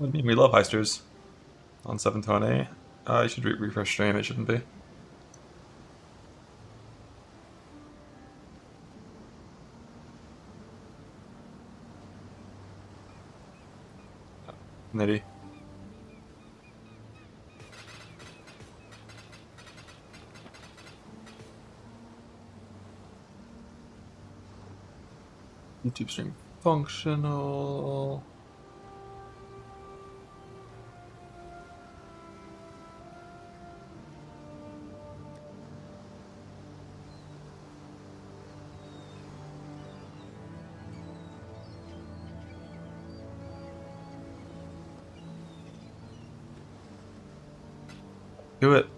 I mean, we love heisters on 720. You should refresh stream, it shouldn't be. Nitty. YouTube stream functional. Do it.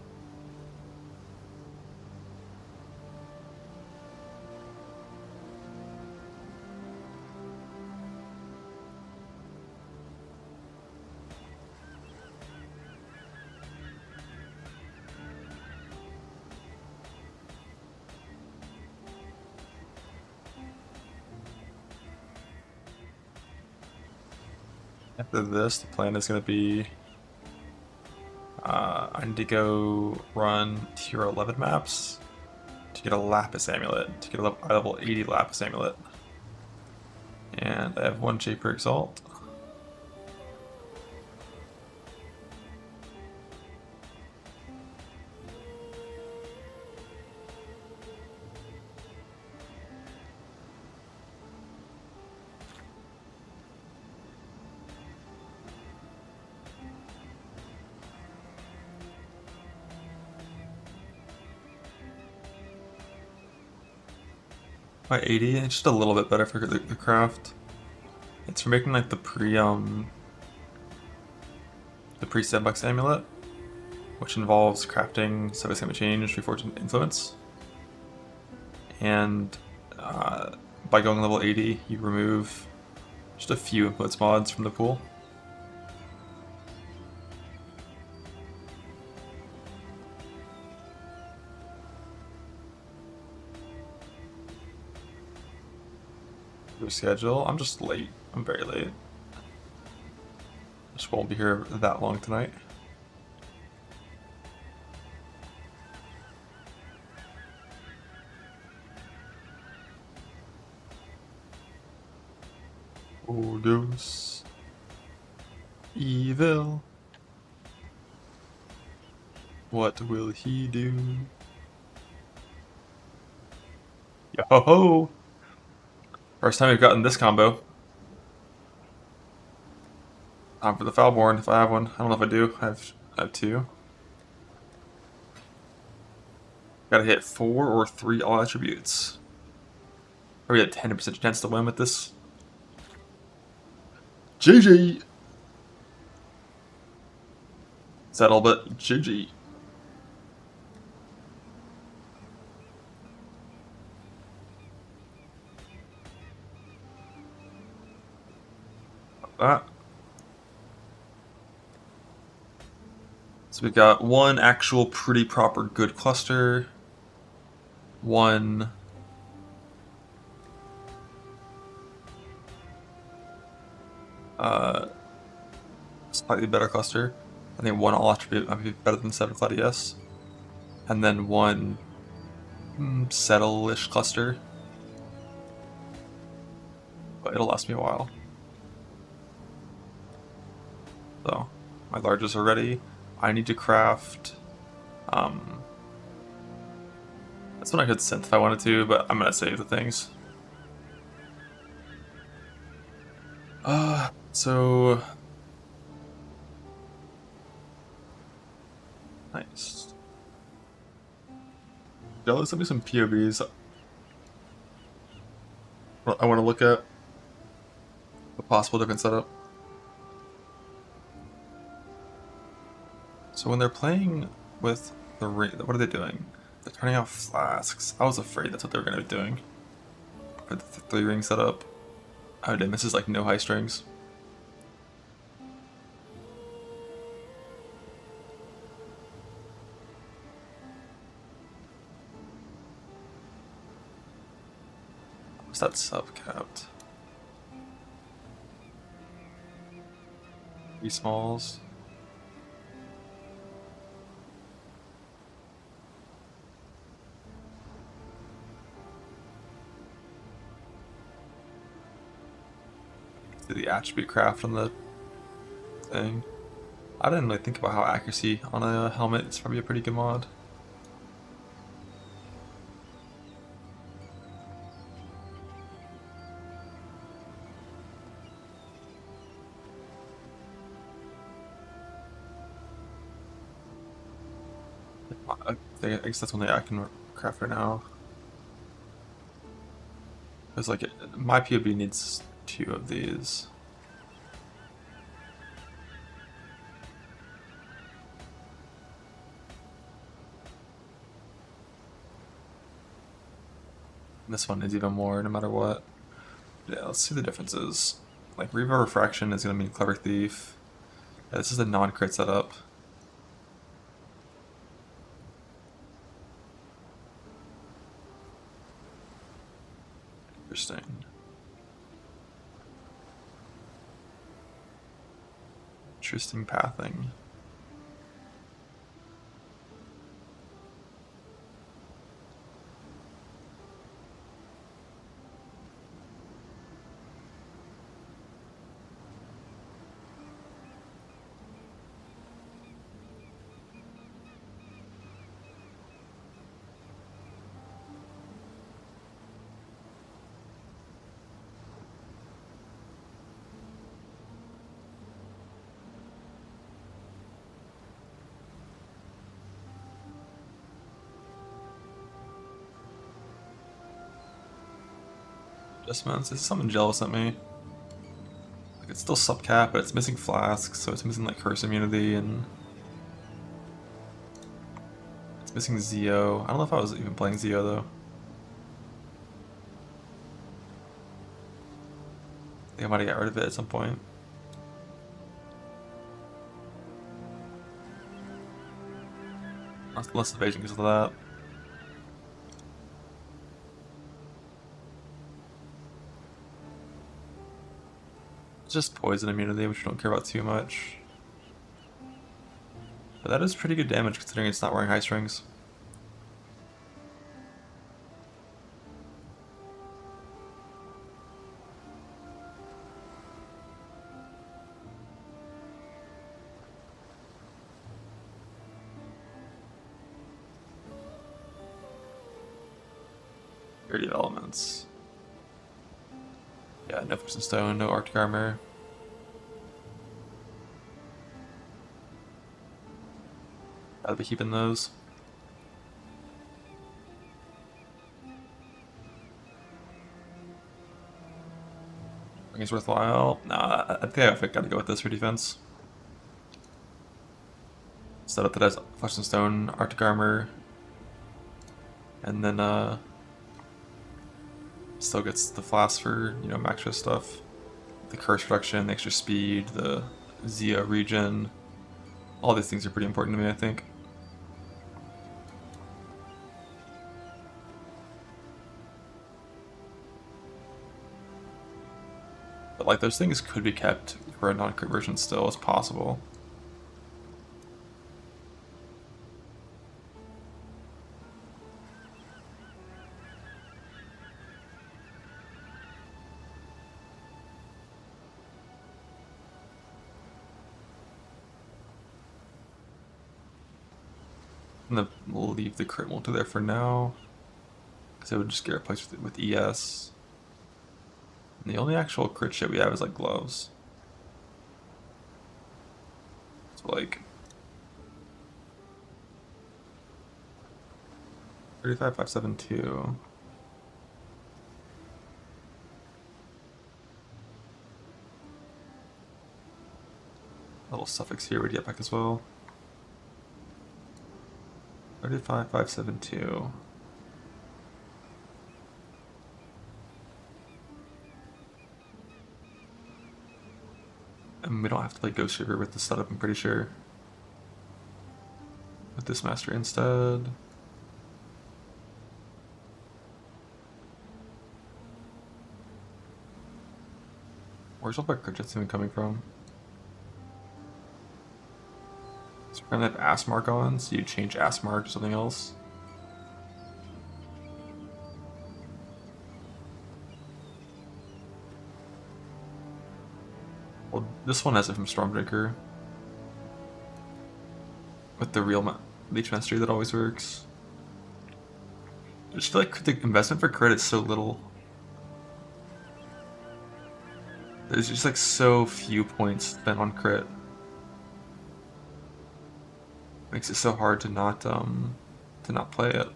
After this, the plan is going to be I need to go run tier 11 maps to get a Lapis Amulet, to get a level 80 Lapis Amulet. And I have 1 J per Exalt. By 80, it's just a little bit better for the craft. It's for making like the pre-sandbox amulet, which involves crafting Subject's Gonna Change, Reforged Influence. And by going level 80, you remove just a few influence mods from the pool. Your schedule? I'm just late. I'm very late. Just won't be here that long tonight. Oh, Deus. Evil. What will he do? Yo ho ho! First time we've gotten this combo. Time for the Foulborn, if I have one. I don't know if I do. I have 2. Gotta hit 4 or 3 all attributes. Probably a 10% chance to win with this. GG! Settle, but GG. That. So we got 1 actual pretty proper good cluster, 1 slightly better cluster. I think 1 all attribute might be better than 7 Gladius, and then 1 settle-ish cluster. But it'll last me a while. So my larges are ready. I need to craft. That's when I could synth if I wanted to, but I'm gonna save the things. So nice. Yeah, let's send me some POVs. I want to look at a possible different setup. So when they're playing with the ring, what are they doing? They're turning off flasks. I was afraid that's what they were going to be doing for the 3-ring setup. Oh damn, this is like no high strings. What's that sub capped? 3 smalls. Do the attribute craft on the thing. I didn't really think about how accuracy on a helmet is probably a pretty good mod. I guess that's one thing I can craft right now. Because like my POB needs 2 of these. And this one is even more, no matter what. Yeah, let's see the differences. Like Reaver Refraction is gonna mean Clever Thief. Yeah, this is a non-crit setup. Interesting. Interesting pathing. Adjustments. Is someone jealous at me? Like it's still subcap, but it's missing flasks, so it's missing like curse immunity and it's missing Zeo. I don't know if I was even playing Zeo though. I think I might have got rid of it at some point. Less evasion because of that. It's just poison immunity, which we don't care about too much. But that is pretty good damage considering it's not wearing high strings. Purity of Elements. Yeah, no Frozen Stone, no Arctic Armor. Gotta be keeping those. I think it's worthwhile. Nah, I think I gotta go with this for defense. Set up that has Flesh and Stone, Arctic Armor, and then still gets the flask for, you know, maxtra stuff. The curse reduction, the extra speed, the Zia regen. All these things are pretty important to me, I think. But like those things could be kept for a non-crit version still as possible. I'm gonna leave the crit multi there for now, because it would just get replaced with ES. And the only actual crit shit we have is like gloves. So like 35572. Little suffix here would get back as well. 35572. And we don't have to play Ghost Reaver with this setup, I'm pretty sure. With this master instead. Where's all our crit jets even coming from? So we're gonna have ass mark on, so you change ass mark to something else. Well, this one has it from Stormbreaker. With the real leech mastery that always works. I just feel like the investment for crit is so little. There's just like so few points spent on crit. Makes it so hard to not play it.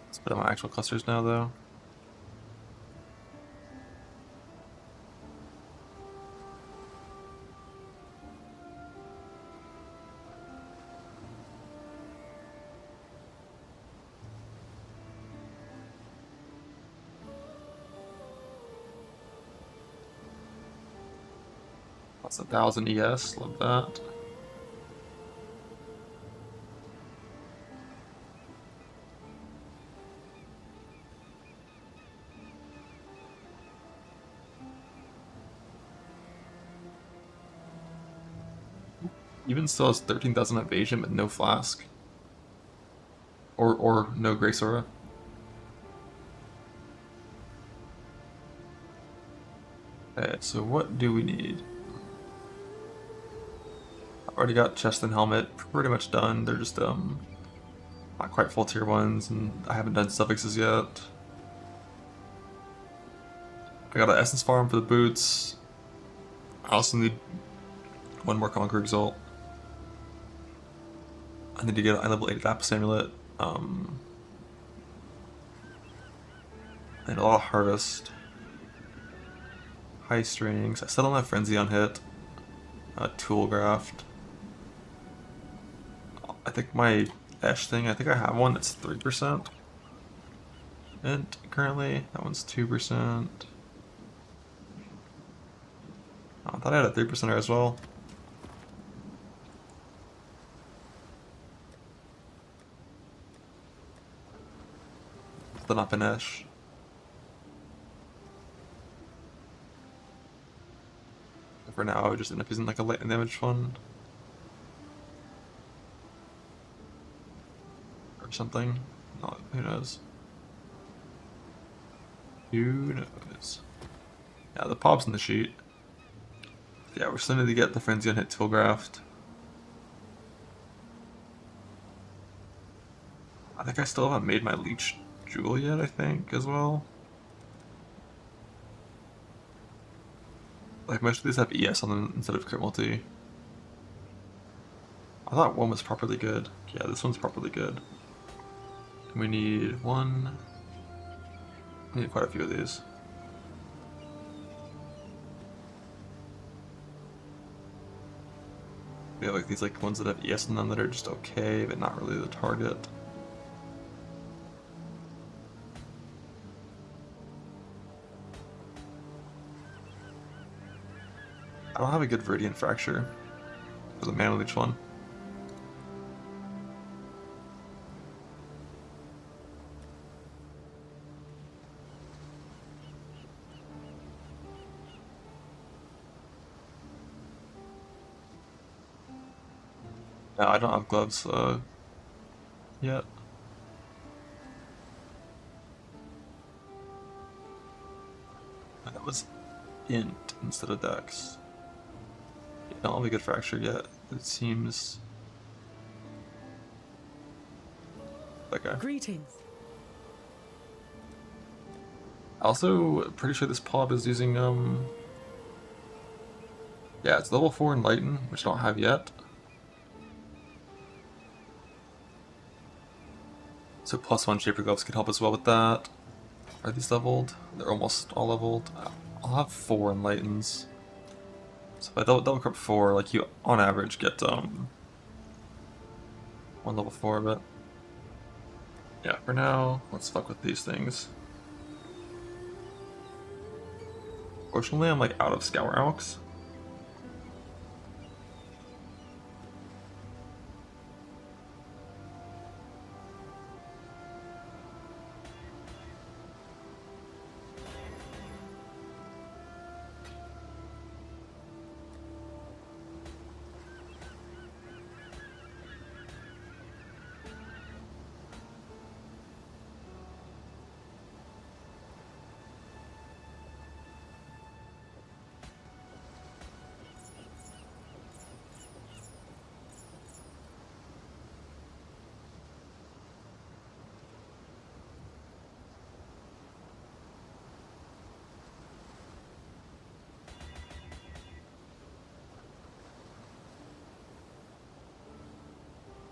Let's put on my actual clusters now though. That's 1,000 ES, love that. Even still has 13,000 evasion but no flask. Or no Grace Aura. Okay, so what do we need? I've already got chest and helmet pretty much done. They're just not quite full tier ones, and I haven't done suffixes yet. I got an essence farm for the boots. I also need one more Conquer Exalt. I need to get a level 8 Lapis Amulet. And a lot of Harvest. High Strings. I still don't have Frenzy on hit. Tool Graft. I think my Esh thing, I think I have one that's 3%. And currently, that one's 2%. Oh, I thought I had a 3%er as well. Still not been Esh. For now, I would just end up using like a lightning damage one. Or something. No, who knows? Who knows? Yeah, the pop's in the sheet. Yeah, we're still need to get the Frenzy on hit Tool Graft. I think I still haven't made my Leech Jewel yet, I think, as well. Like, most of these have ES on them instead of crit multi. I thought one was properly good. Yeah, this one's properly good. And we need one. We need quite a few of these. We have like these like ones that have ES on them that are just okay, but not really the target. I don't have a good Viridian Fracture for the Mana Leech one. No, I don't have gloves yet. That was int instead of dex. Yeah, I don't have a good fracture yet. It seems. Okay. Greetings. Also, pretty sure this pod is using yeah, it's level 4 Enlighten, which I don't have yet. So +1 Shaper Gloves could help as well with that. Are these leveled? They're almost all leveled. I'll have 4 Enlightens. So if I double crop 4, like you on average get one level 4 of it. Yeah, for now, let's fuck with these things. Fortunately, I'm like out of Scour Alks.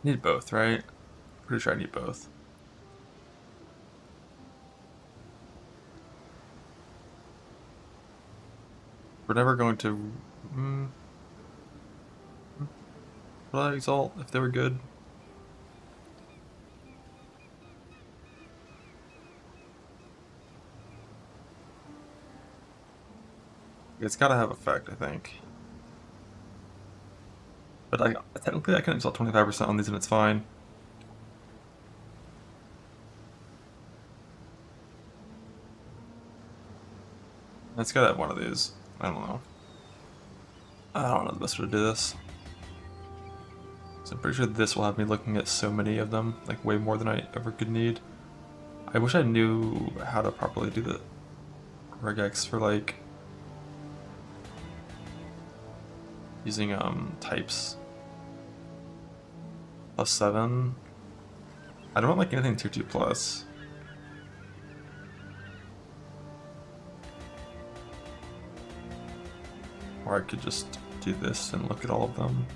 Need both, right? Pretty sure I need both. We're never going to... would I exalt if they were good? It's gotta have effect, I think. But technically I can exalt 25% on these and it's fine. It's gotta have one of these. I don't know. I don't know the best way to do this. So I'm pretty sure this will have me looking at so many of them, like way more than I ever could need. I wish I knew how to properly do the regex for like using types. +7. I don't want like anything tier 2 plus. Or I could just do this and look at all of them.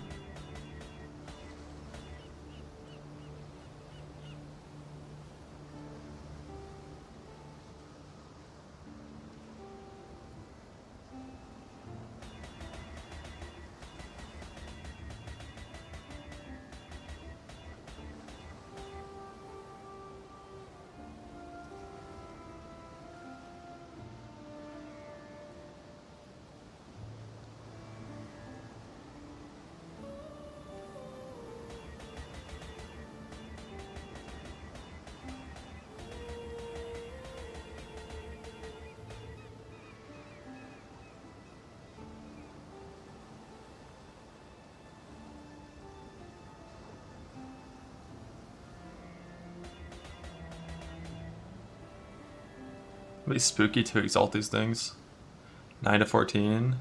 It'd be spooky to exalt these things. 9 to 14.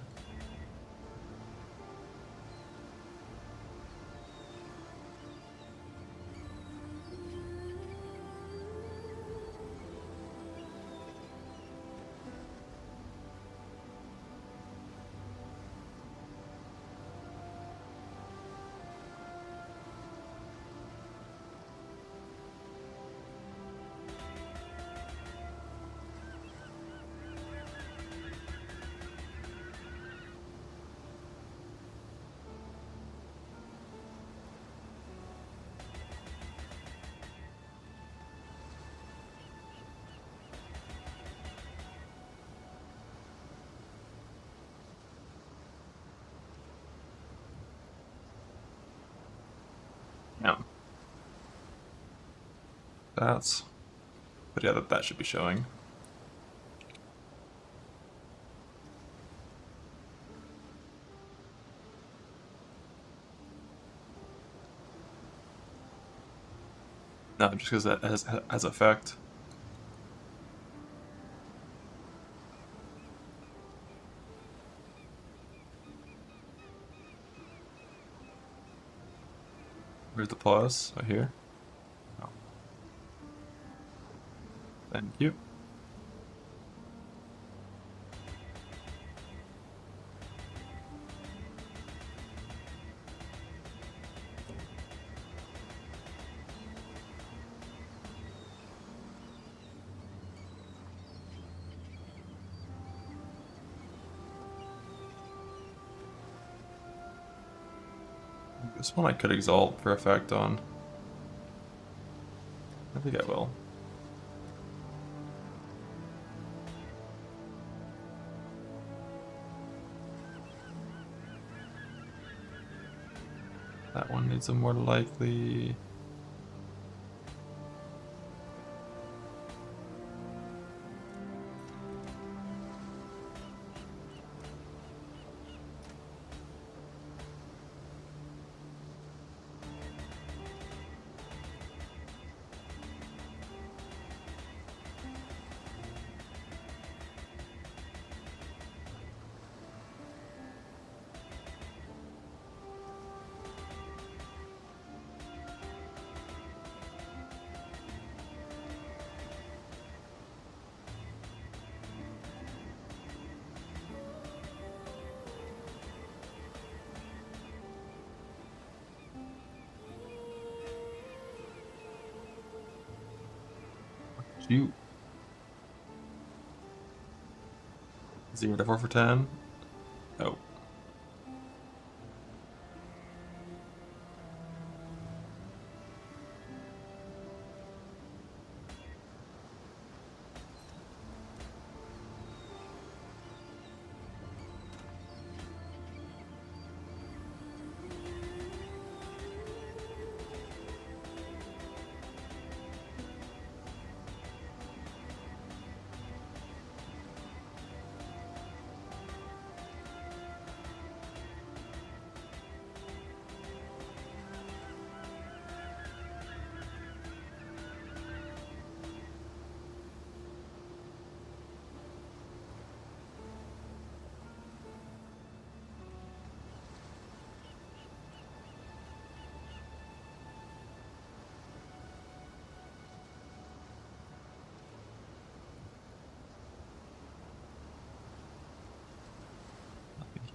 Yeah. But yeah, that should be showing. No, just because that has effect. Where's the plus? Right here. Oh. Thank you. This one I could exalt for effect on. I think I will. That one needs a more likely. You 0 to 4 for 10. Oh.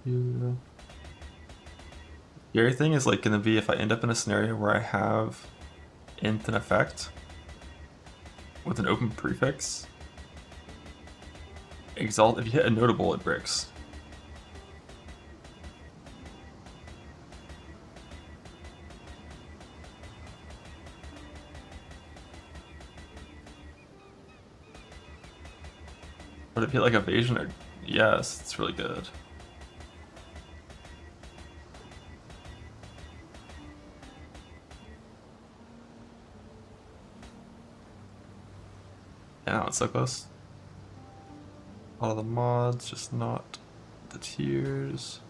The scary thing is like gonna be if I end up in a scenario where I have int in effect with an open prefix. Exalt, if you hit a notable, it breaks. But if you hit like evasion or yes, it's really good. Yeah, it's so close. All of the mods, just not the tiers.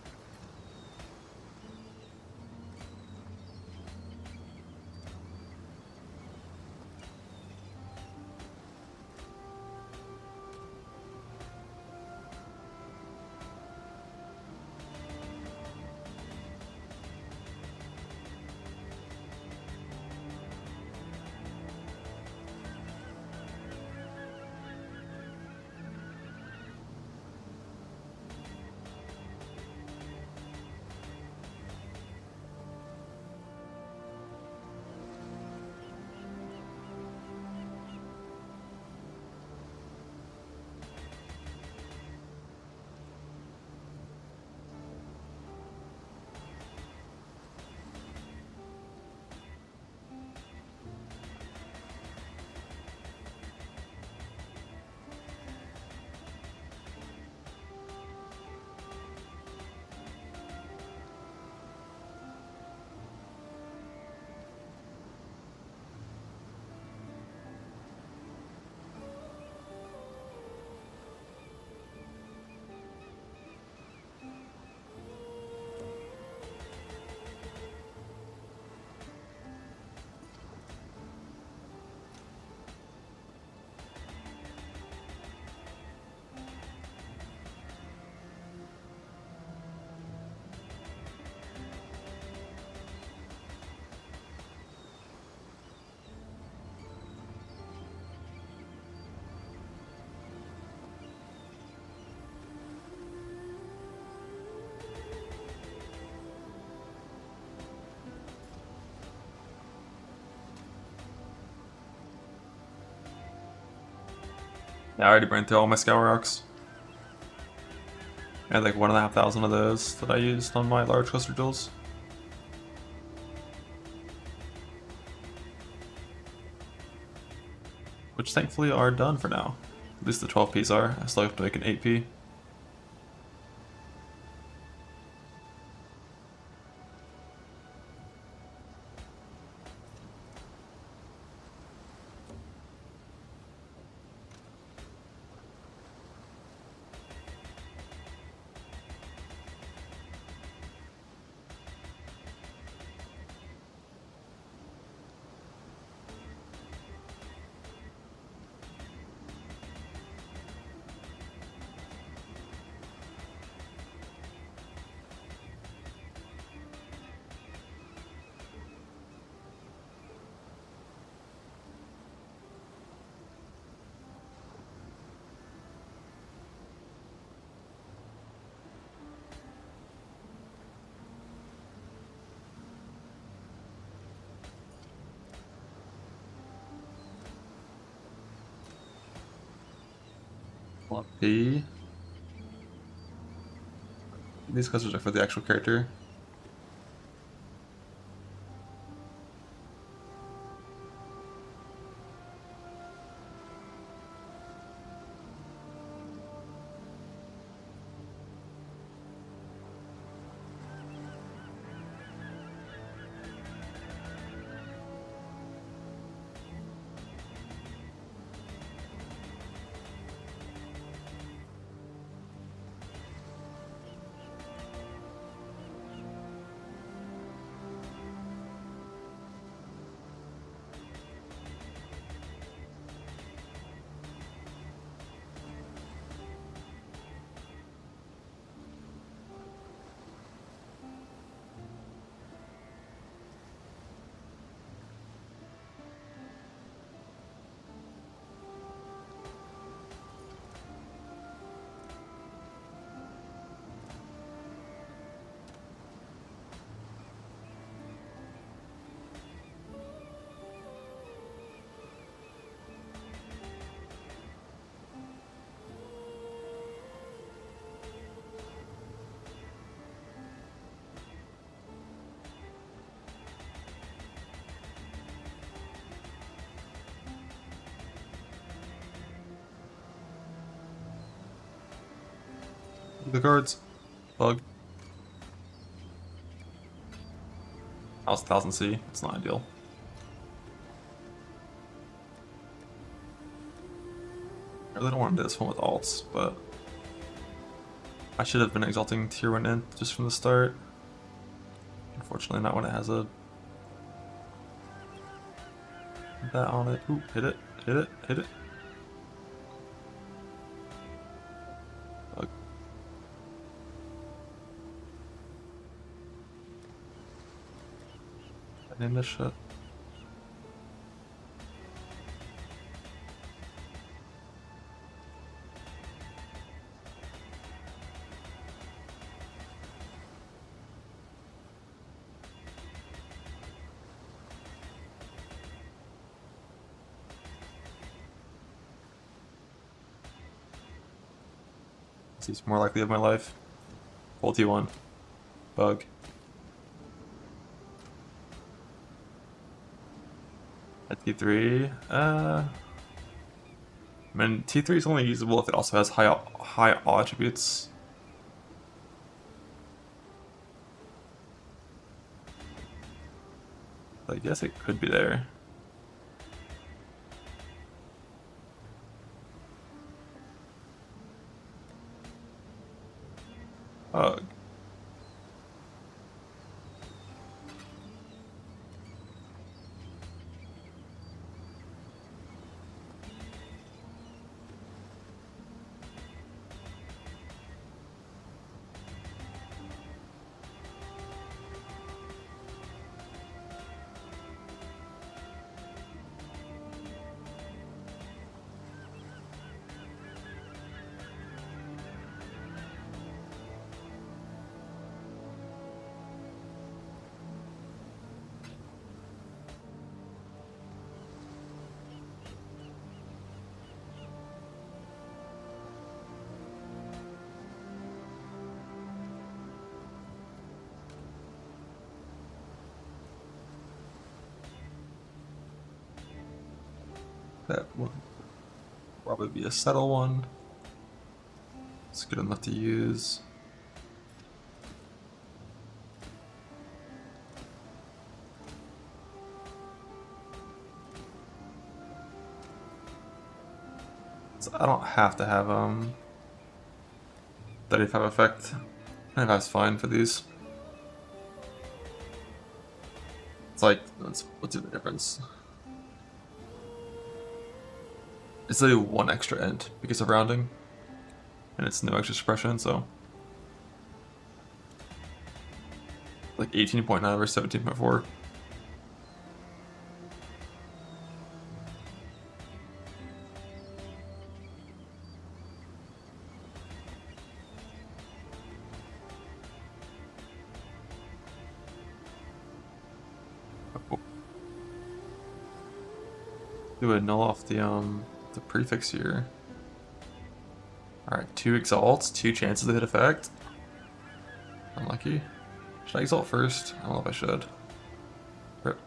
Yeah, I already burned through all my scour rocks. I had like 1,500 of those that I used on my large cluster duels. Which thankfully are done for now. At least the 12Ps are. I still have to make an 8P. P. These clusters are for the actual character. The cards. Bug. That was 1000 C. It's not ideal. I really don't want to do this one with alts, but I should have been exalting tier 1 in just from the start. Unfortunately, not when it has a that on it. Ooh, hit it, hit it, hit it. Bug. I named this shit. He's more likely of my life. Full T1. Bug. At T3, I mean, T3 is only usable if it also has high attributes. I guess it could be there. Bug. That would probably be a settle one. It's good enough to use. So I don't have to have 35 effect. 25's fine for these. It's like, let's do the difference. It's literally one extra end because of rounding, and it's no extra suppression, so like 18.9 over 17.4. Do a null off the prefix here. Alright, 2 exalts, 2 chances to hit effect. Unlucky. Should I exalt first? I don't know if I should. Rip.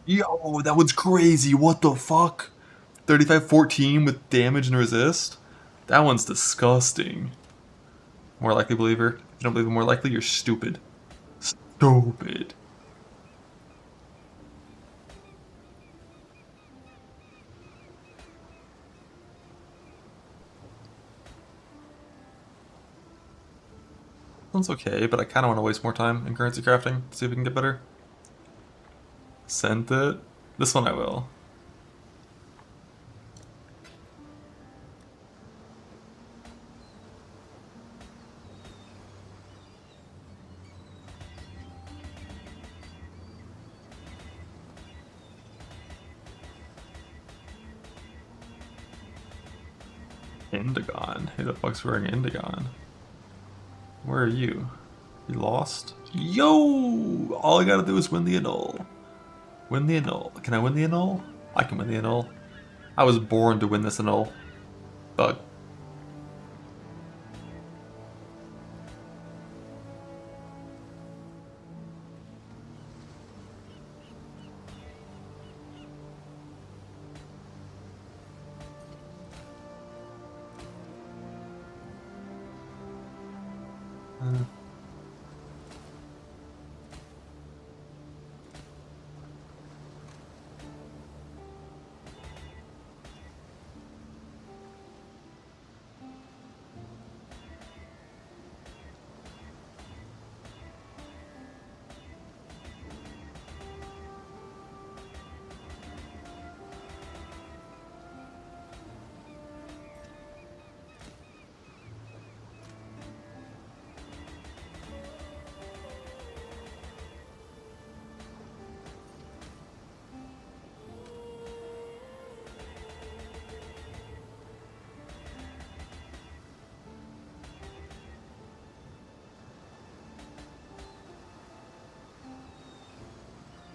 Yo, that one's crazy. What the fuck? 35-14 with damage and resist? That one's disgusting. More likely believer. If you don't believe in more likely, you're stupid. Stupid. One's okay, but I kind of want to waste more time in currency crafting to see if we can get better. Sent it. This one I will. Indigon? Who the fuck's wearing Indigon? Where are you? You lost? Yo! All I gotta do is win the annul. Win the annul. Can I win the annul? I can win the annul. I was born to win this annul. Bug.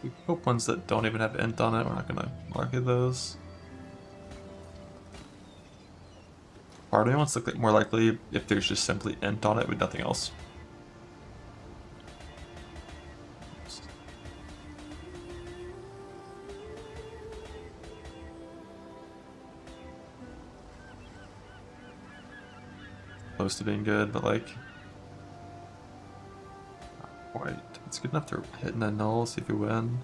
We hope ones that don't even have int on it, we're not gonna market those. Part of me wants to look more likely if there's just simply int on it with nothing else. Close to being good, but like, not quite. It's good enough to hit an annul, see if you win.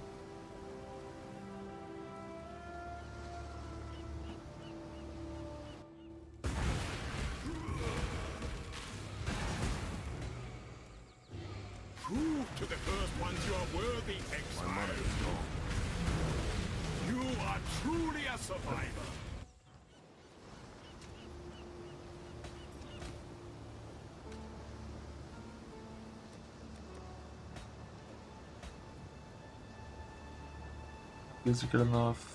Prove to the first ones you are worthy, exile. You are truly a survivor. These are good enough.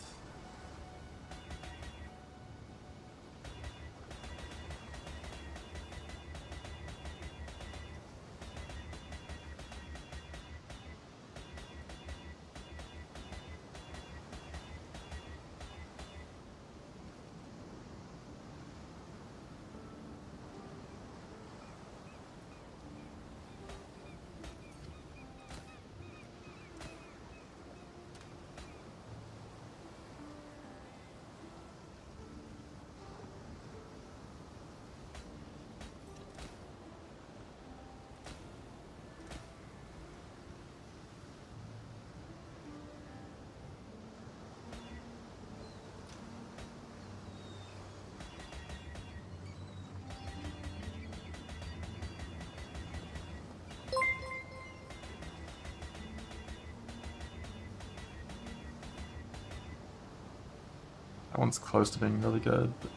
That one's close to being really good, but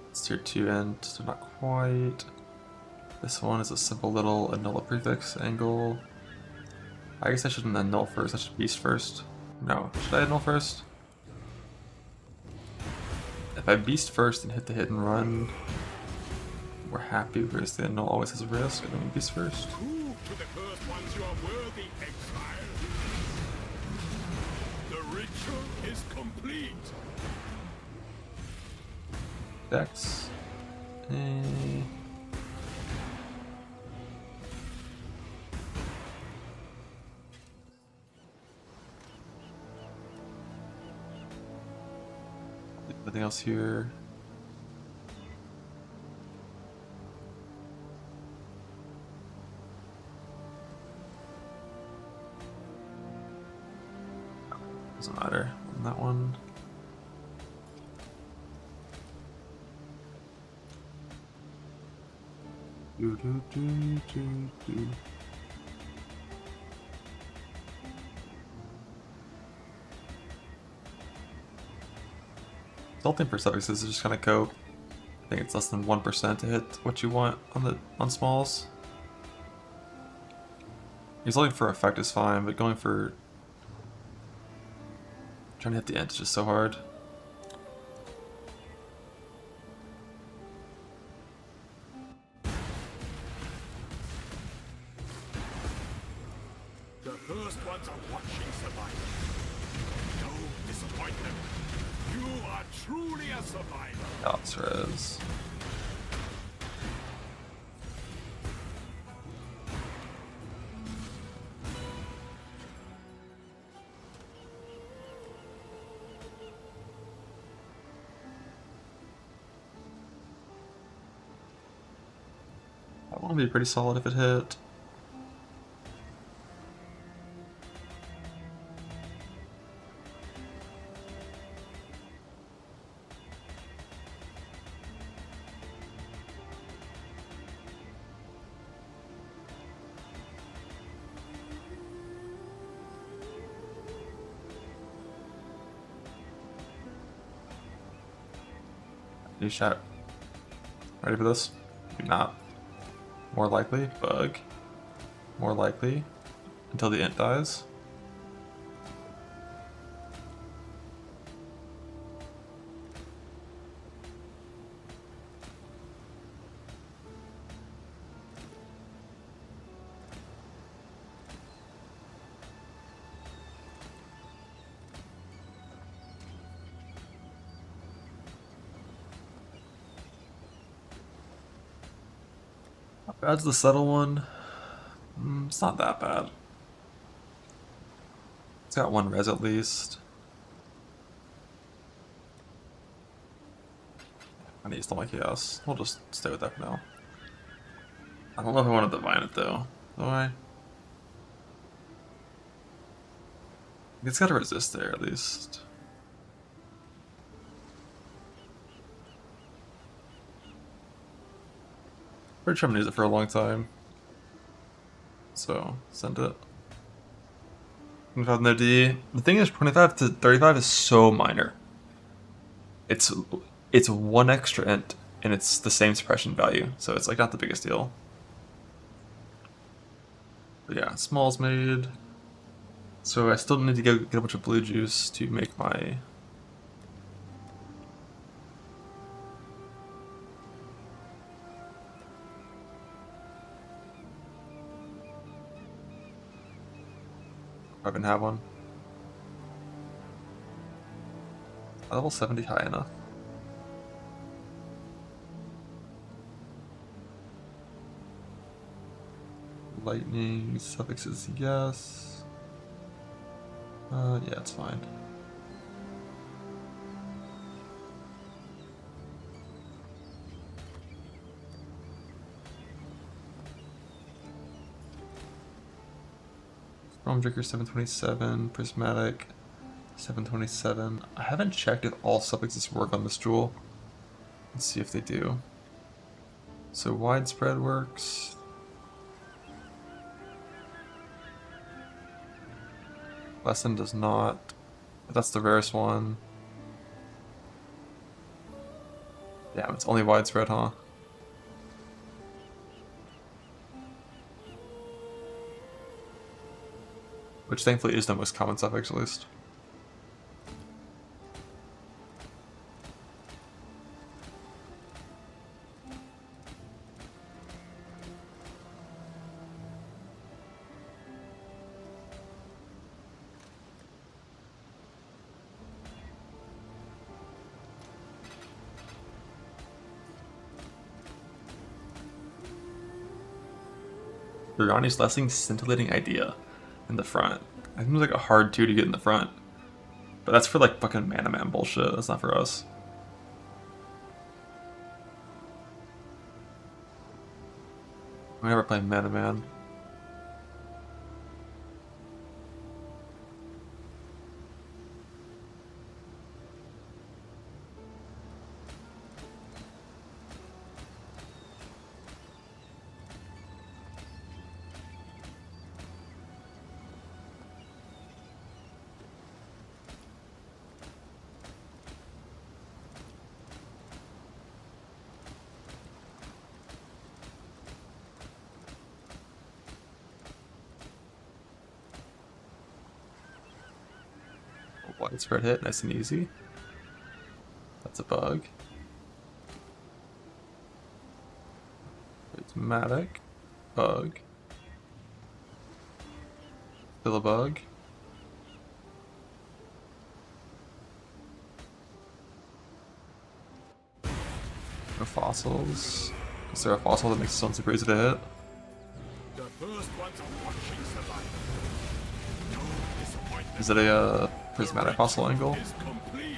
it's tier 2 int, so not quite. This one is a simple little annul prefix angle. I guess I shouldn't annul first, I should beast first. No, should I annul first? If I beast first and hit the hit and run, we're happy because the annul always has a risk, and then we beast first. Prove to the first ones you are worthy, exile. The ritual is complete. Dex. Nothing else here. Doesn't matter on that one. Do, do, do, do, do. Salting for suffixes is just kind of go. I think it's less than 1% to hit what you want on smalls. Salting for effect is fine, but going for trying to hit the end is just so hard. The first ones are watching survival. Don't disappoint them. You are truly a survivor. Outs res. That one would be pretty solid if it hit. New shot. Ready for this? Maybe not. More likely, bug. More likely, until the int dies. Not bad's the subtle one. It's not that bad. It's got one res at least. I need to like chaos. We'll just stay with that for now. I don't know if I want to divine it though. Do I? It's got to resist there at least. Pretty sure I'm gonna use it for a long time. So, send it. 25 no D. The thing is, 25 to 35 is so minor. It's one extra int, and it's the same suppression value, so it's like not the biggest deal. But yeah, small's made. So I still need to go get a bunch of blue juice to make my... I even have one. Level 70 high enough. Lightning suffixes, yes. Yeah, it's fine. Stormdrinker 727, Prismatic 727. I haven't checked if all suffixes work on this jewel. Let's see if they do. So widespread works. Lesson does not. But that's the rarest one. Damn, it's only widespread, huh? which thankfully is the most common suffix at least. Durrani's Blessing, Scintillating Idea in the front. I think it was like a hard 2 to get in the front. But that's for like fucking Mana Man bullshit. That's not for us. We never play Mana Man. Widespread hit, nice and easy. That's a bug. Prismatic. Bug. Still a bug. No fossils. Is there a fossil that makes this one super easy to hit? The first ones are watching survival. No disappointment. Is it a prismatic fossil angle? Is complete.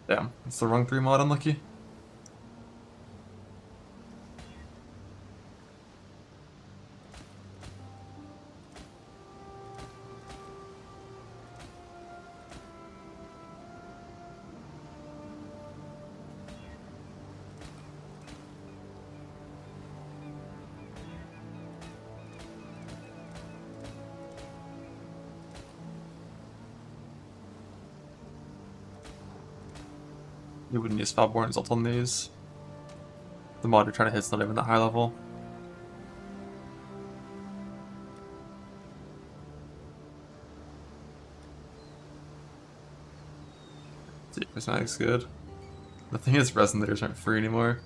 Damn, it's the wrong 3 mod, unlucky. You wouldn't use Foulborn result on these. The mod you're trying to hit's not even that high level. See, Prismatic's good. The thing is, resonators aren't free anymore.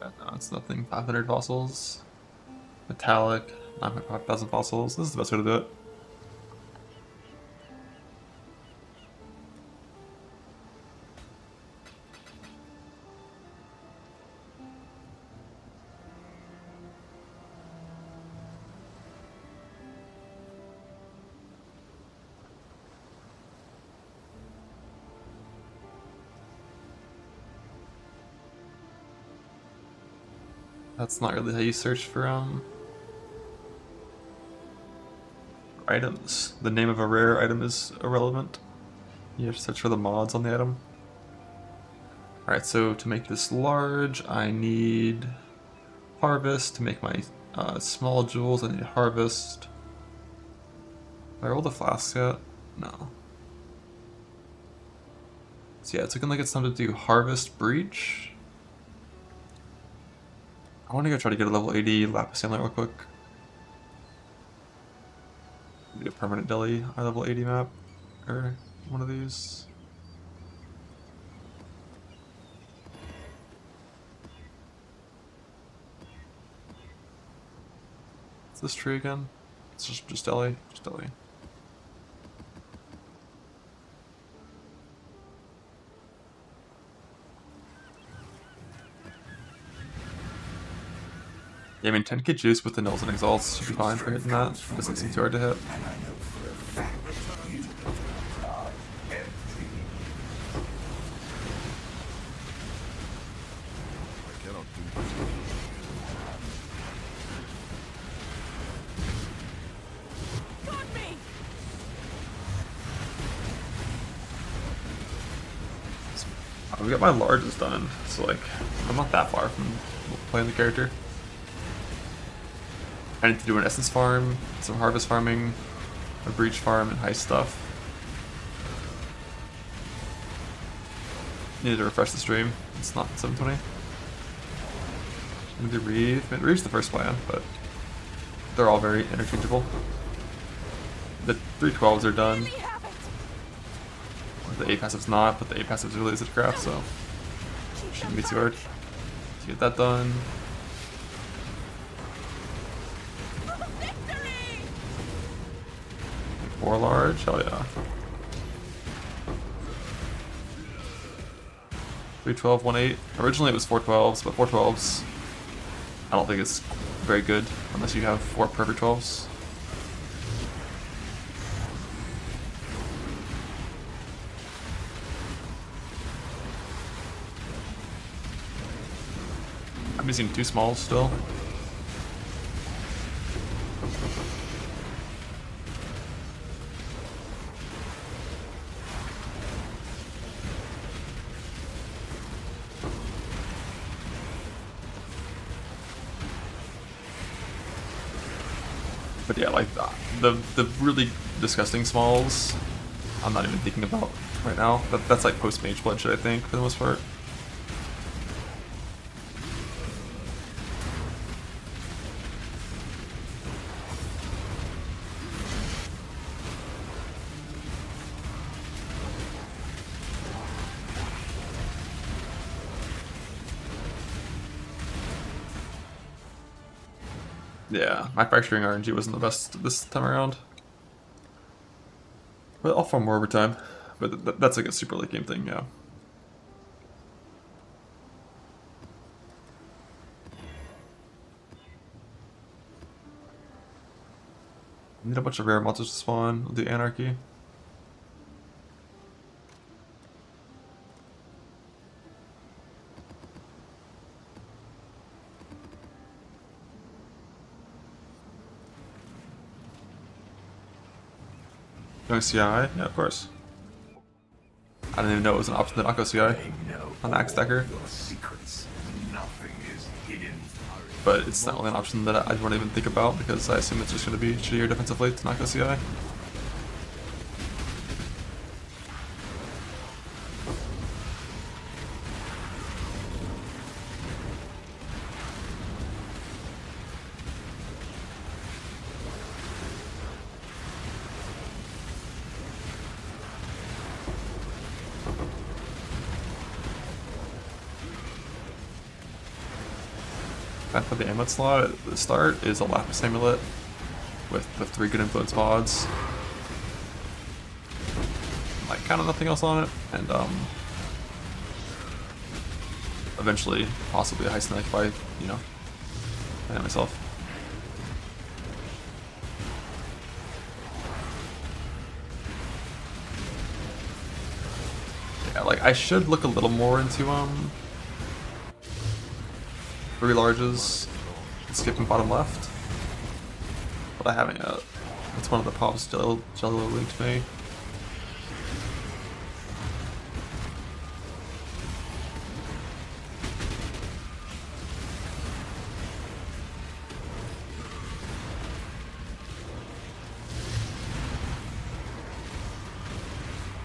Yeah, no, it's nothing. 500 fossils. Metallic. 9,500 fossils. This is the best way to do it. That's not really how you search for items. The name of a rare item is irrelevant. You have to search for the mods on the item. Alright, so to make this large, I need harvest. To make my small jewels, I need harvest. Did I roll the flask yet? No. So yeah, it's looking like it's time to do harvest breach. I want to go try to get a level 80 lapis amulet real quick. Maybe a permanent deli, our level 80 map, or one of these. What's this tree again? It's just deli, just deli. Yeah, I mean, 10k juice with the nulls and exalts should be fine for hitting that. It doesn't seem too hard to hit. We got my larges done, so like I'm not that far from playing the character. I need to do an essence farm, some harvest farming, a breach farm, and heist stuff. Need to refresh the stream. It's not 7:20. Need to Reeve. Reeve's the first plan, but they're all very interchangeable. The 312s are done. The A passive's not, but the A passive's really easy to craft, so shouldn't be too hard to get that done. Four large, hell yeah. 312, 18. Originally it was 412s, but 412s I don't think it's very good unless you have 4 perfect 12s. I'm using 2 smalls still. But yeah, like the really disgusting smalls, I'm not even thinking about right now. That's like post mage bloodshed, I think, for the most part. Yeah, my fracturing RNG wasn't the best this time around. But I'll farm more over time. But that's like a super late game thing, yeah. Need a bunch of rare monsters to spawn. We'll do Anarchy. Going CI? Yeah, of course. I didn't even know it was an option to not go CI on Axe Decker. But it's not really an option that I wouldn't even think about because I assume it's just going to be shittier defensively to not go CI. For the Amulet slot at the start is a Lapis Amulet with the 3 good influence mods. Like kind of nothing else on it, and eventually possibly a Heist Knife if I, you know, I know myself. Yeah, like I should look a little more into 3 larges, skipping bottom left, but I haven't yet. It's one of the pops Jello linked me.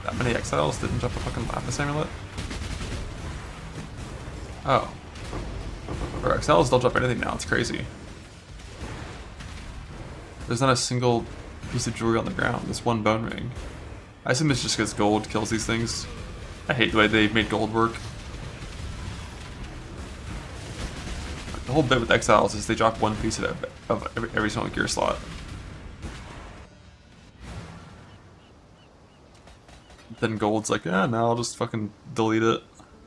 That many exiles didn't jump a fucking Lapis Amulet? Oh. Or exiles don't drop anything now, it's crazy. There's not a single piece of jewelry on the ground, there's 1 bone ring. I assume it's just because gold kills these things. I hate the way they made gold work. The whole bit with exiles is they drop 1 piece of every single gear slot. Then gold's like, yeah, no, I'll just fucking delete it.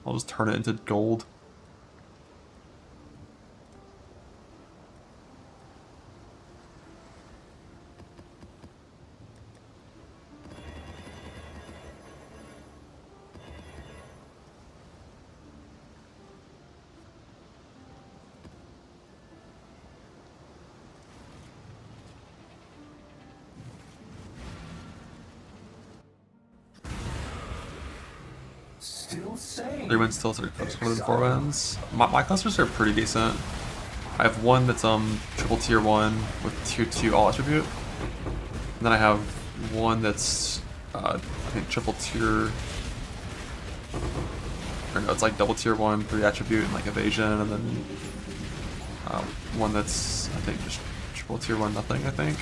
I'll just turn it into gold. Still say. 3 wins still 3 clusters more than 4 wins. My clusters are pretty decent. I have one that's triple tier 1 with tier 2 all attribute. And then I have one that's I think triple tier, or no, it's like double tier 1, 3 attribute and like evasion, and then one that's I think just triple tier 1 nothing, I think.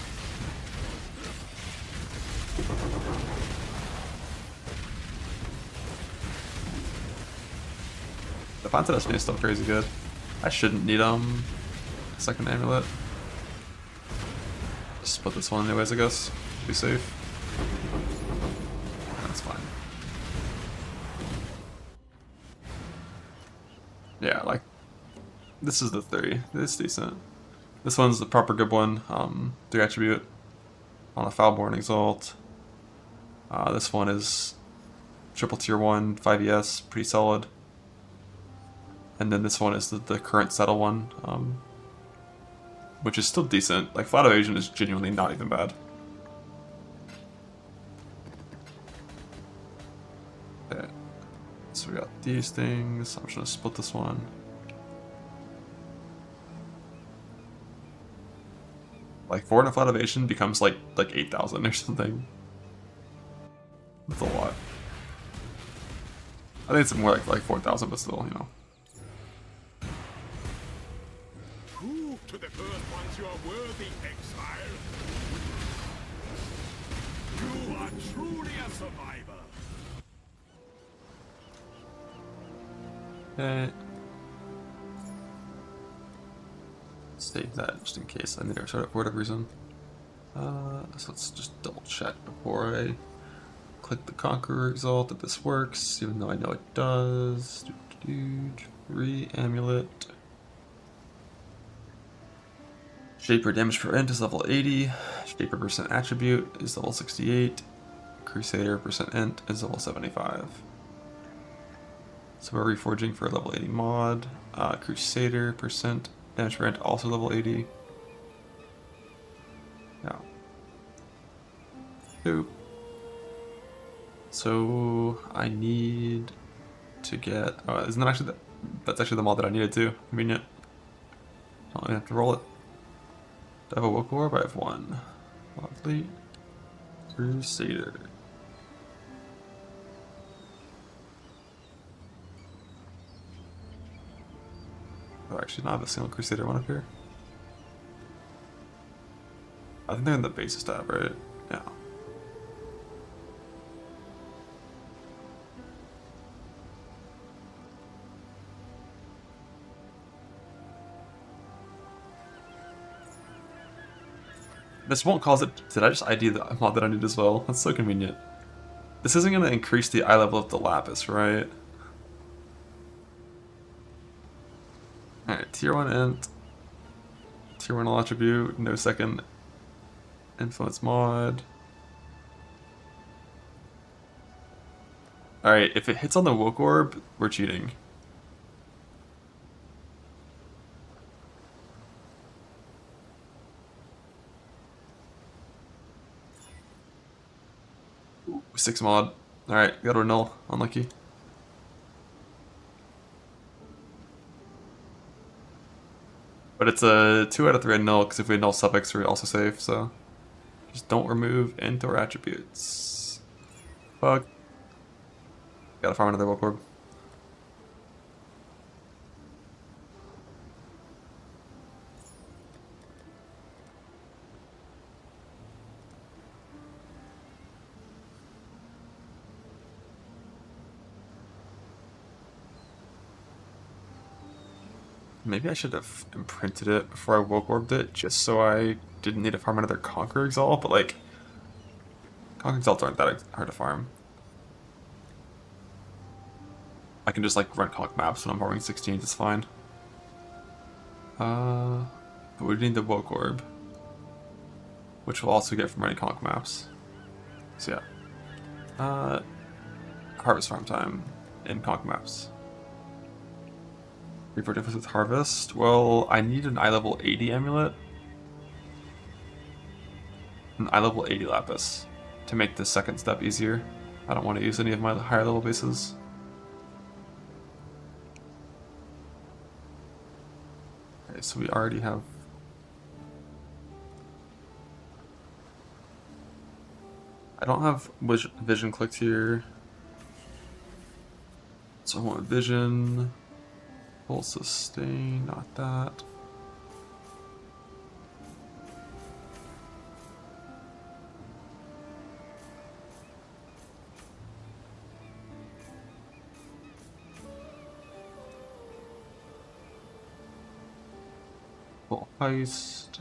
The Fountain Destiny is still crazy good. I shouldn't need a second amulet. Just split this one anyways, I guess. Be safe. That's fine. Yeah, like this is the 3. It's decent. This one's the proper good one. 3 attribute on a Foulborn Exalt. This one is triple tier 1, 5 ES, pretty solid. And then this one is the current settle one, which is still decent. Like, flat evasion is genuinely not even bad. Okay. So we got these things. I'm just gonna split this one. Like 4 in a flat evasion becomes like 8,000 or something. That's a lot. I think it's more like 4,000, but still, you know. Prove to the first ones you are worthy, exile. You are truly a survivor. Okay. Save that just in case I need to restart it for whatever reason. So let's just double check before I click the Conqueror Exalt that this works, even though I know it does. Amulet. Shaper damage per int is level 80. Shaper percent attribute is level 68. Crusader percent int is level 75. So we're reforging for a level 80 mod. Crusader percent damage per int also level 80. Yeah. Boop. So I need to get. Oh, isn't that actually that's actually the mod that I needed to. Convenient. I don't have to roll it. Do I have a Woke Orb? I have one. Lovely. Crusader. Oh, actually, not have a single Crusader one up here. I think they're in the basis tab, right? Yeah. This won't cause it. Did I just ID the mod that I need as well? That's so convenient. This isn't going to increase the eye level of the Lapis, right? Alright, tier 1 int. Tier 1 all attribute, no second influence mod. Alright, if it hits on the Woke Orb, we're cheating. Ooh, 6 mod. Alright, got to null. Unlucky. But it's a 2 out of 3 null, because if we null suffix, we're also safe, so. Just don't remove int or attributes. Fuck. Gotta farm another Woke Orb. Maybe I should have imprinted it before I Woke Orbed it, just so I didn't need to farm another Conqueror Exalt, but like, Conqueror Exalts aren't that hard to farm. I can just like run conk maps when I'm farming 16s, it's fine. But we need the Woke Orb, which we'll also get from running conk maps. So yeah. Harvest farm time in conk maps. Reaper difference with harvest. Well, I need an eye level 80 amulet. An eye level 80 lapis to make the second step easier. I don't want to use any of my higher level bases. Okay, so we already have. I don't have vision clicked here. So I want vision. Full sustain, not that. Full heist.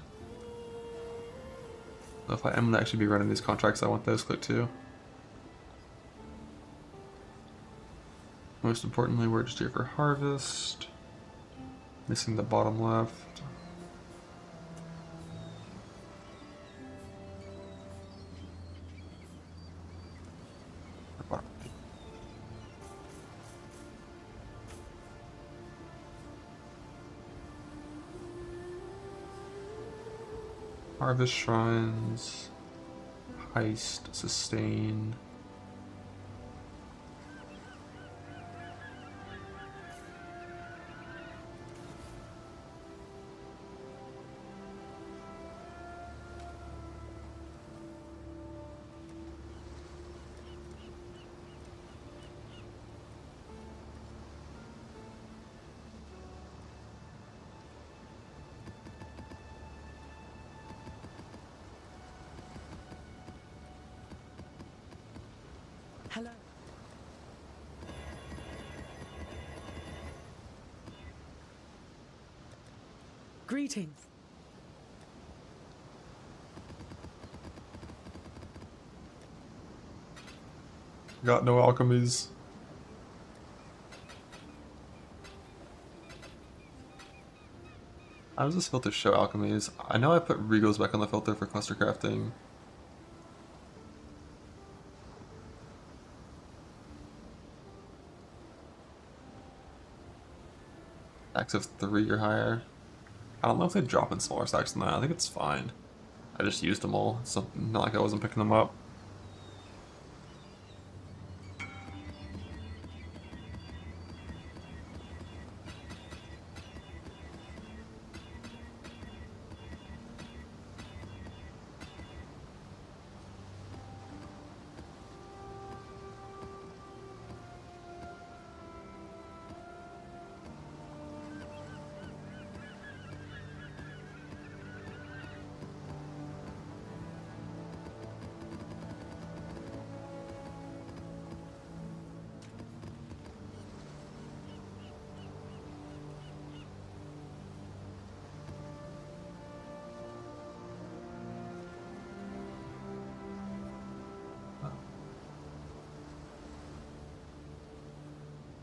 So if I am gonna actually be running these contracts, I want those clicked too. Most importantly, we're just here for harvest. Missing the bottom left. Harvest shrines, heist, sustain. Hello. Greetings. Got no alchemies. How does this filter show alchemies? I know I put Regals back on the filter for cluster crafting. Stacks of 3 or higher. I don't know if they drop in smaller stacks than that. I think it's fine. I just used them all. It's not like I wasn't picking them up.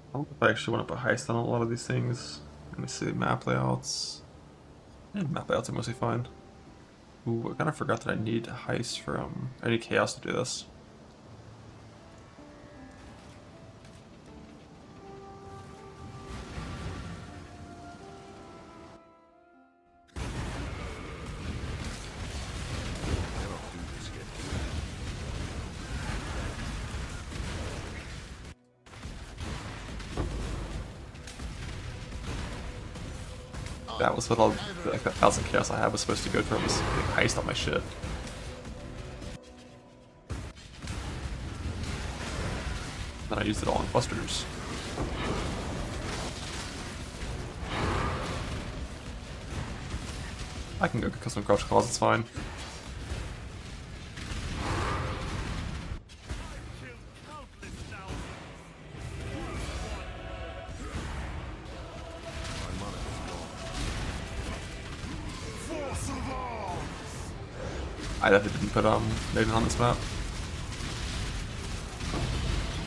I don't know if I actually want to put heist on a lot of these things. Let me see, map layouts. Map layouts are mostly fine. Ooh, I kind of forgot that I need heist from. I need chaos to do this. That was what all the 1,000 chaos I had was supposed to go from, was getting heist on my shit. Then I used it all on clusters. I can go get custom crouch claws, it's fine. I definitely didn't put Maiden on this map.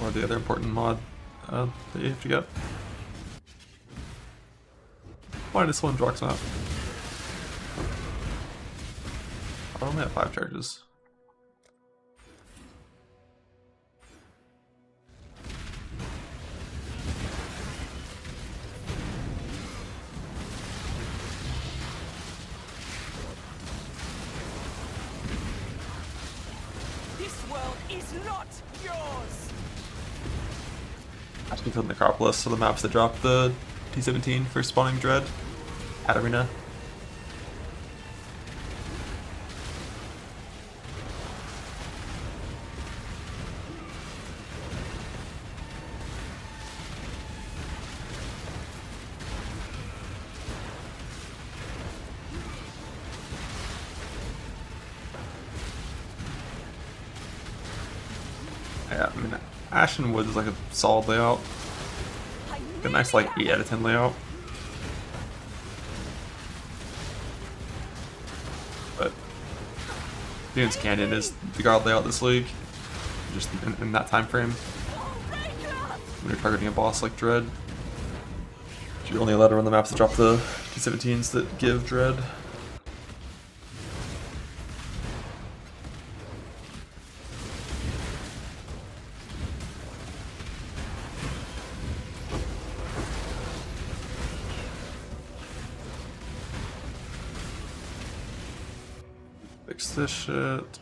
Or the other important mod that you have to get. Minus 1 Drox map. I only have 5 charges. I just killed Necropolis, so the maps that drop the T-17 for spawning Dread. Katarina. Yeah, I mean, Ashen Wood is like a solid layout. A nice like 8 out of 10 layout. But Dune's Canyon is the guard layout this league. Just in that time frame. When you're targeting a boss like Dread. You're only allowed to run the maps that drop the T17s that give Dread. Fix this shit.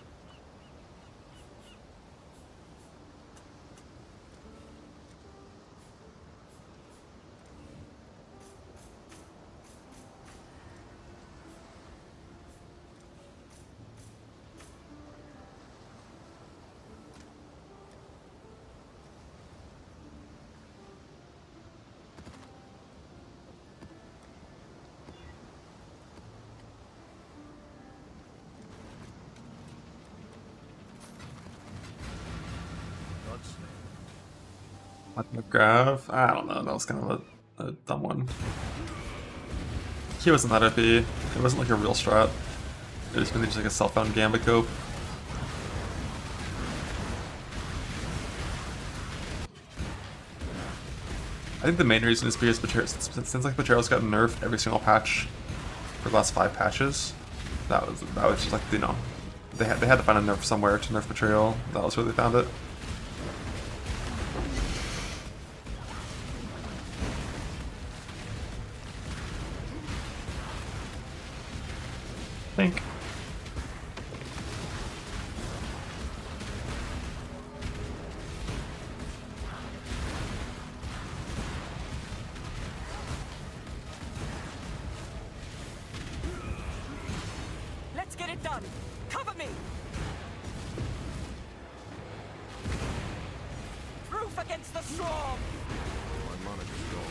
McGrav? I don't know, that was kind of a dumb one. He wasn't that OP. It wasn't like a real strat. It was really just like a self-found gambit cope. I think the main reason is because since like Betrayal's gotten nerfed every single patch for the last 5 patches, that was just like, you know, they had to find a nerf somewhere to nerf Betrayal. That was where they found it. Think. Let's get it done. Cover me. Proof against the storm. My monitor's gone.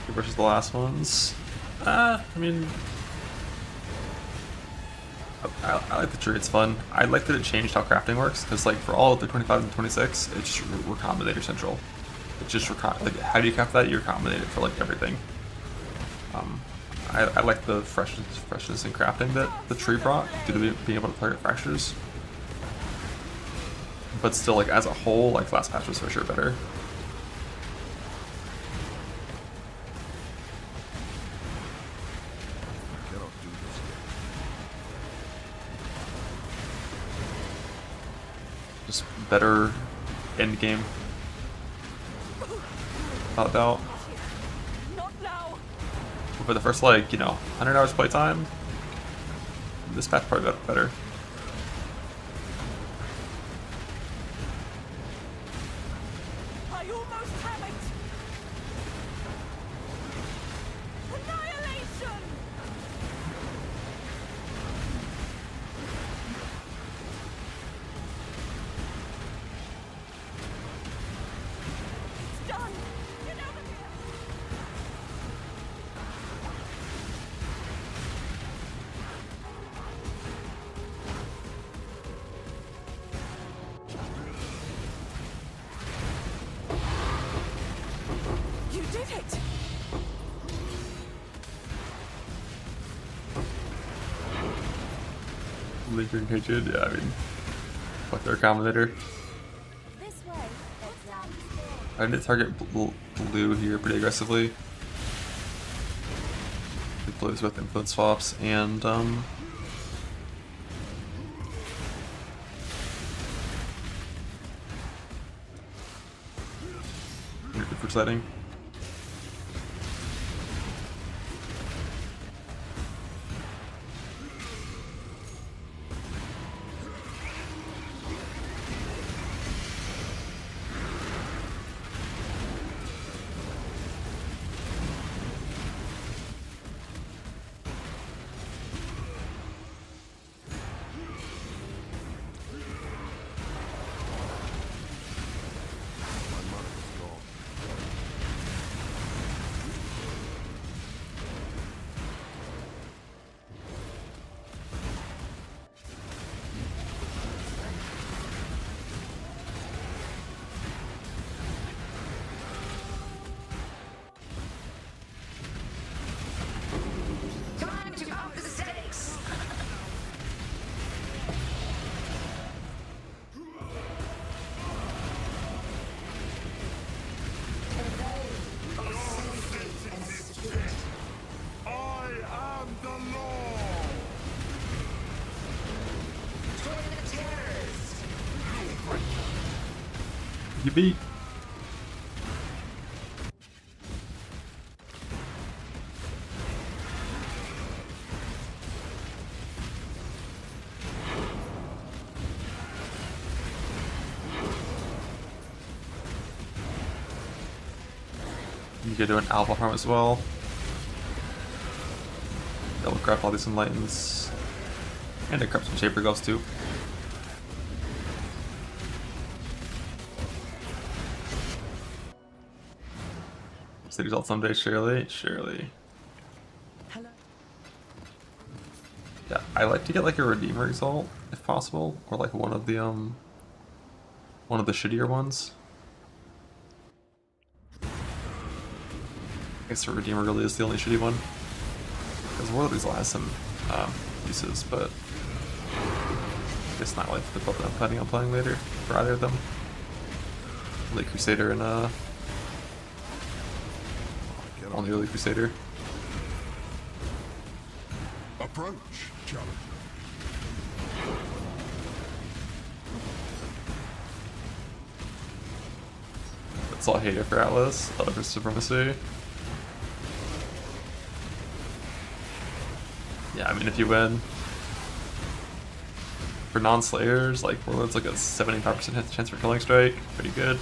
Versus the last ones. I mean, I like the tree, it's fun. I like that it changed how crafting works, because like for all of the 25 and 26, it's just Recombinator Central. It's just like, how do you craft that? You recombinate it for like everything. I like the freshness in crafting that the tree brought due to being able to target fractures. But still, like as a whole, like last patch was for sure better. Just better endgame. Without doubt. For the first, like, you know, 100 hours playtime, this patch probably got better. I almost have it. Annihilation. It's done. Get out of here. You did it! Lingering hatred, yeah, I mean, fuck their accommodator. This way, exam. I need to target blue here pretty aggressively. Blue's with influence swaps and for setting. Time to up the stakes. I am the law! Join the terrorists. You beat. You could do an alpha farm as well. That will grab all these enlightens. And it grabs some shaper gloves too. City result someday, surely. Surely. Hello. Yeah, I like to get like a redeemer result if possible, or like one of the shittier ones. I guess the redeemer really is the only shitty one, because one of these will have some uses, but it's not like the build that I'm planning on playing later for either of them. Elite Crusader and only Elite Crusader. Approach, challenger. That's all I hate it for Atlas, love it for Supremacy. Yeah, I mean if you win for non-slayers, like Warlord's like a 75% chance for killing strike, pretty good.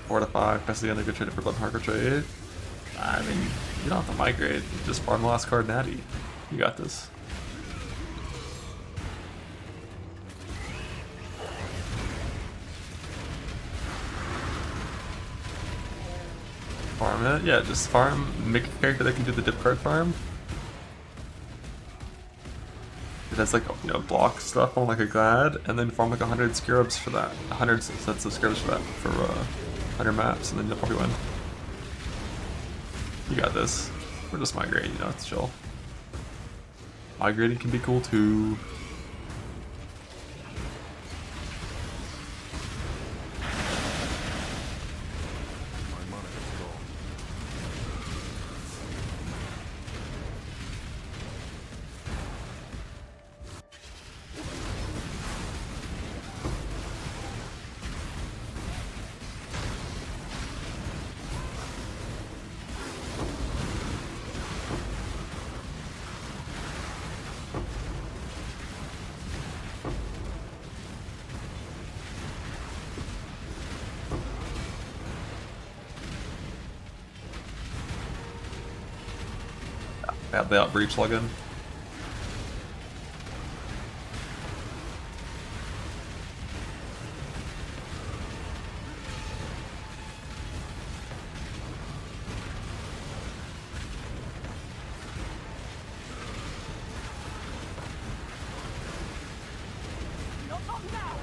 Four to 5, that's the end of good trade for Blood Marker trade. I mean, you don't have to migrate, you just farm the last card natty. You got this. Farm it, yeah, just farm, make a character that can do the dip card farm. It has like, you know, block stuff on like a Glad, and then farm like 100 scarabs for that. 100 sets of scarabs for that, for 100 maps, and then you'll probably win. You got this. We're just migrating, you know, it's chill. Migrating can be cool too. My mana is gone. Add the Outbreach plugin. Not now.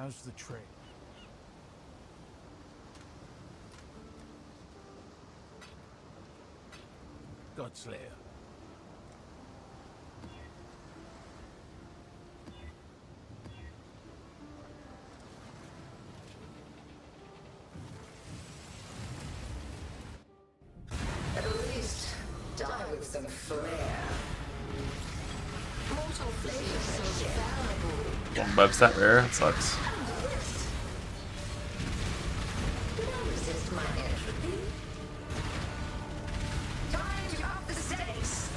How's the trade? Godslayer. At least die with some flair. Mortal flesh is so valuable. One web stat rare, that sucks. Do not resist my entropy. Time to up the stakes.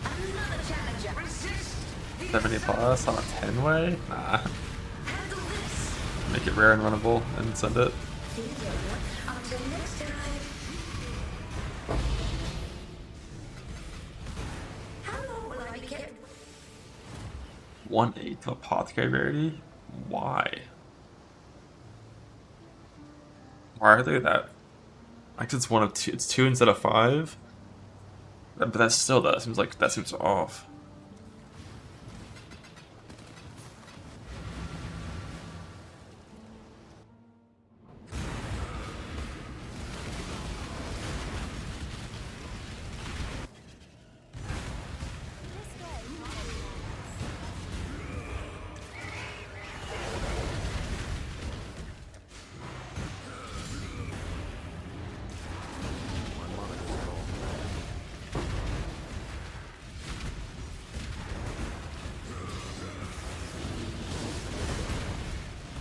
Another challenger. Resist. 70 plus on a 10 way? Nah. Handle this. Make it rare and runnable and send it. Feel your until next time. How long will I be kept? 1/8 to apothecary rarity? Why? Why are they that? Like it's one of two. It's 2 instead of 5. But that's still that seems off.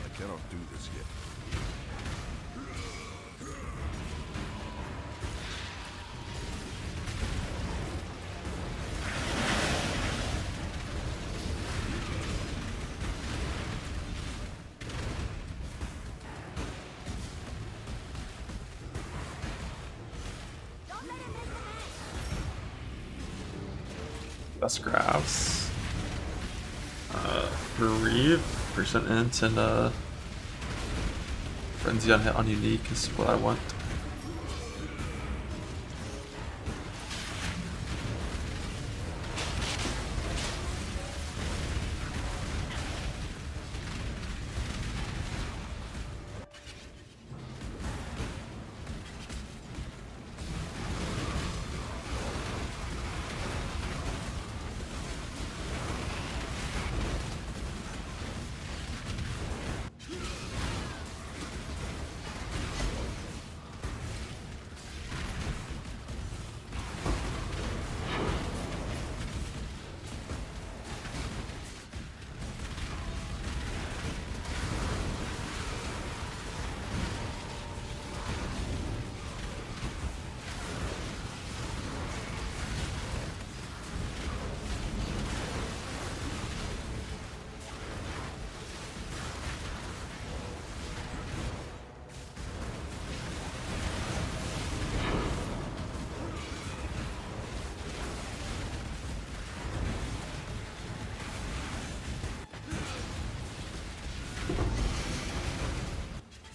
I cannot do this yet. Best graphs. Bereave, percent int, and frenzy on hit on unique is what I want.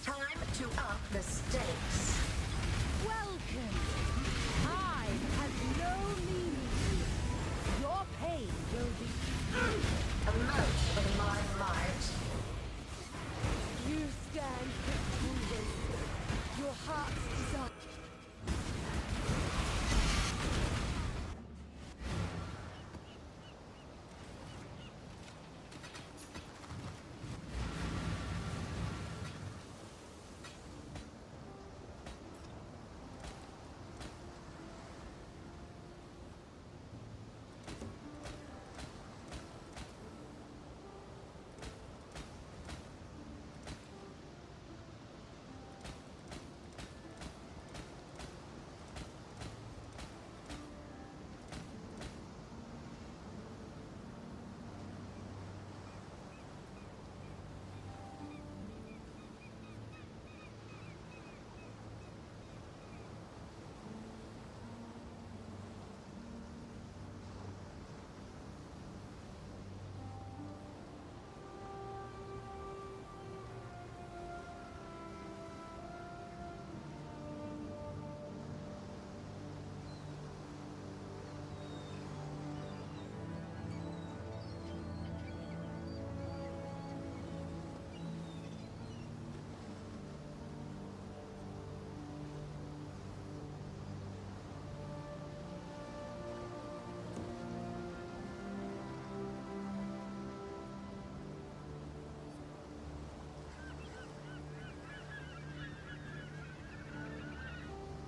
Time to up the stakes. Welcome. Time has no meaning. Your pain will be. A moat of my might. You stand victorious. Your heart's desire.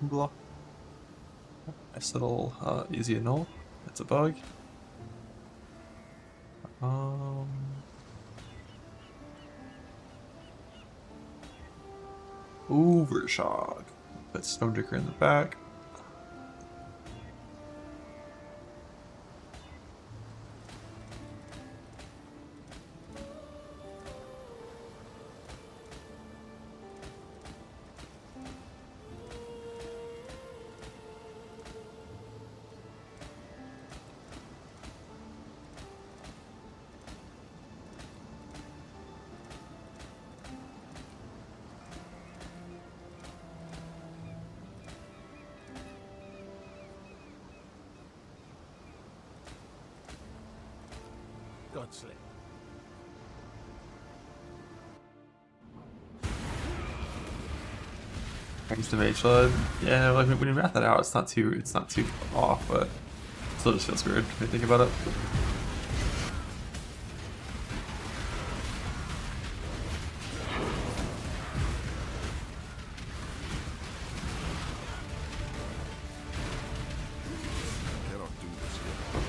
Blah. Nice little easy to know. It's a bug. Overshot. Put Snowdricker in the back. Godsley. Thanks to Mage Blood. Yeah, like when you math that out, it's not too off, but it still just feels weird when you think about it. Cannot do this yet.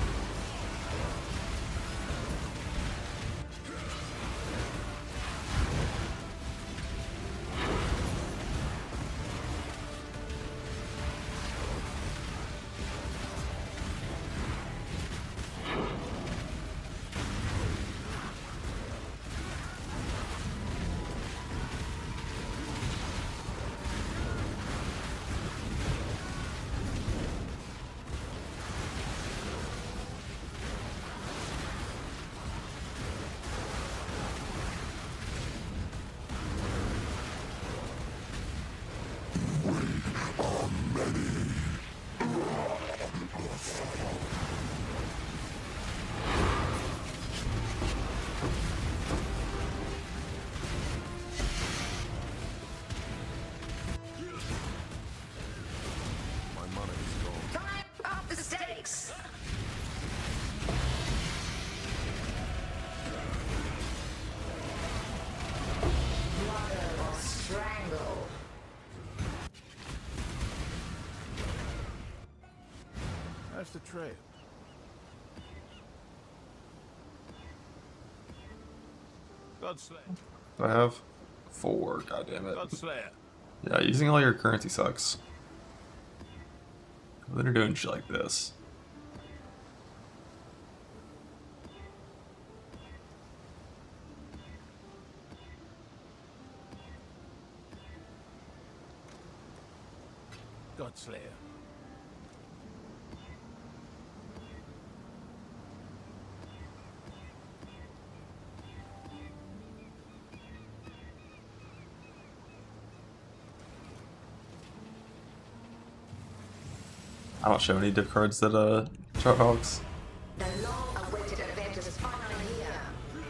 My mana is gone. Time up the stakes. Mother or strangle. That's the trail. Godslayer. Do I have 4? God damn it. Godslayer. Yeah, using all your currency sucks. Then you're doing shit like this. Godslayer. I don't show any dip cards that chart hogs. The long-awaited event is finally here.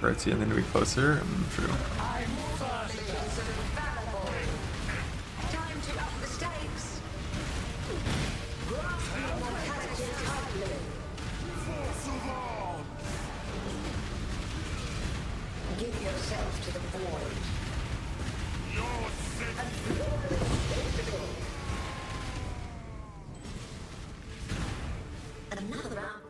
Right, see, and then we closer. True. Missions are infallible. Time to up the stakes. Grasp your mortality tightly. Give yourself to the void. Another round.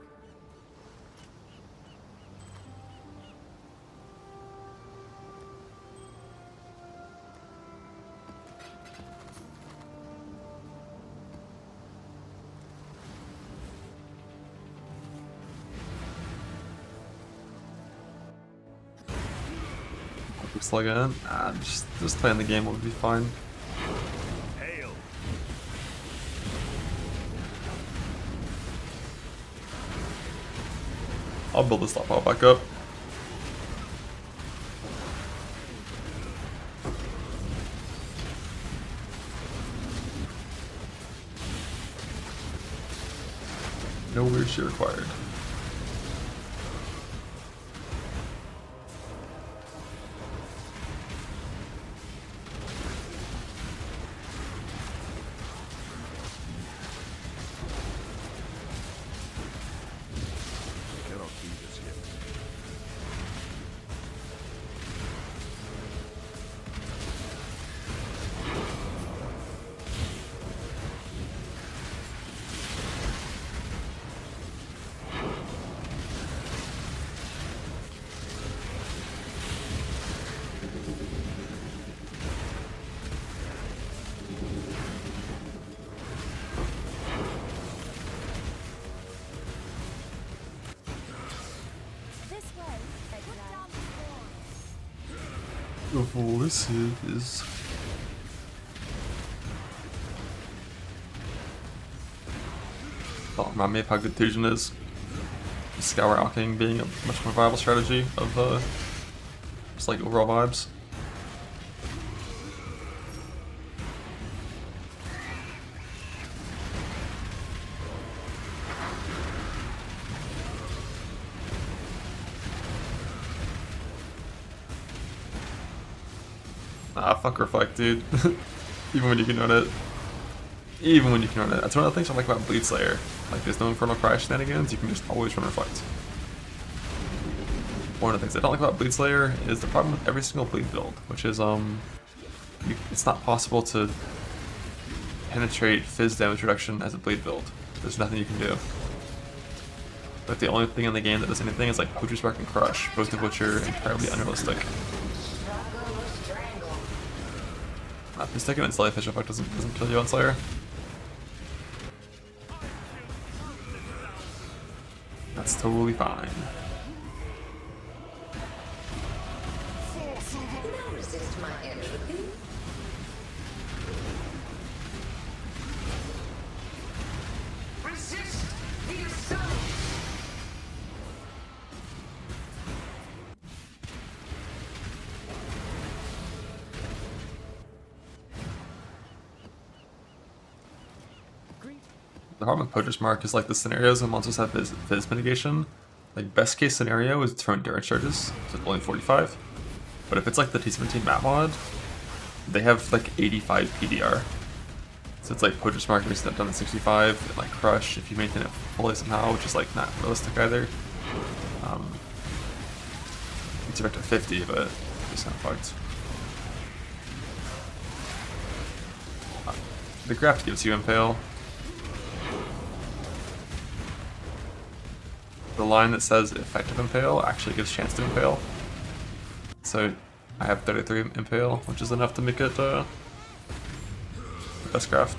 Slug in. Just playing the game will be fine. Hail. I'll build this stockpile back up. No weird shit required. Cannot do this yet. The voices. Oh, remind me of how good Fusion is. Scour Alking being a much more viable strategy of just like overall vibes. Ah, fuck Reflect, dude. Even when you can run it. Even when you can run it. That's one of the things I like about Bleed Slayer. Like, there's no Infernal Cry shenanigans, you can just always run Reflect. One of the things I don't like about Bleed Slayer is the problem with every single Bleed build, which is, it's not possible to penetrate Fizz damage reduction as a Bleed build. There's nothing you can do. Like, the only thing in the game that does anything is like Poacher's Bark and Crush, both of which are entirely unrealistic. Just taking it Slayer Fish effect doesn't kill you on Slayer. That's totally fine. Now resist my entropy. Resist the assault. The problem with Poacher's Mark is like the scenarios when monsters have Fizz mitigation. Like best case scenario is throw endurance charges, so it's only 45. But if it's like the T17 map mod, they have like 85 PDR. So it's like Poacher's Mark makes that down to 65, and like Crush if you maintain it fully somehow, which is like not realistic either. It's back to 50, but it's kind of fucked. The graft gives you Impale. The line that says effective Impale actually gives chance to Impale. So I have 33 Impale, which is enough to make it the best craft.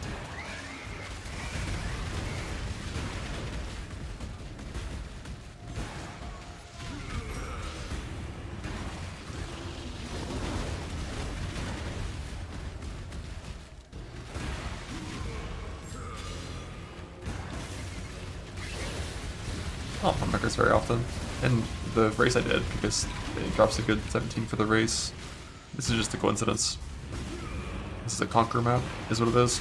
I don't pump records very often. And the race I did, because it drops a good 17 for the race. This is just a coincidence. This is a Conquer map, is what it is.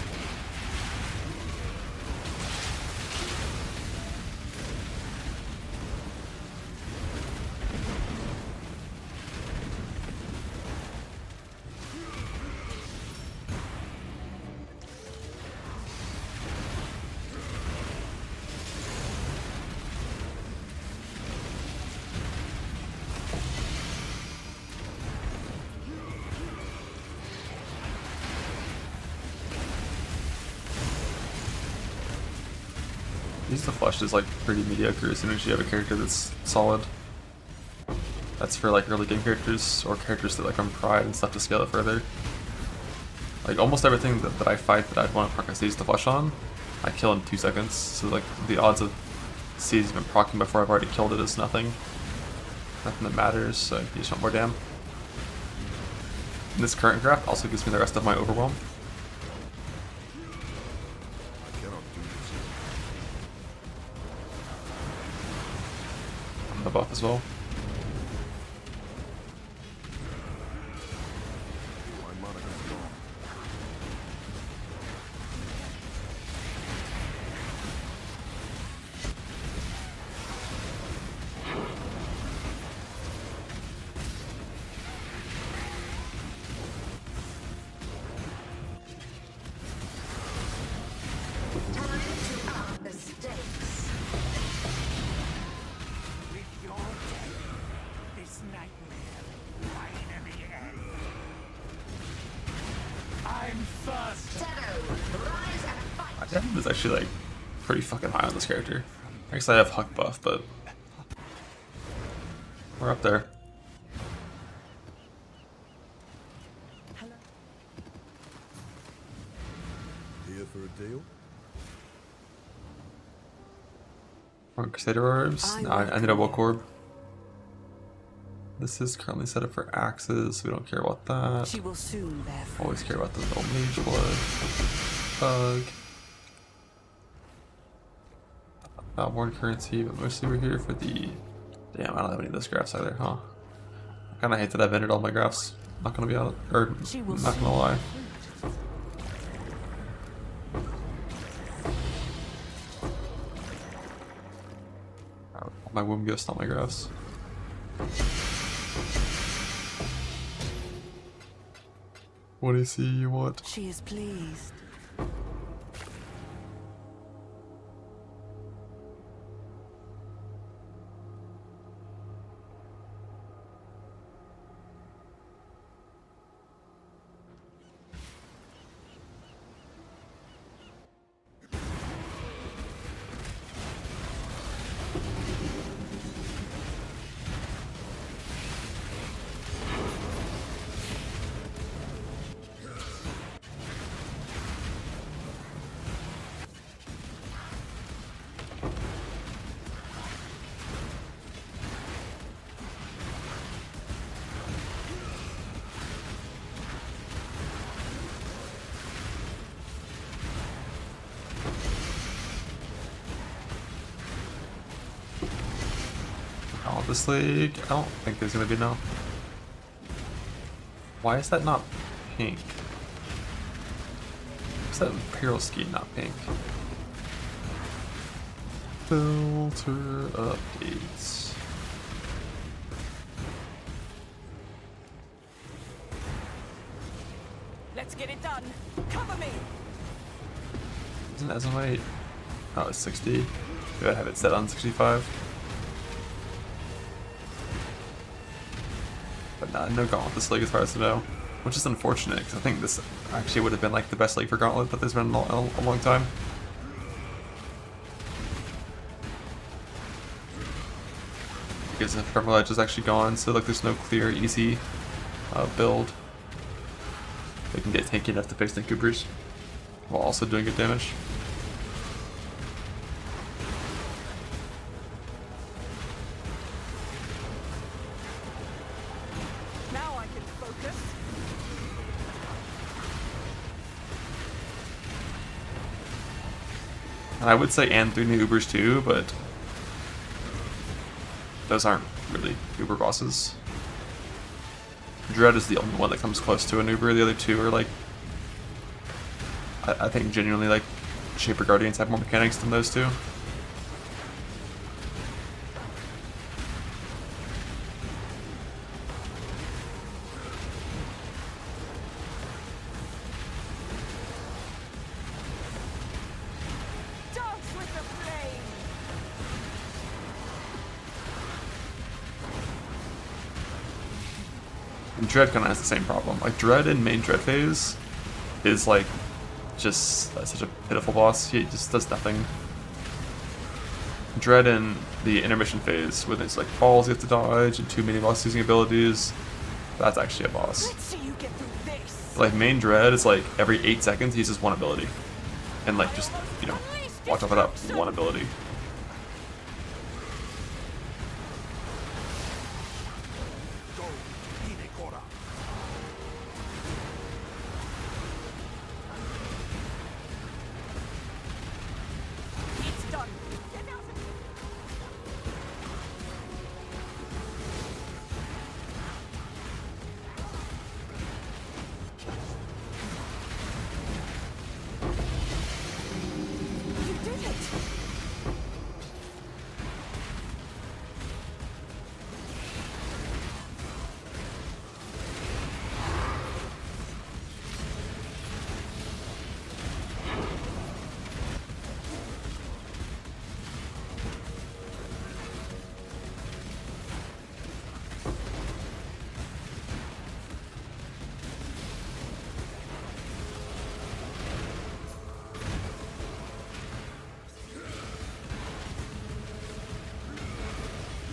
Use the Flush is like pretty mediocre as soon as you have a character that's solid. That's for like early game characters or characters that like run Pride and stuff to scale it further. Like almost everything that I fight that I'd want to proc a Seize the Flush on, I kill in 2 seconds. So like the odds of Seize even proccing before I've already killed it is nothing. Nothing that matters, so you just want more damn. And this current draft also gives me the rest of my Overwhelm. The buff as well. Time to up the stakes. With your death, this nightmare finally ends. I'm first. Shadow, rise and fight. My damage is actually like pretty fucking high on this character. I guess I have Huck buff, but we're up there. Here for a deal? Want Crusader Orbs? No, I need a Woke Orb. This is currently set up for axes, so we don't care about that. She will soon bear fruit. Always care about the little mage blood. Bug. Outborn currency, but mostly we're here for the... Damn, I don't have any of those graphs either, huh? I kinda hate that I've ended all my graphs. Not gonna be out, or not gonna lie. My womb ghost, not my graphs. What do you see you want? She is pleased. Oh, this league, I don't think there's gonna be no. Why is that not pink? Why is that Imperial ski not pink? Filter updates. Let's get it done. Cover me. Isn't SMite? Oh, it's 60. Maybe I have it set on 65. But no Gauntlet this league as far as I know. Which is unfortunate, because I think this actually would have been like the best league for Gauntlet that there's been in a long time. Because the Purple Edge is actually gone, so like there's no clear, easy build. They can get tanky enough to fix the Coopers while also doing good damage. Now I can focus. And I would say and 3 new Ubers too, but those aren't really Uber bosses. Dread is the only one that comes close to an Uber. The other two are like, I think genuinely like Shaper Guardians have more mechanics than those two. Dance with the flame. And Dread kind of has the same problem. Like Dread in main Dread phase is like just such a pitiful boss. He just does nothing. Dread in the intermission phase, when it's like balls you have to dodge and 2 mini boss using abilities, that's actually a boss. Let's see you get through this. Like main Dread is like every 8 seconds he uses one ability, and like just, you know, watch out for that one ability. Go, Hidekora. It's done. Get out of here. You did it.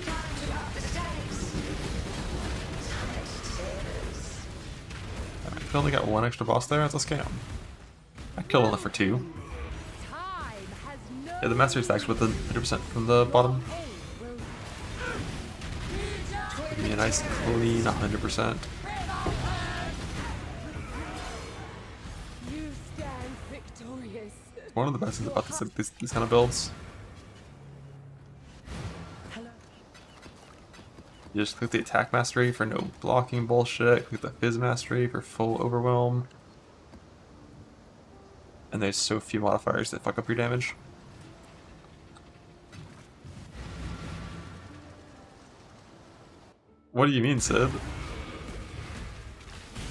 Time to up the stakes. I only got 1 extra boss there. That's a scam. I killed only for 2. Time has no Yeah, the master stacks with the 100% from the bottom. aim will Give me a nice clean 100%. You stand victorious. One of the best things about these kind of builds. You just click the attack mastery for no blocking bullshit, click the fizz mastery for full overwhelm. And there's so few modifiers that fuck up your damage. What do you mean, Sid?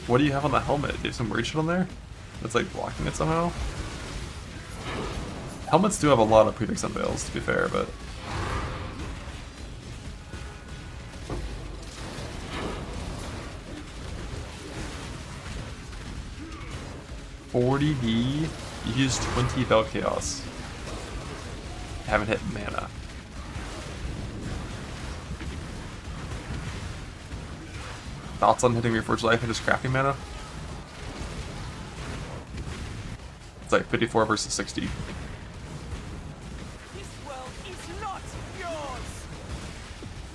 What do you have on the helmet? Do you have some weird shit on there? That's like blocking it somehow? Helmets do have a lot of prefix unveils, to be fair, but... $40D, you use 20 Bell Chaos. Haven't hit mana. Thoughts on hitting Reforged Life and just crafting mana? It's like 54 versus 60. This world is not yours.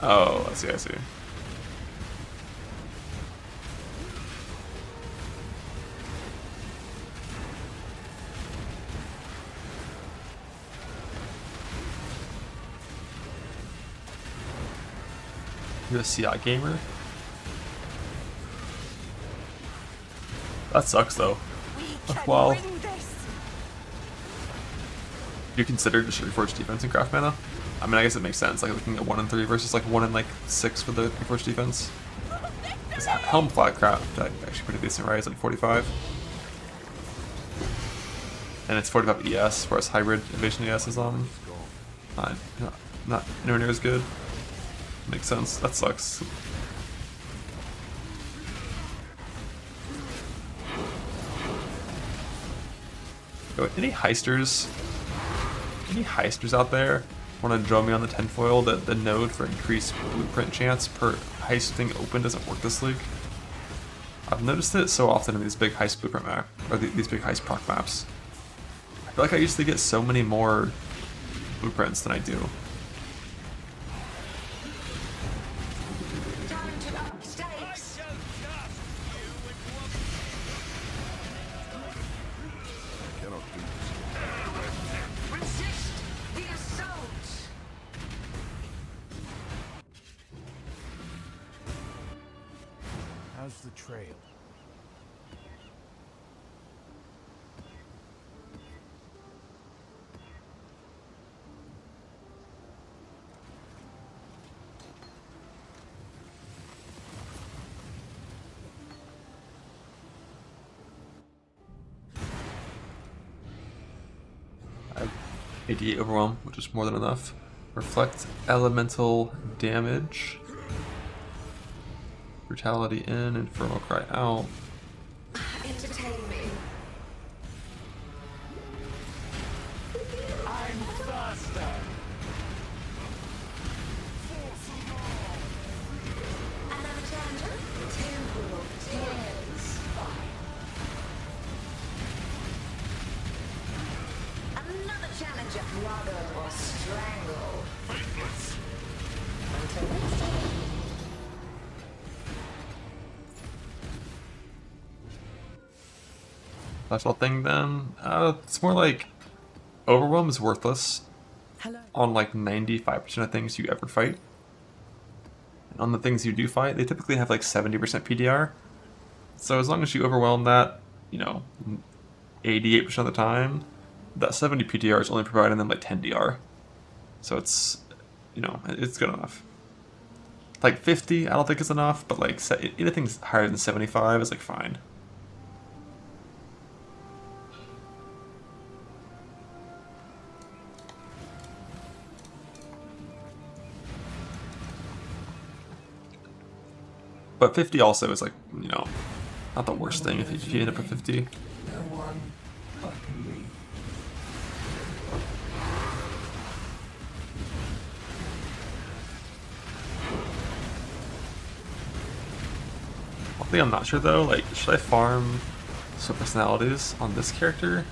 Oh, I see, I see. You're a CI gamer? That sucks though. We can Well, win this. do you consider just Reforged defense and craft mana? I mean, I guess it makes sense, like looking at 1 and 3 versus like 1 and like 6 for the Reforged defense. This Helm Flat craft actually pretty decent, right? It's like 45. And it's 45 ES, whereas Hybrid Invasion ES is not nowhere near as good. Makes sense. That sucks. Yo, any heisters out there want to join me on the tinfoil that the node for increased blueprint chance per heist thing open doesn't work this league? I've noticed it so often in these big heist blueprint map, or these big heist proc maps. I feel like I used to get so many more blueprints than I do. Time to up stakes. Cannot do this. Resist the assault. How's the trail? I have 88 overwhelm, which is more than enough. Reflect elemental damage. Brutality in, Infernal Cry out. Entertain me. I'm faster. Another tangent? Temple of Tears. Another challenge of murder or strangle. Until next time. Special thing then? It's more like overwhelm is worthless on like 95% of things you ever fight. And on the things you do fight, they typically have like 70% PDR. So as long as you overwhelm that, you know, 88% of the time, that 70 PDR is only providing them like 10 DR. So it's, you know, it's good enough. Like 50, I don't think is enough, but like anything higher than 75 is like fine. But 50 also is like, you know, not the worst thing if you end up at 50. One thing I'm not sure though, like, should I farm some personalities on this character?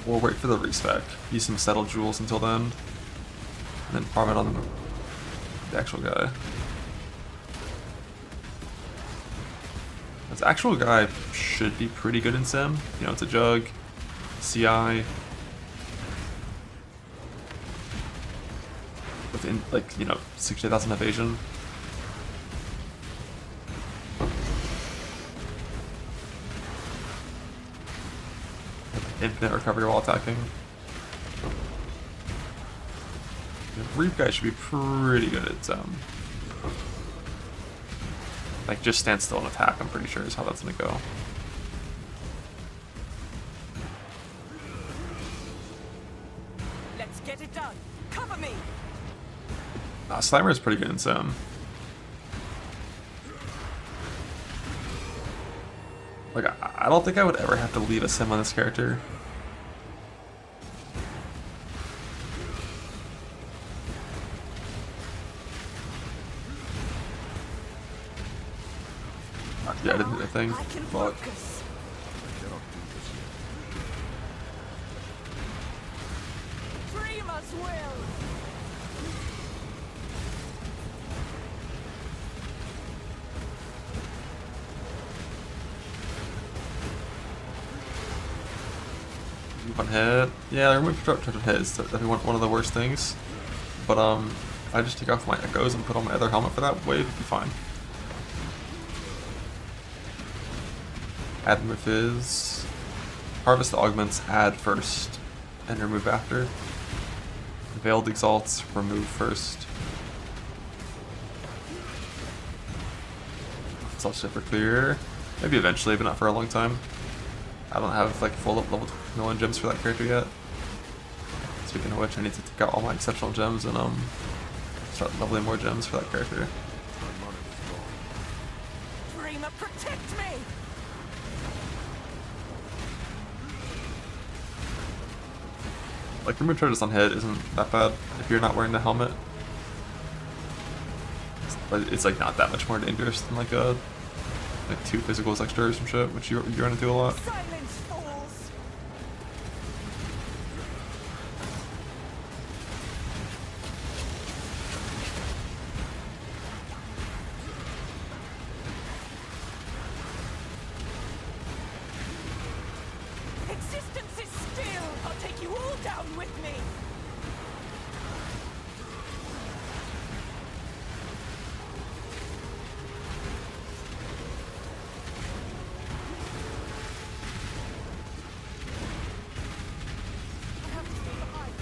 Or wait for the respec, use some settled jewels until then, and then farm it on the actual guy. This actual guy should be pretty good in Sim. You know, it's a jug, CI. Within, like, you know, 60,000 evasion. Infinite recovery while attacking. The Reap guy should be pretty good at like just stand still and attack, I'm pretty sure is how that's gonna go. Let's get it done. Cover me. Slimer is pretty good in Sim. Like, I don't think I would ever have to leave a Sim on this character. Yeah, I didn't do a thing. I can Fuck. focus. Cannot do this yet. Dreamer's will. Move on hit. Yeah, remove protection hit is definitely one of the worst things. But if I just take off my echoes and put on my other helmet for that wave, it'd be fine. Add remove fizz. Harvest augments, add first, and remove after. Veiled exalts, remove first. Self super clear. Maybe eventually, but not for a long time. I don't have like full level 21 gems for that character yet. Speaking of which, I need to take out all my exceptional gems and start leveling more gems for that character. My money is gone. Dreamer, protect me. Like, remove charges on head isn't that bad if you're not wearing the helmet. But it's like not that much more dangerous than like 2 physicals extra or some shit, which you run into a lot. Silence, fools. Existence is still. I'll take you all down with me. I have to stay behind.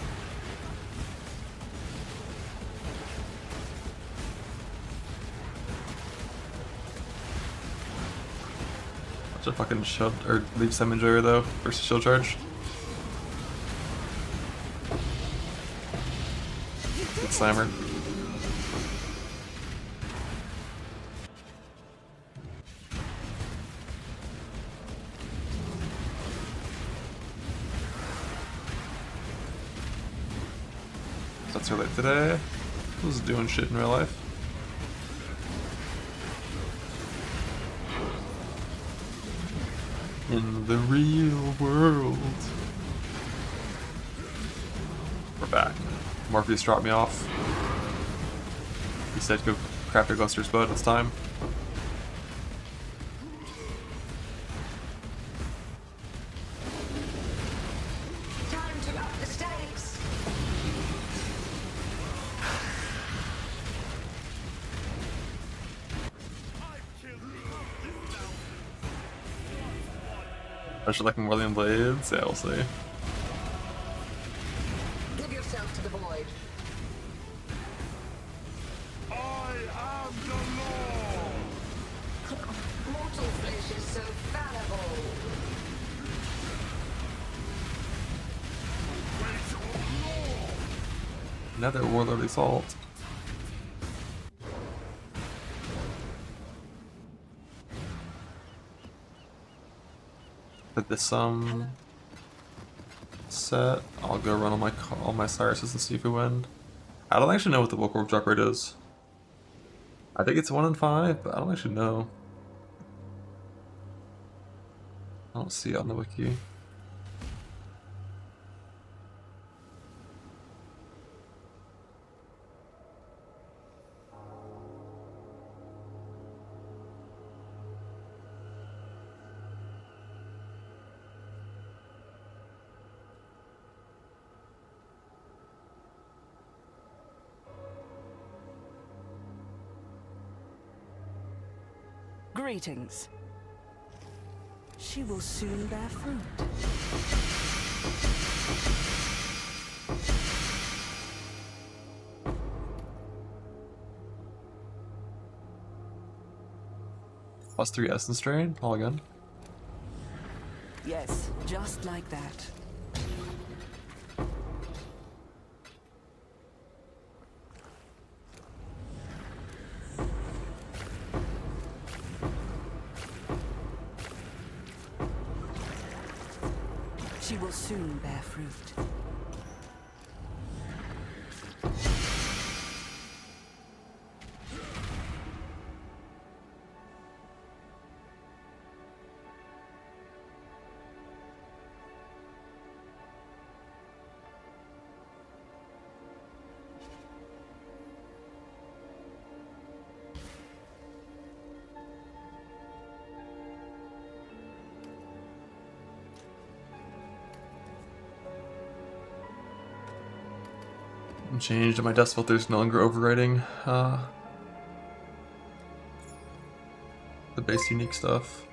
Watch a fucking shield or leave Summon Joyer though versus shield charge. Good slammer. That's her late today. Who's doing shit in real life? In the real world. We're back. Morpheus dropped me off. He said go craft your Gluster's boat, it's time. Time to up the stakes. I should like more than blades. Yeah, we'll see. Give yourself to the void. I am the law! Mortal flesh is so fallible. Another Warlord Exalt. Put this set. I'll go run all my Cyruses and see if we win. I don't actually know what the Bulwark drop rate is. I think it's 1 in 5, but I don't actually know. I don't see it on the wiki. Greetings. She will soon bear fruit. +3 essence drain, all again. Yes, just like that. She will soon bear fruit. Changed, and my dust filter's no longer overriding the base unique stuff.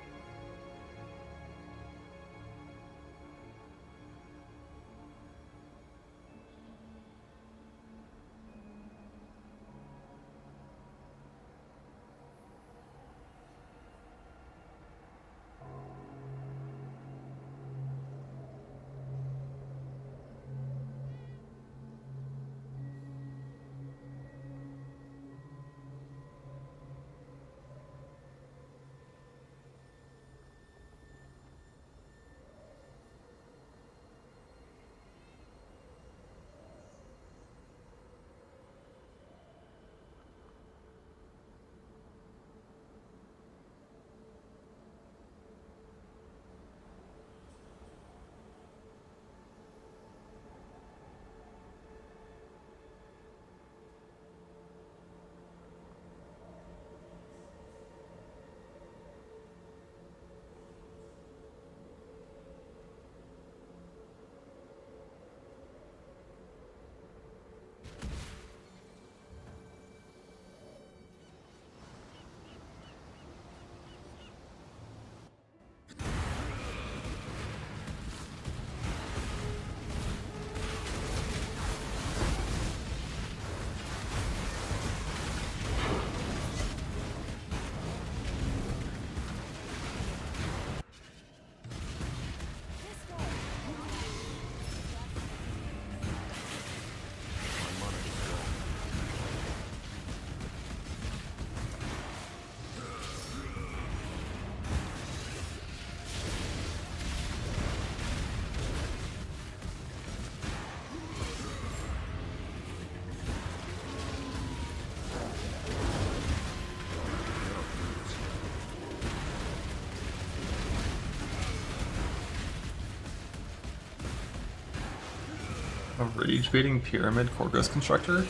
A rage-baiting pyramid core ghost constructor?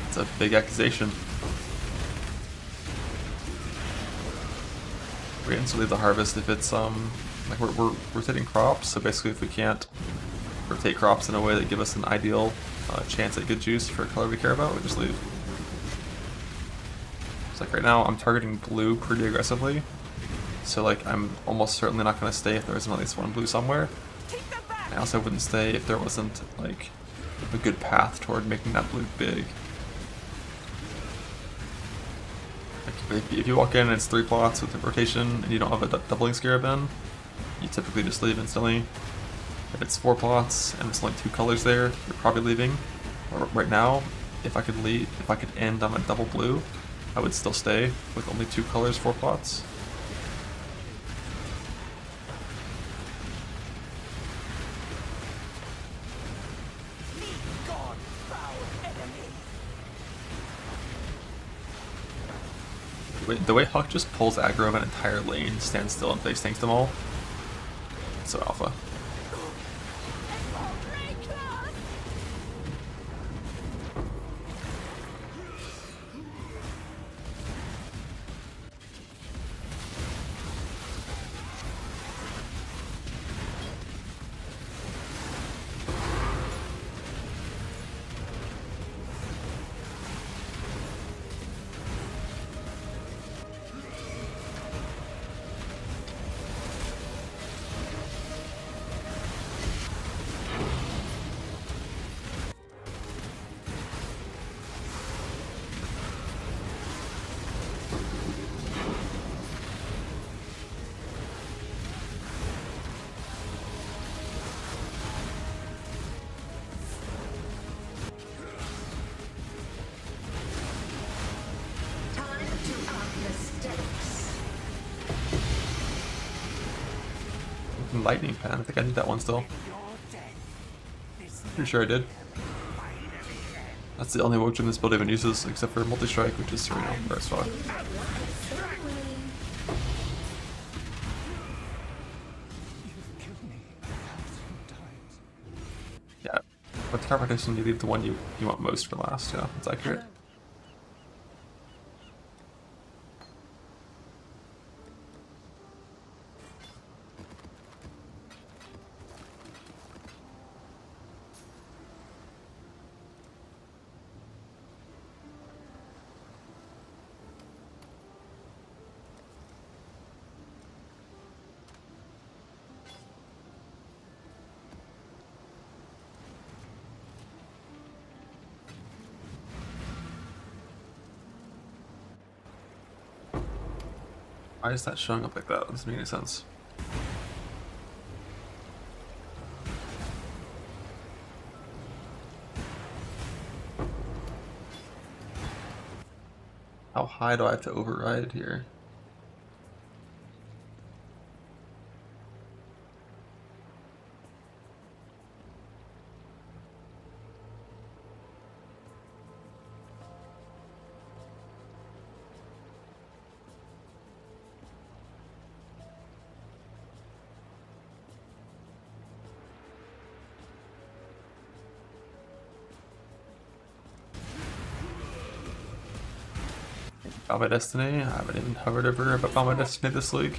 It's a big accusation. We instantly the harvest if it's like we're rotating crops, so basically if we can't rotate crops in a way that give us an ideal chance at good juice for a color we care about, we just leave. It's like right now I'm targeting blue pretty aggressively, so like I'm almost certainly not going to stay if there isn't at least one blue somewhere. I also wouldn't stay if there wasn't like a good path toward making that blue big. Like if you walk in and it's 3 plots with a rotation and you don't have a doubling scarab in, you typically just leave instantly. If it's 4 plots and there's only 2 colors there, you're probably leaving. Or right now, if I could end on a double blue, I would still stay with only 2 colors, 4 plots. The way Huck just pulls aggro of an entire lane, stands still and face tanks them all. It's so alpha. lightning pen. I think I need that one still. Pretty sure I did. That's the only Woked gem this build even uses, except for multi-strike, which is, you know, very strong. Yeah, with the competition, you leave the one you want most for last. Yeah, that's accurate. Why is that showing up like that? That doesn't make any sense. How high do I have to override here? Found my destiny. I haven't even hovered over about found my destiny this league.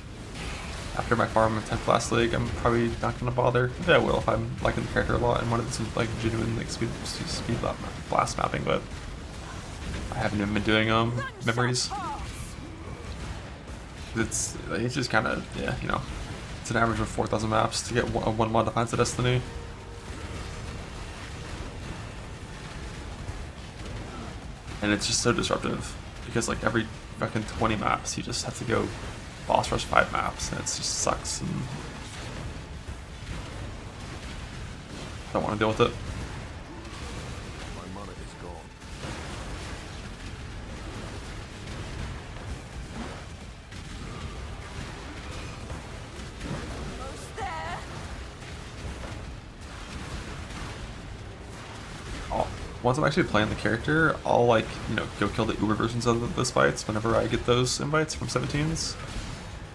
After my farm in 10th last league, I'm probably not gonna bother. Maybe I will if I'm liking the character a lot and wanted some like genuine like speed blast mapping, but I haven't even been doing memories. It's just kind of, yeah, you know, it's an average of 4,000 maps to get one mod Defense of Destiny. And it's just so disruptive because like every fucking 20 maps you just have to go boss rush 5 maps and it just sucks and I don't want to deal with it. My mana is gone. Almost there. Once I'm actually playing the character, I'll like, you know, go kill the Uber versions of those fights whenever I get those invites from 17s.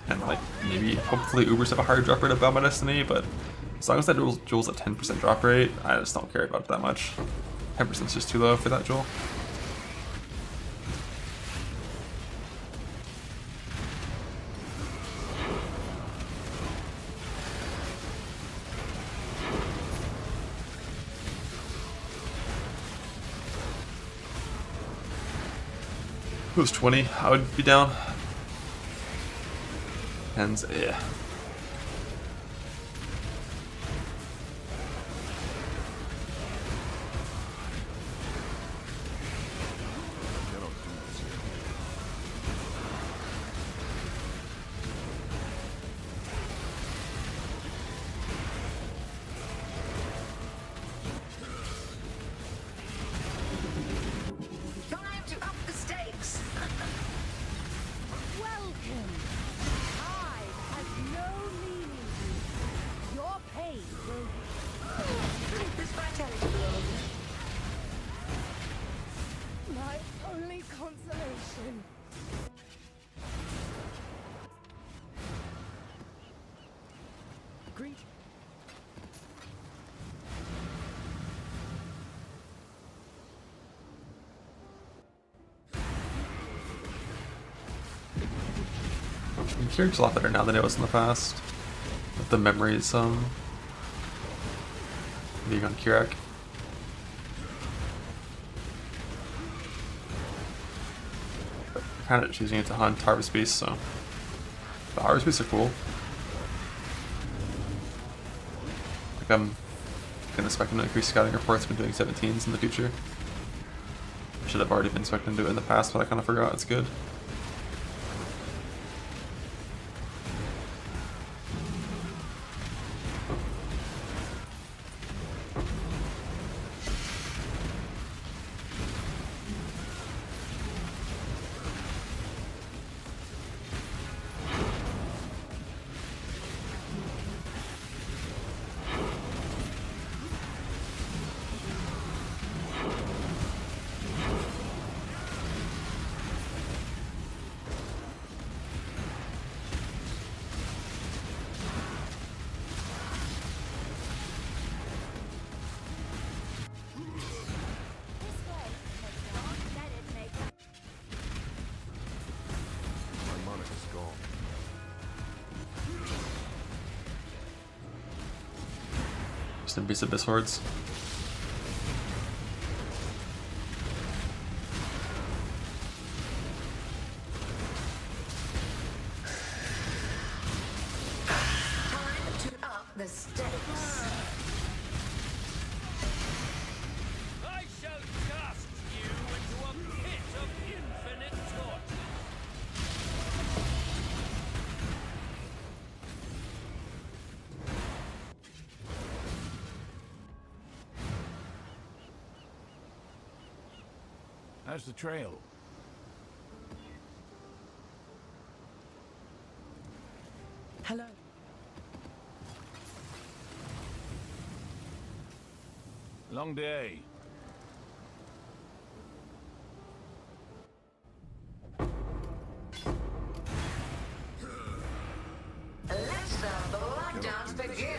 And like, maybe, hopefully Ubers have a higher drop rate about my destiny, but as long as that jewel's at 10% drop rate, I just don't care about it that much. 10% is just too low for that jewel. If it was 20, I would be down. Depends, yeah. Cannot do this here. Time to up the stakes. Welcome. Time has no meaning. Your pain will Take this vitality blow. be my only consolation. Greet. The character's a lot better now than it was in the past. With the memories, being on Kirak. But I'm kind of choosing it to hunt Harvest Beasts, so. The Harvest Beasts are cool. Like, I'm gonna expect them to increase scouting reports when doing 17s in the future. Should have already been expecting to do it in the past, but I kind of forgot it's good. Rest in peace, Abyss Hordes. Time to up the stakes. I shall cast you into a pit of infinite torture. How's the trail? Hello. Long day. Let the blood dance begin.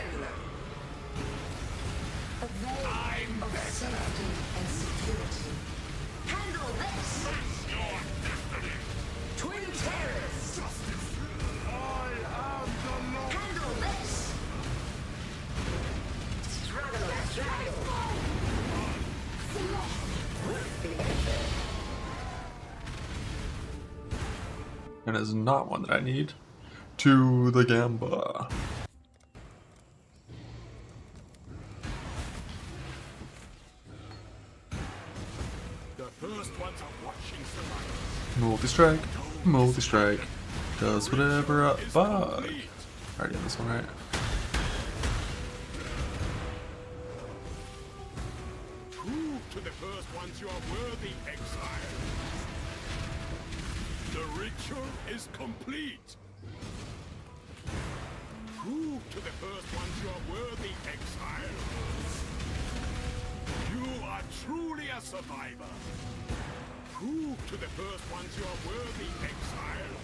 A veil of safety and security. Handle this! Twin terrors! Handle this! Struggle. And is not one that I need. To the Gamba. The first ones are watching survival. Multi-strike. Multi-strike. Does whatever a bug. Already on this one, right? Prove to the first ones you are worthy, exile. The ritual is complete. Prove to the first ones you are worthy, exile. You are truly a survivor. Prove to the first ones you are worthy, exile.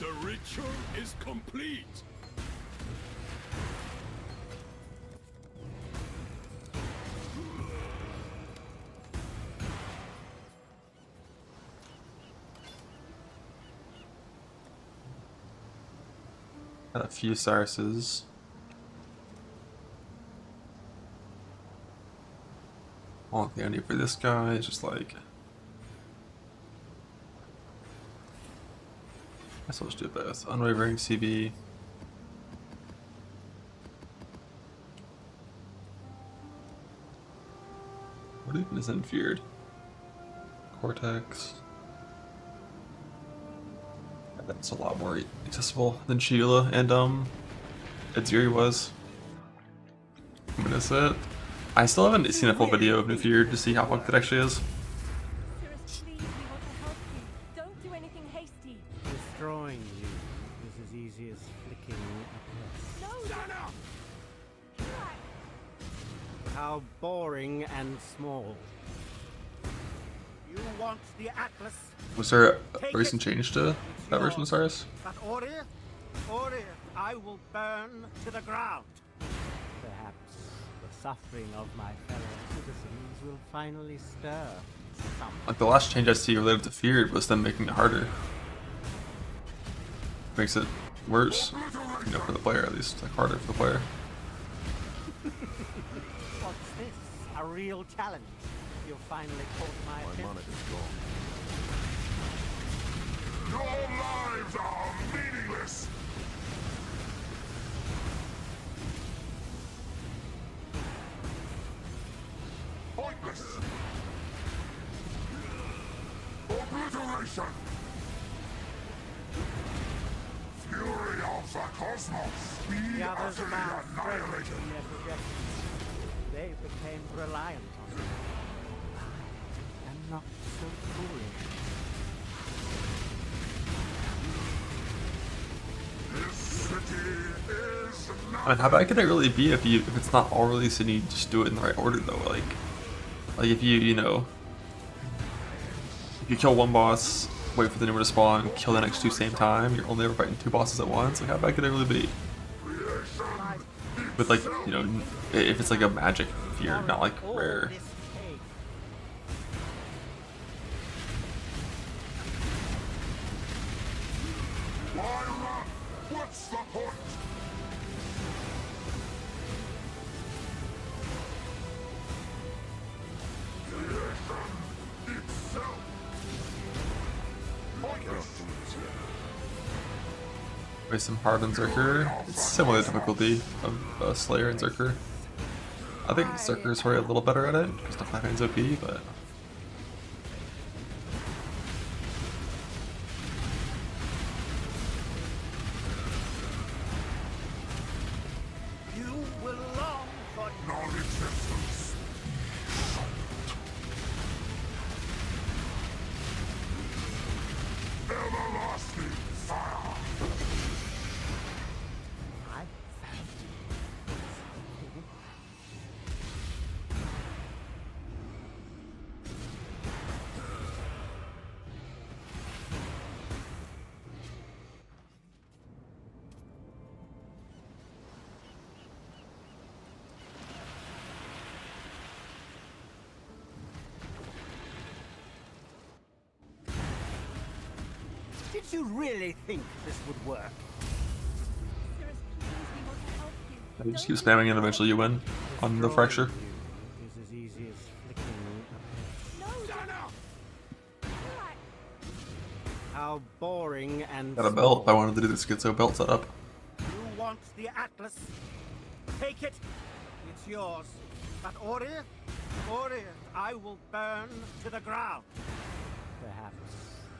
The ritual is complete. Got a few Cyruses. All the only for this guy is just like. I guess I'll just do both. Unwavering CB. What even is Infeared? Cortex. That's a lot more accessible than Sheila and Edziri was. I'm gonna say I still haven't seen a full video of Infeared to see how fucked it actually is. Seriously, we want to help you. Don't do anything hasty. Destroying you is as easy as flicking a No, Stand up! Jack. press. How boring and small. You want the Atlas, Was there a recent change to that version of Cyrus? but Ori, I will burn to the ground. Perhaps the suffering of my fellow citizens will finally stir some. Like the last change I see related to Feared was them making it harder. Makes it worse, you know, for the player at least, like harder for the player. What's this? A real challenge? You finally caught my My attention. mana is gone. Your lives are meaningless! Pointless! Obliteration! Fury of the cosmos! Be The others utterly found strength annihilated! in their projections. They became reliant on me. I am not so foolish. This city is I mean, how bad could it really be if it's not all released and you just do it in the right order though? Like if you know, if you kill one boss, wait for the new one to spawn, kill the next two same time, you're only ever fighting two bosses at once. Like how bad could it really be? With like, you know, if it's like a magic fear, not like All rare. this cake. Why run? What's the point? Play some hard on Zerker. It's similar difficulty of Slayer and Zerker. I think Zerker is probably a little better at it because the 5-hand's OP, but You will long for Non-existence. Everlasting fire. I found something. Did you really think this would work? Cirrus, please, we want to help you. you just keep spamming and eventually you win on the fracture. Is as easy as flicking No, Alright. how boring and Got a belt. I small. wanted to do the schizo belt setup. You want the Atlas? Take it. It's yours. But Order, I will burn to the ground. Perhaps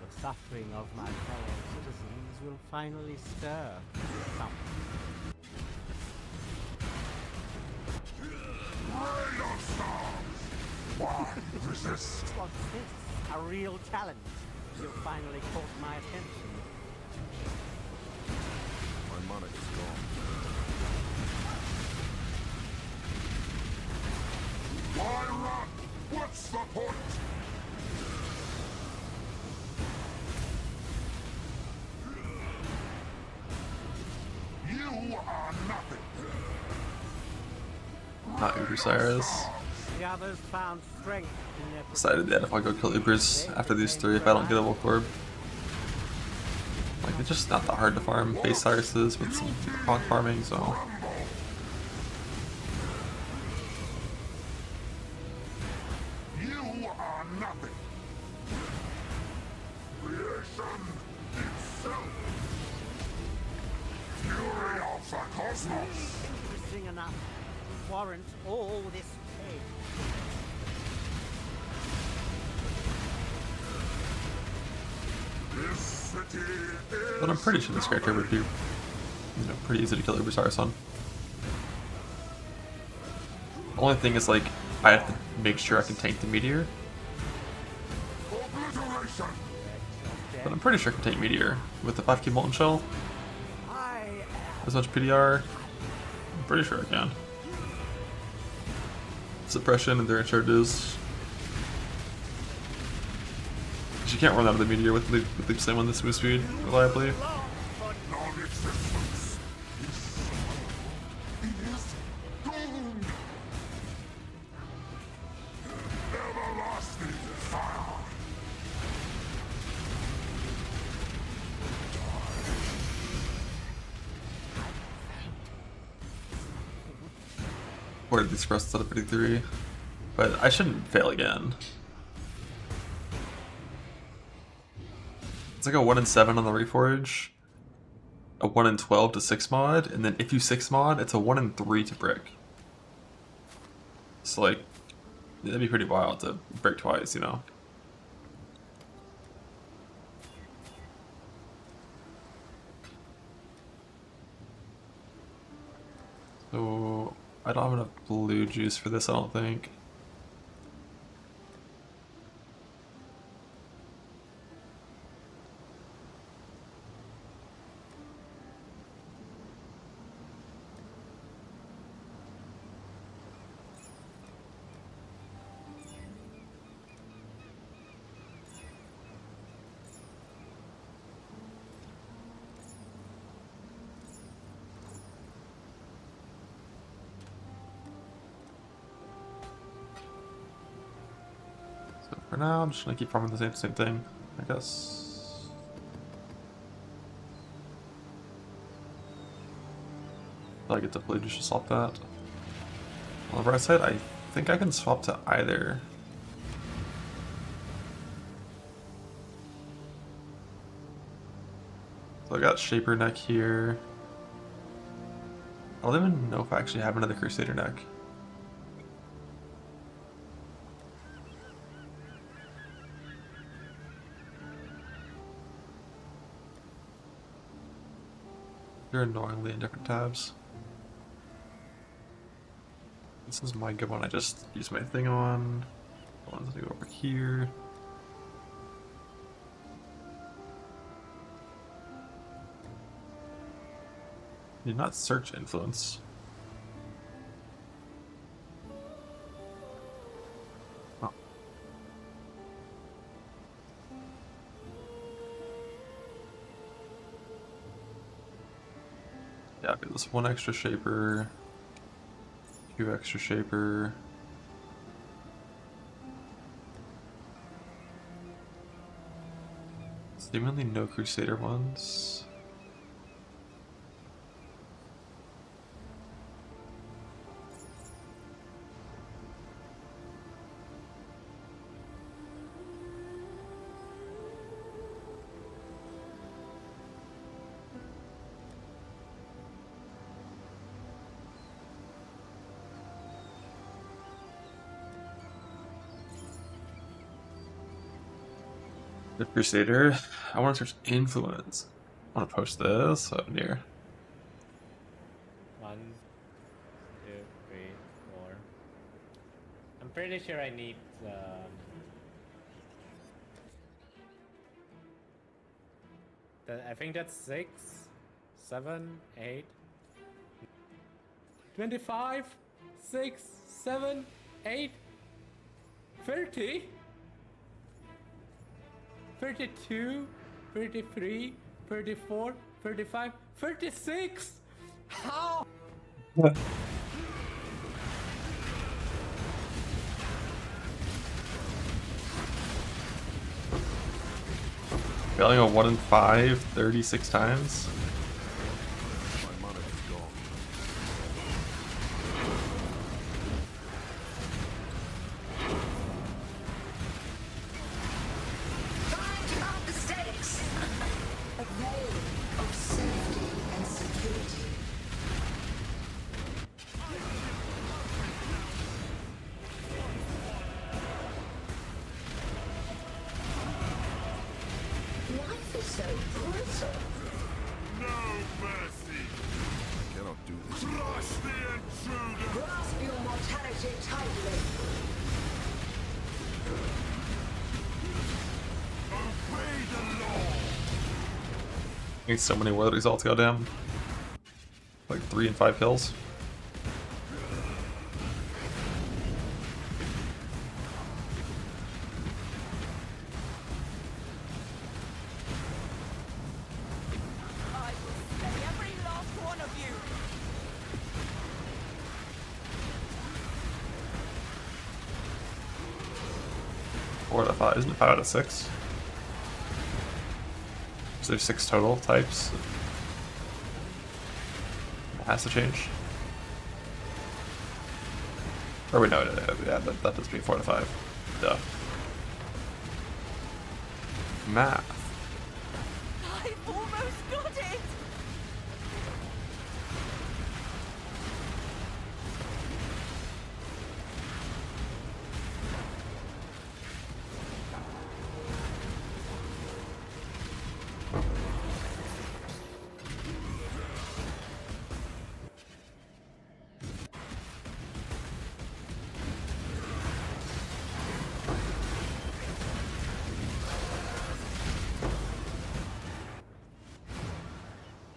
the suffering of my fellow citizens will finally stir something. Radar stars. Why resist? What's this? A real challenge. You finally caught my attention. My mana is gone. Why run? What's the point? You are nothing. Not Ubercyrus. The others found strength in their Decided that if I go kill Ubers after these 3 if I don't get a Volcorb. Like, it's just not that hard to farm base Cyruses with some hog farming, so. You are nothing. Creation itself. Fury of the cosmos. interesting enough to warrant all this pain. This city is. But I'm pretty sure this character would be, pretty easy to kill Ubercyrus on. Only thing is, like, I have to make sure I can tank the meteor. Obliteration. But I'm pretty sure I can tank meteor with the 5k molten shell. I As much PDR. I'm pretty sure I can. Suppression and their charges. You can't run out of the meteor with the same on this move speed reliably. Non-existence. It is doomed. Everlasting fire. Or the express out of 53. But I shouldn't fail again. It's like a 1 in 7 on the Reforge, a 1 in 12 to 6 mod, and then if you 6 mod, it's a 1 in 3 to brick. So, like, that'd be pretty wild to break twice, you know? So, I don't have enough blue juice for this, I don't think. So for now, I'm just gonna keep farming the same thing, I guess. Until I get to blue juice to swap that. On the bright side, I think I can swap to either. So So I got Shaper neck here. I don't even know if I actually have another Crusader neck. They're annoyingly in different tabs. This is my good one I just used my thing on. The ones that go over here. Did not search influence. Oh. Yeah, okay, this one extra shaper, 2 extra shaper. Seemingly no Crusader ones. The Crusader. I want to search influence. I want to post this up near. 1, 2, 3, 4. I'm pretty sure I need I think that's 6, 7, 8, 25, 6, 7, 8, 30, 32, 33, 34, 35, 36. How? Failing a 1 in 5, 36 times. My mana is gone. Time to up the stakes. A veil of safety and security. Life is so brutal. No mercy. I cannot do this. Crush the intruder. Grasp your mortality tightly. Obey the law. Need so many world results, goddamn. Like 3 and 5 kills. I will slay every last one of you. Four out of 5, isn't it 5 out of 6? So there's 6 total types. It has to change. Or wait, no, yeah, that does mean 4 out of 5. Duh. Math. I've almost got it.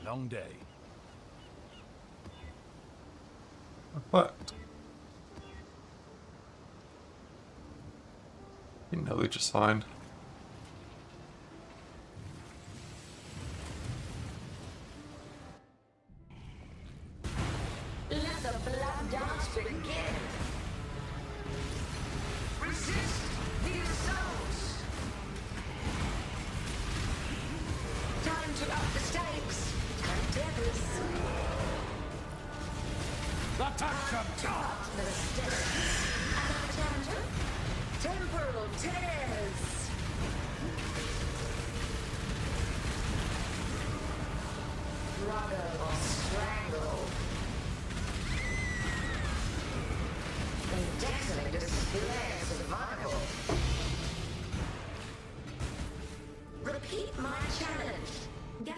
Long day. What? You know, Leech is fine. Let the blood dance begin. Resist the assault. Time to up the stakes. And devils. Up the stakes. Alexander. Temporal tears. Smother or strangle. A dazzling display of survival. Repeat my challenge. Get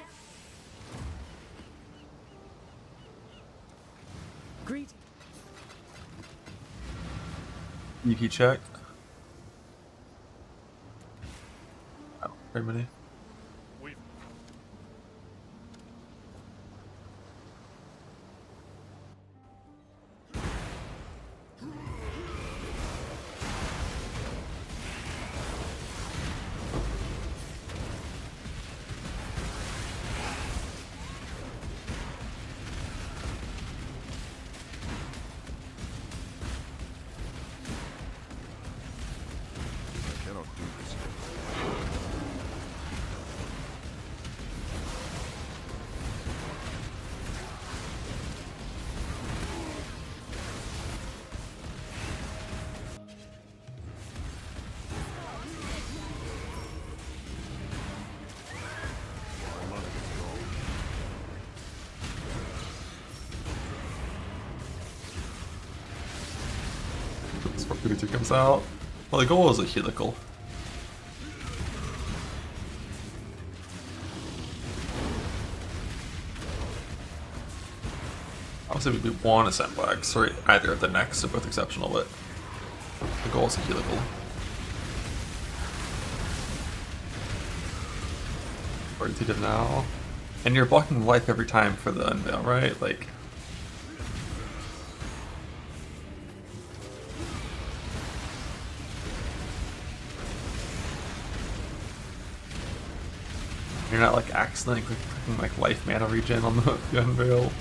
Greeting. Yuki check. Oh, very many. We've I cannot do this. I'm under control. This Pikachu comes out. Well, the goal is a helical. Obviously, we want a Sandbox, or either of the next, are both exceptional, but the goal is a helical. Fortitude now. And you're blocking life every time for the unveil, right? Like, you're not like accidentally clicking like life mana regen on the unveil.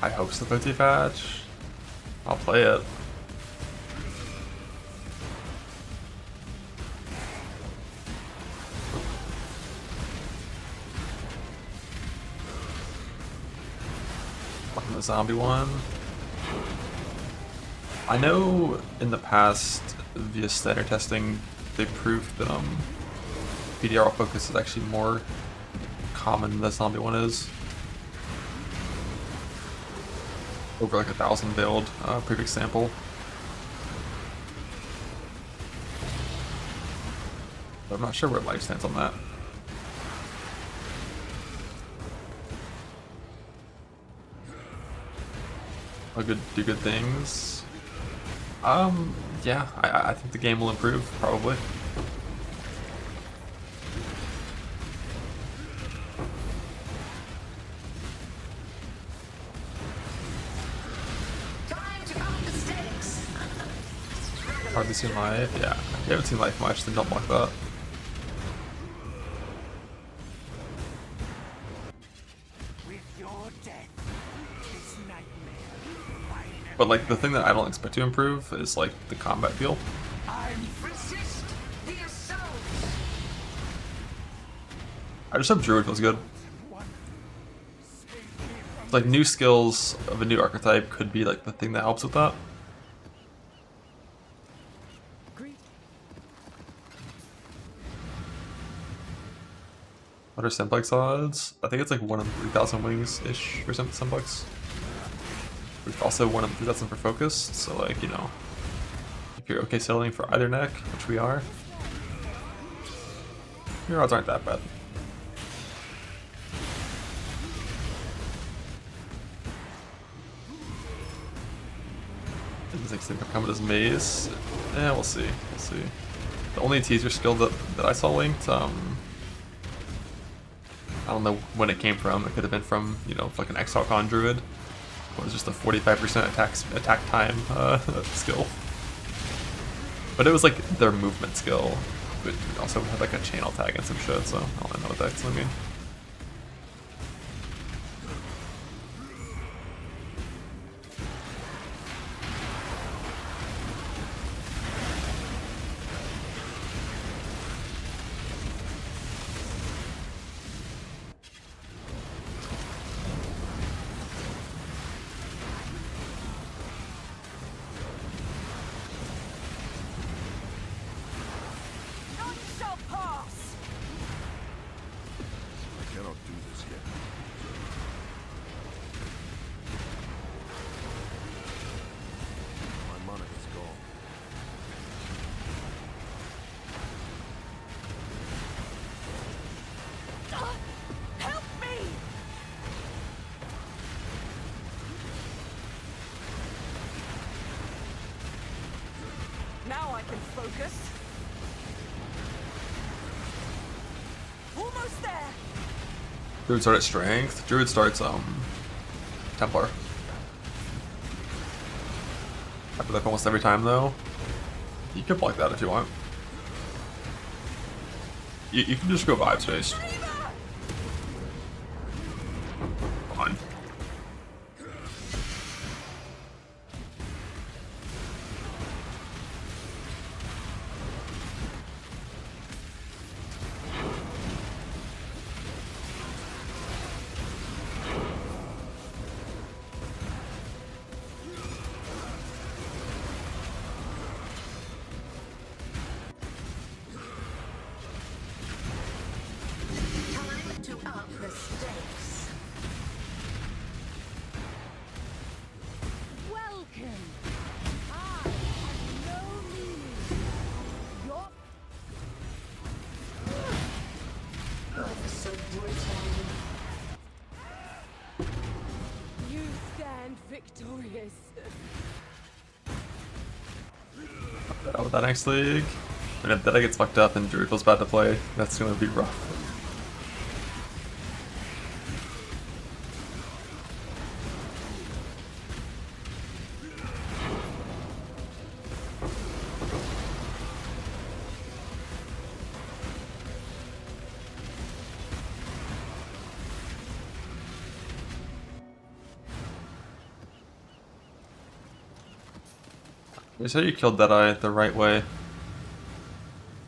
I hope it's the 50 patch. I'll play it. Fucking the zombie one. I know in the past, via standard testing, they proved that PDR focus is actually more common than the zombie one is. Over like 1,000 veiled previous sample. But I'm not sure where life stands on that. Do good things. Yeah, I think the game will improve, probably. time to up the stakes. Hardly seen life. Yeah, if you haven't seen life much, then don't block that. With your death, this nightmare. But like the thing that I don't expect to improve is like the combat feel. Resist the assault. I just hope Druid feels good. Like new skills of a new archetype could be like the thing that helps with that. Greeting. What are Simplex odds? I think it's like 1 in 3,000 wings-ish for Simplex. We've also 1 in 3,000 for focus, so like, you know, if you're okay settling for either neck, which we are, your odds aren't that bad. Does like think come with his maze? Yeah, we'll see. We'll see. The only teaser skill that I saw linked, I don't know when it came from. It could have been from, you know, like an Exalcon Druid. It was just a 45% attack time skill. But it was like their movement skill. But it also had like a channel tag and some shit, so I don't know what that's gonna mean. None shall pass. Now I can focus. Almost there. Druid start at strength. Druid starts Templar. I feel like almost every time though. You can block that if you want. You can just go vibes based. Fine. Time to up the stakes. Welcome. I have no meaning. Your Life is so brutal. you stand victorious. Out with that next league. And if Deta gets fucked up and Druid feels bad to play, that's gonna be rough. They say you killed Deadeye the right way.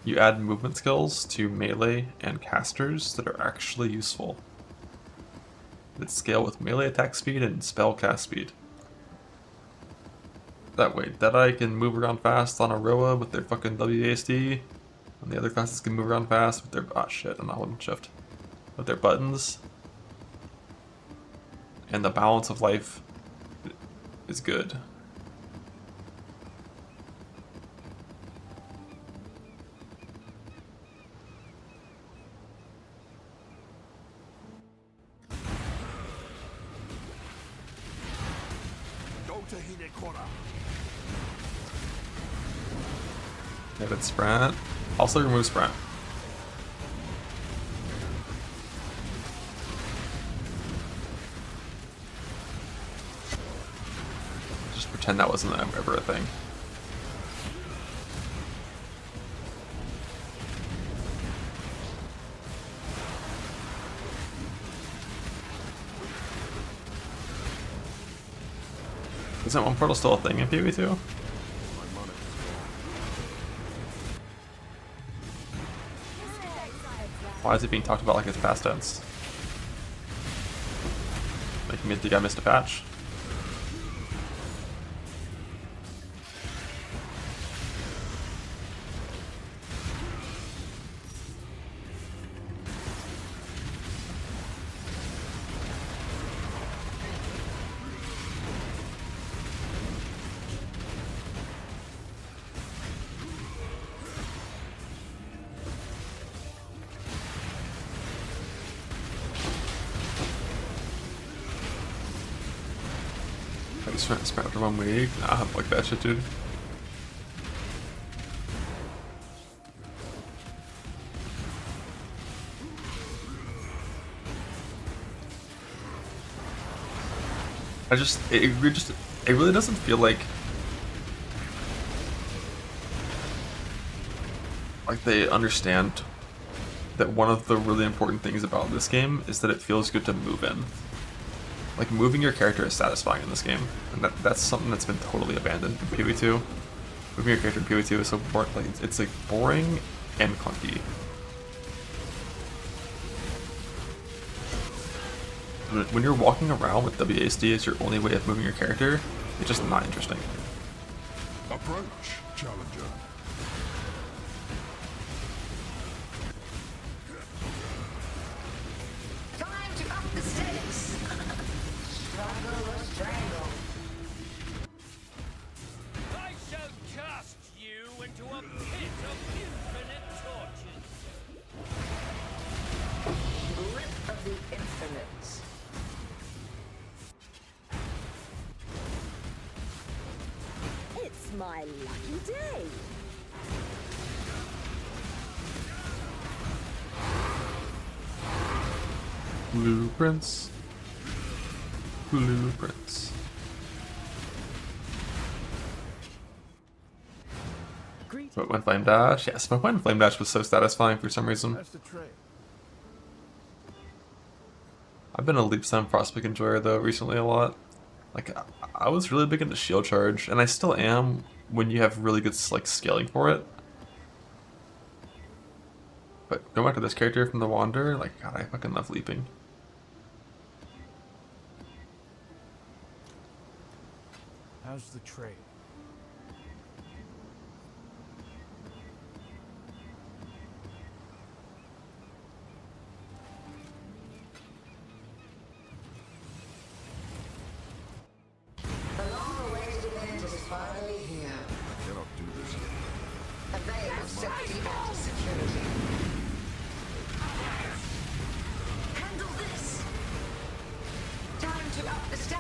You add movement skills to melee and casters that are actually useful. That scale with melee attack speed and spell cast speed. That way, Deadeye can move around fast on Aroa with their fucking WASD, and the other classes can move around fast with their shit, I'm not holding shift. With their buttons. And the balance of life is good. Go to Hinekora. David Sprint. Also remove Sprint. Just pretend that wasn't ever a thing. Isn't one portal still a thing in PvE2? Why is it being talked about like it's past tense? Like you think I missed a patch? I just went sprint after 1 week. Nah, fuck that shit, dude. It really doesn't feel like they understand that one of the really important things about this game is that it feels good to move in. Like, moving your character is satisfying in this game, and that's something that's been totally abandoned in PvE2. Moving your character in PvE2 is so boring, like, it's like boring and clunky. When you're walking around with WASD as your only way of moving your character, it's just not interesting. Approach, challenger. Time to up the stakes. Struggle or strangle. I shall cast you into a pit of infinite torches. Grip of the infinite. It's It's my lucky day. Blueprints. Blueprints. But when Flame Dash, yes, but when Flame Dash was so satisfying for some reason. That's the trade. I've been a Leaps Time Frostpeak enjoyer though recently a lot. Like I was really big into Shield Charge, and I still am when you have really good like scaling for it. But going back to this character from the Wander, like God, I fucking love leaping. How's the trade? The long-awaited event is finally here. Cannot do this yet. Avail of safety and security. Handle this! Time to up the stake.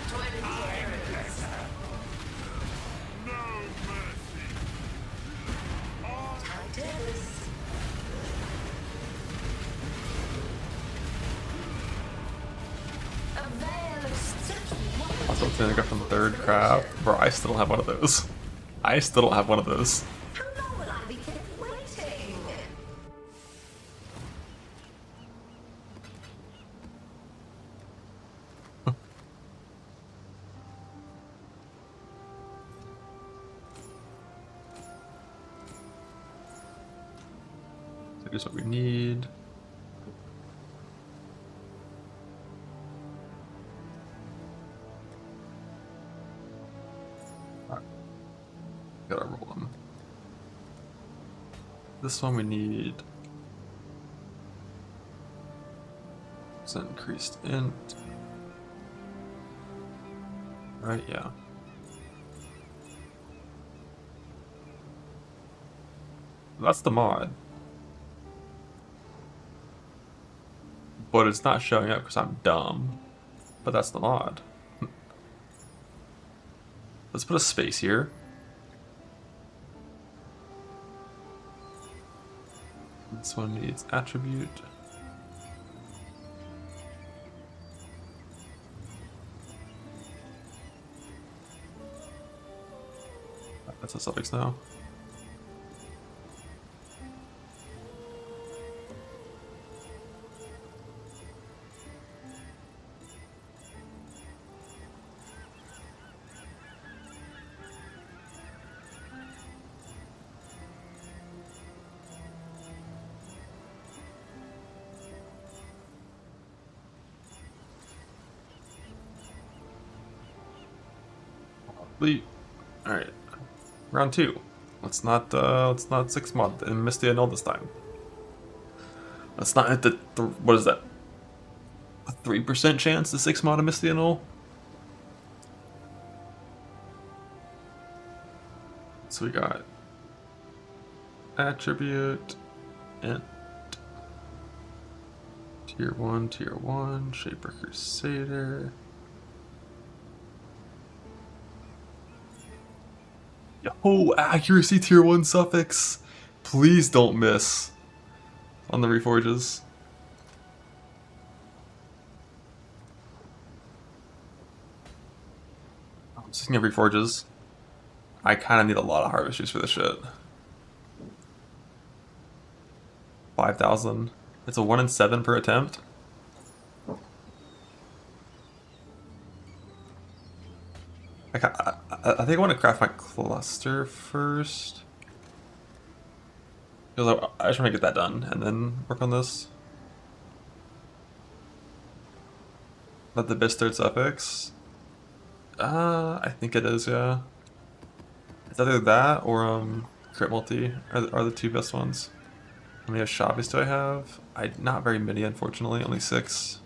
20 seconds. No mercy. Titus. Avail of such Also, it's gonna go from the third crab. Bro, I still don't have one of those. I still don't have one of those. How long will I be kept waiting? So here's what we need. Alright. Gotta roll them. This one we need. It's an increased int. Right, yeah. That's the mod. But it's not showing up because I'm dumb. But that's the mod. Let's put a space here. This one needs attribute. That's a suffix now. All right, round 2. Let's not 6 mod and miss the annul this time. Let's not hit the what is that? A 3% chance to 6 mod and miss the annul. So we got attribute int tier 1 Shaper Crusader. Oh, accuracy tier 1 suffix. Please don't miss on the reforges. Speaking of reforges, I kind of need a lot of harvesters for this shit. 5,000. It's a 1 in 7 per attempt. I think I want to craft my cluster first. Because I just want to get that done and then work on this. But the best third suffix? I think it is, yeah. It's either that or crit multi are the 2 best ones. How many Shavis do I have? Not very many, unfortunately, only 6.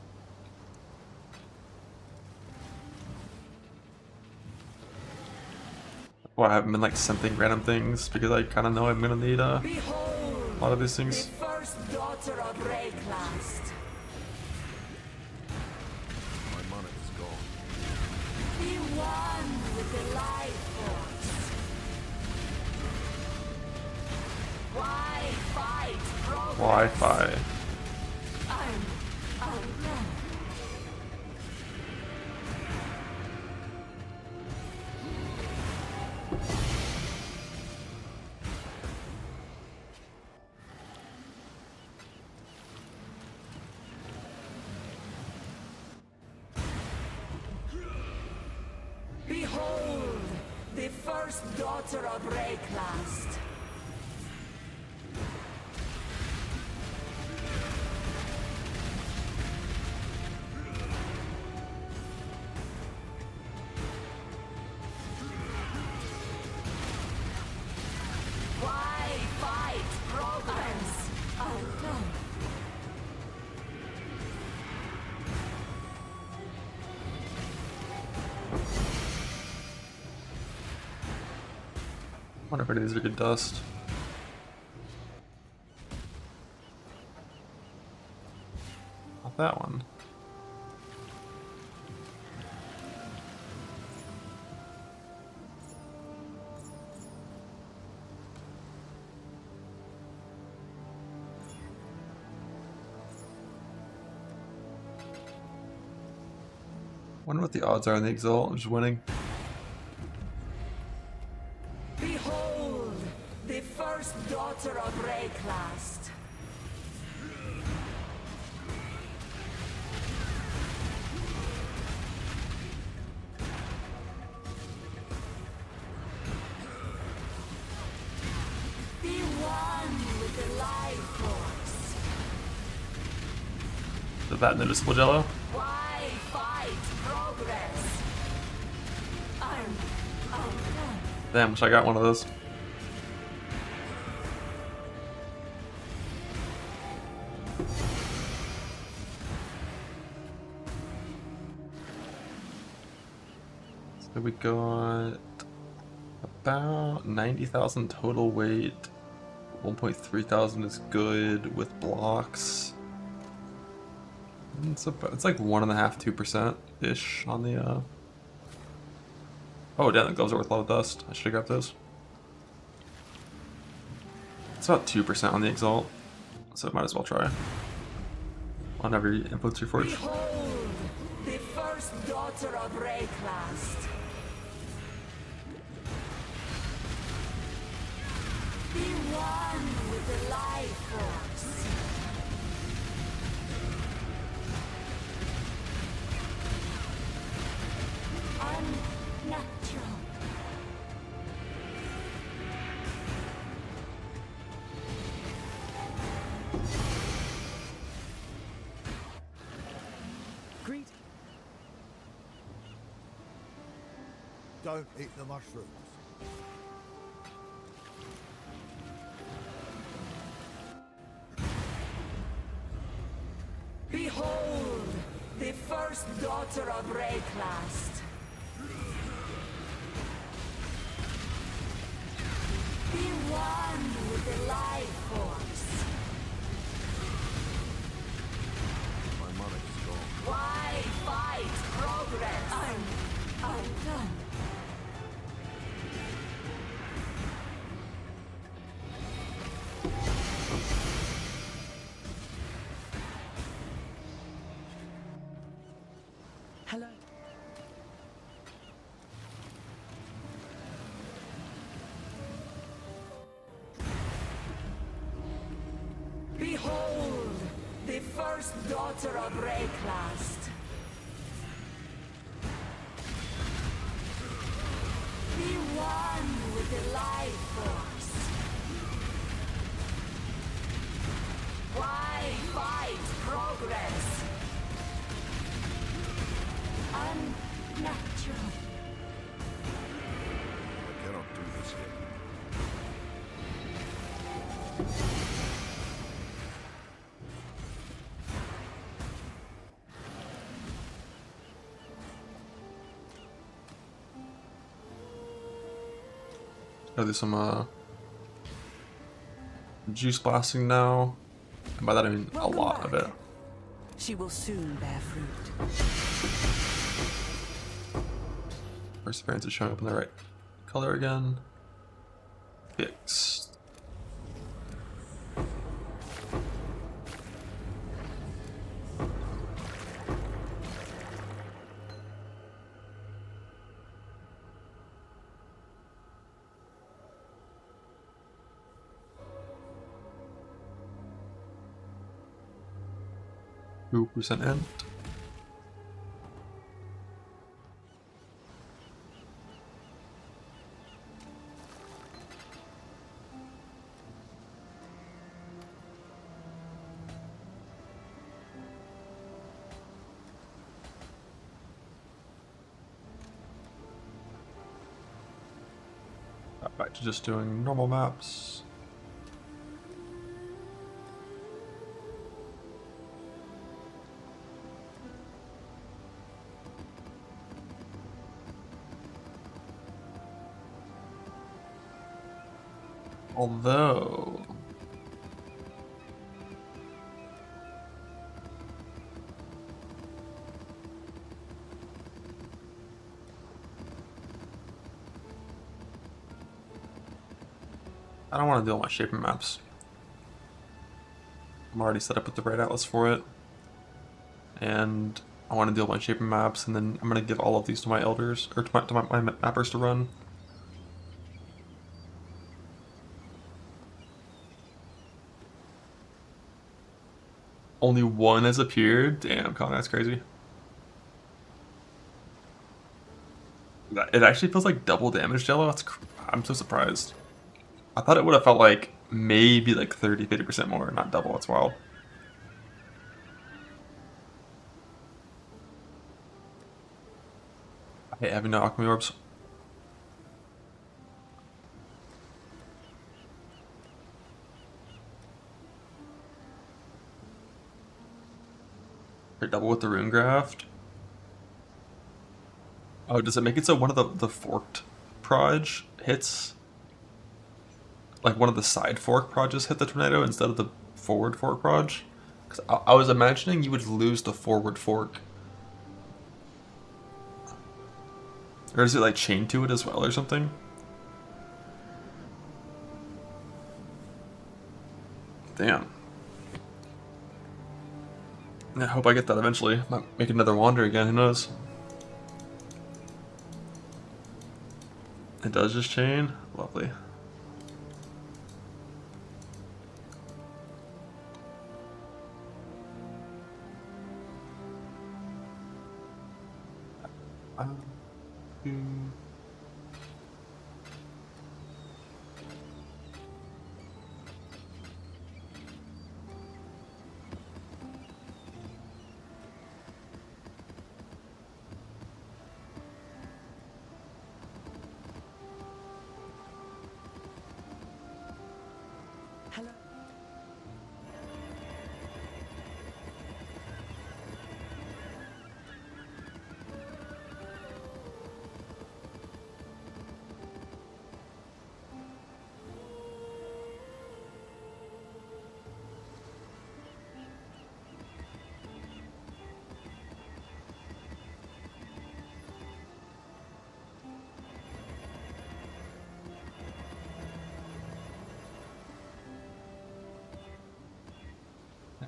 Well, I haven't been like sending random things because I kind of know I'm gonna need a lot of these things. The first daughter of Rayclast. My money is gone. Be one with the life force. Wi-Fi. Behold, the first daughter of Rayclast. Why fight progress? Undone. I wonder if any of these are good dust. Not that one. Wonder what the odds are on the Exalt of just winning. Behold, the first daughter of Rayclast. Be one with the life force. Is that noticeable, Jello? Why fight progress? Undone. Damn, wish I got one of those. So we got about 90,000 total weight. 1.3 thousand is good with blocks. It's like 1.5–2% ish on the Oh damn, the gloves are worth a lot of dust. I should have grabbed those. It's about 2% on the Exalt, so might as well try. On every inputs reforged. Behold, the first daughter of Rayclast. Be one with the life force. Unnatural. Greet. Don't eat the mushrooms. Behold, the first daughter of Rayclast. Be one with the life force. My money is gone. Why fight progress? Undone. Hello. Behold, the first daughter of Rayclast. Be one with the life force. Why fight progress? Unnatural. I cannot do this yet. Gotta do some juice blasting now. And by that I mean a lot of it. She will soon bear fruit. Perseverance is showing up in the right color again. Fixed. 2% int. Back to just doing normal maps. Although I don't want to do all my shaping maps. I'm already set up with the right atlas for it. And I want to do all my shaping maps, and then I'm going to give all of these to my elders, or to my mappers to run. Only one has appeared? Damn, Colin, that's crazy. It actually feels like double damage, Jello. I'm so surprised. I thought it would have felt like maybe like 30-50% more, not double. That's wild. I hate having no alchemy orbs. Or double with the rune graft. Oh, does it make it so one of the forked proj hits? Like one of the side fork projes hit the tornado instead of the forward fork proj? Because I was imagining you would lose the forward fork. Or is it like chained to it as well or something? Damn. I hope I get that eventually. Might make another wander again, who knows? It does just chain? Lovely. Hello.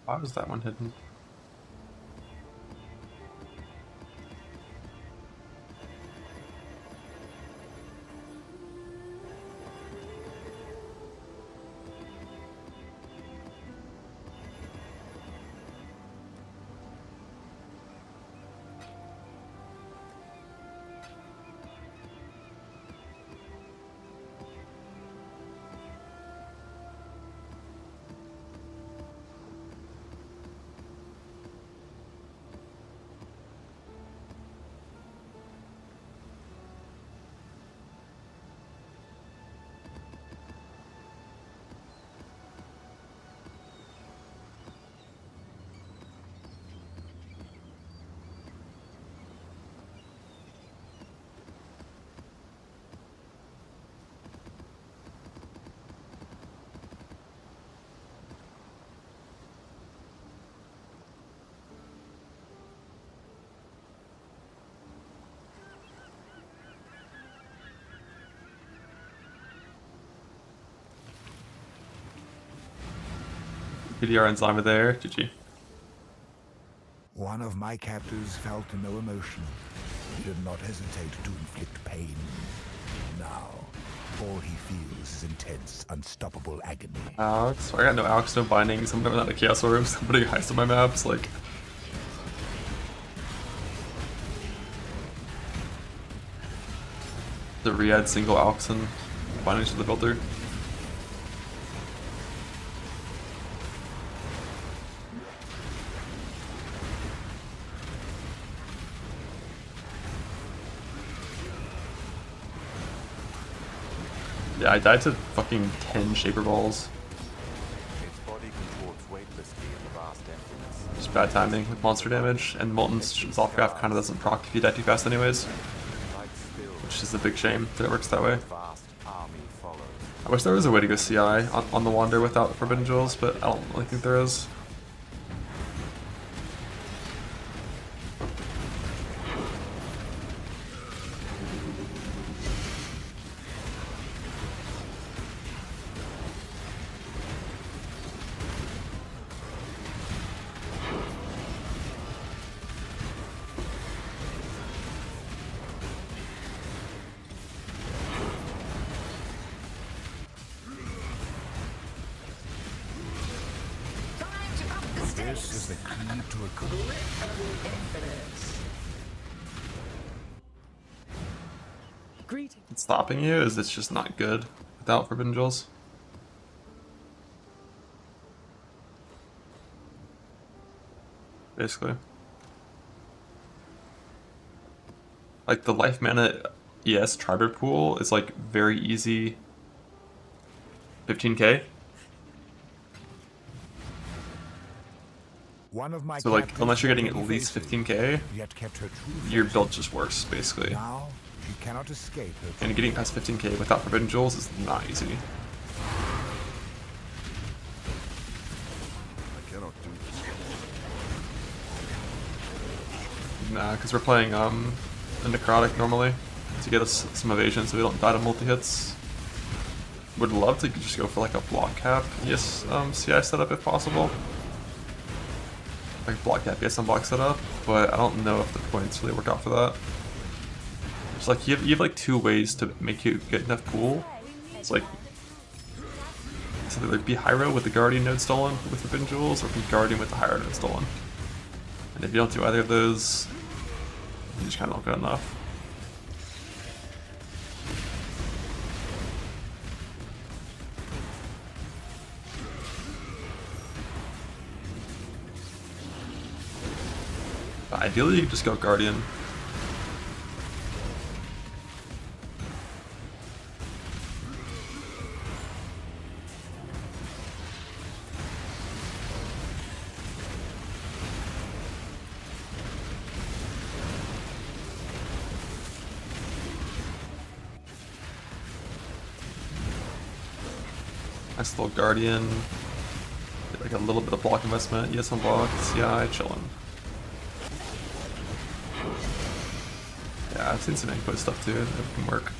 Why was that one hidden? PDR and Zima there, GG. One of my captors felt no emotion. He did not hesitate to inflict pain. Now, all he feels is intense, unstoppable agony. Alex? I got no Alex, no bindings, I'm never not a Chaos Orb, somebody heist on my maps, like... The re-add single Alxen bindings to the builder. Yeah, I died to fucking 10 Shaper Balls. Its body contorts weightlessly in the vast emptiness. Just bad timing with monster damage, and Molten's Zothgraph kind of doesn't proc if you die too fast anyways, which is a big shame that it works that way. Vast army follows. I wish there was a way to go CI on the Wander without Forbidden Jewels, but I don't really think there is. This is the key to a career. Greetings. What's stopping you is it's just not good without Forbidden Jewels. Basically. Like the life mana ES Tribord pool is like very easy 15k. One of my So like captains unless you're getting at already least faces, 15k, yet kept her true your face. build just works basically. Now she cannot escape her And getting past 15k without Forbidden Jewels is not easy. I cannot do this. Nah, because we're playing a Necrotic normally to get us some evasion so we don't die to multi-hits. Would love to just go for like a block cap, yes, CI setup if possible. Like block cap, yes, unblock setup, but I don't know if the points really work out for that. It's like you have like two ways to make you get enough pool. It's like it's either be Hyro with the Guardian node stolen with Forbidden Jewels, or be Guardian with the Hyro node stolen. And if you don't do either of those, you just kind of don't get enough. But ideally, you just go Guardian. Nice little Guardian. Get like a little bit of block investment. Yes, unblock. CI, chillin'. Yeah, I've seen some input stuff too. That can work.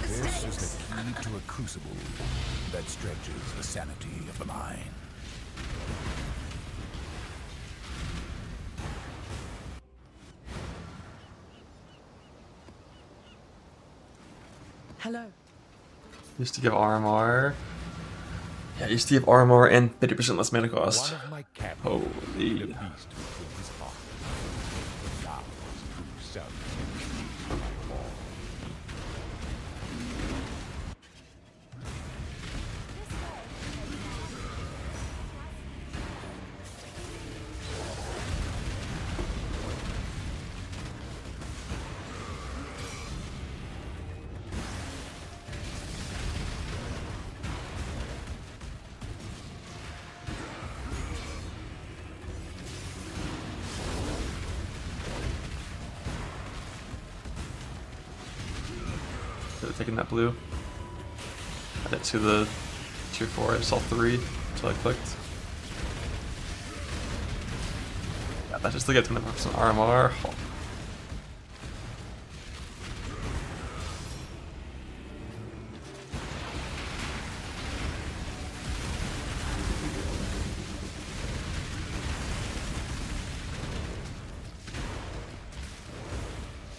This is the key to a crucible that stretches the sanity of the mind. Hello. Used to give RMR. Yeah, used to give RMR and 50% less mana cost. One of my captains Holy. made a beast with his heart. Now his true self is my fall. Could have taken that blue. I didn't see the tier 4, I saw 3 until I clicked. Yeah, that's just to get 20% armor.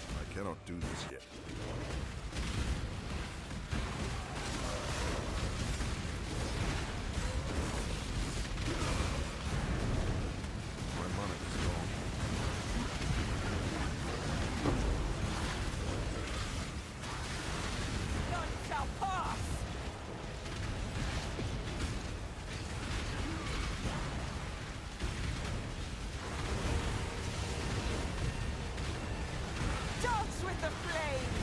I cannot do this yet. My mana is gone. None shall pass! Dance with the flame!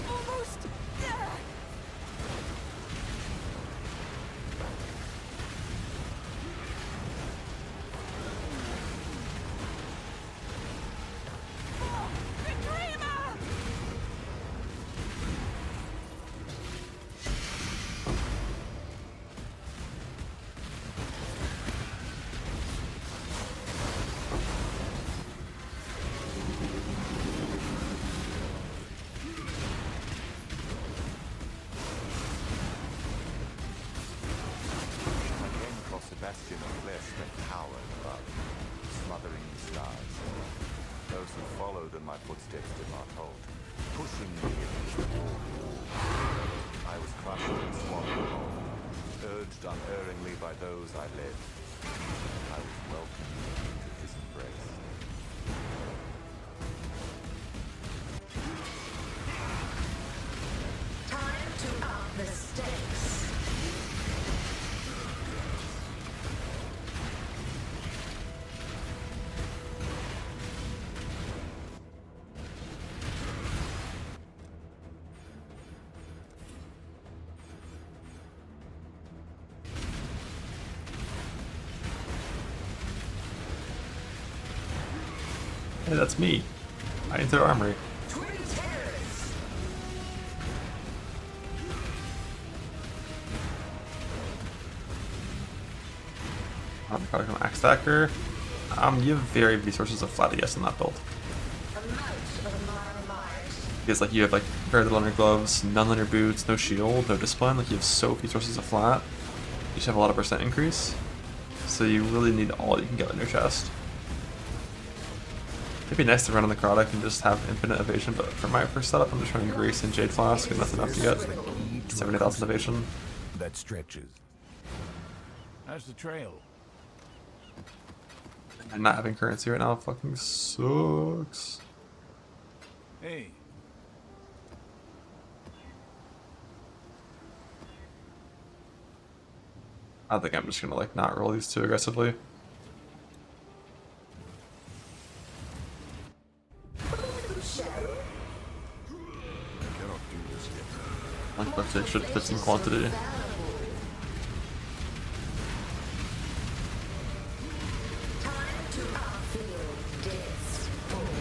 Almost! The dreamer! I came across a bastion of flesh that towered above, smothering the stars. Those who followed in my footsteps did not halt, pushing me against the wall. I was crushed and swallowed whole, urged unerringly by those I led. I was welcomed into his embrace. Time to up the stakes. Hey, that's me. I entered armory. Twin terrors. I'm probably gonna axe stacker. You have very few sources of flat ES in that build. Amount of Mars. Because like you have like very little on your gloves, none on your boots, no shield, no discipline. Like you have so few sources of flat. You just have a lot of percent increase. So you really need all you can get in your chest. It'd be nice to run on the Necrotic and just have infinite evasion, but for my first setup, I'm just running Grace and Jade Flask, and that's enough to get 70,000 evasion. That stretches. How's the trail? And not having currency right now fucking sucks. Hey, I think I'm just gonna like not roll these too aggressively. I cannot do this yet. Like that take should fit in quantity. Time to upfield death's fall.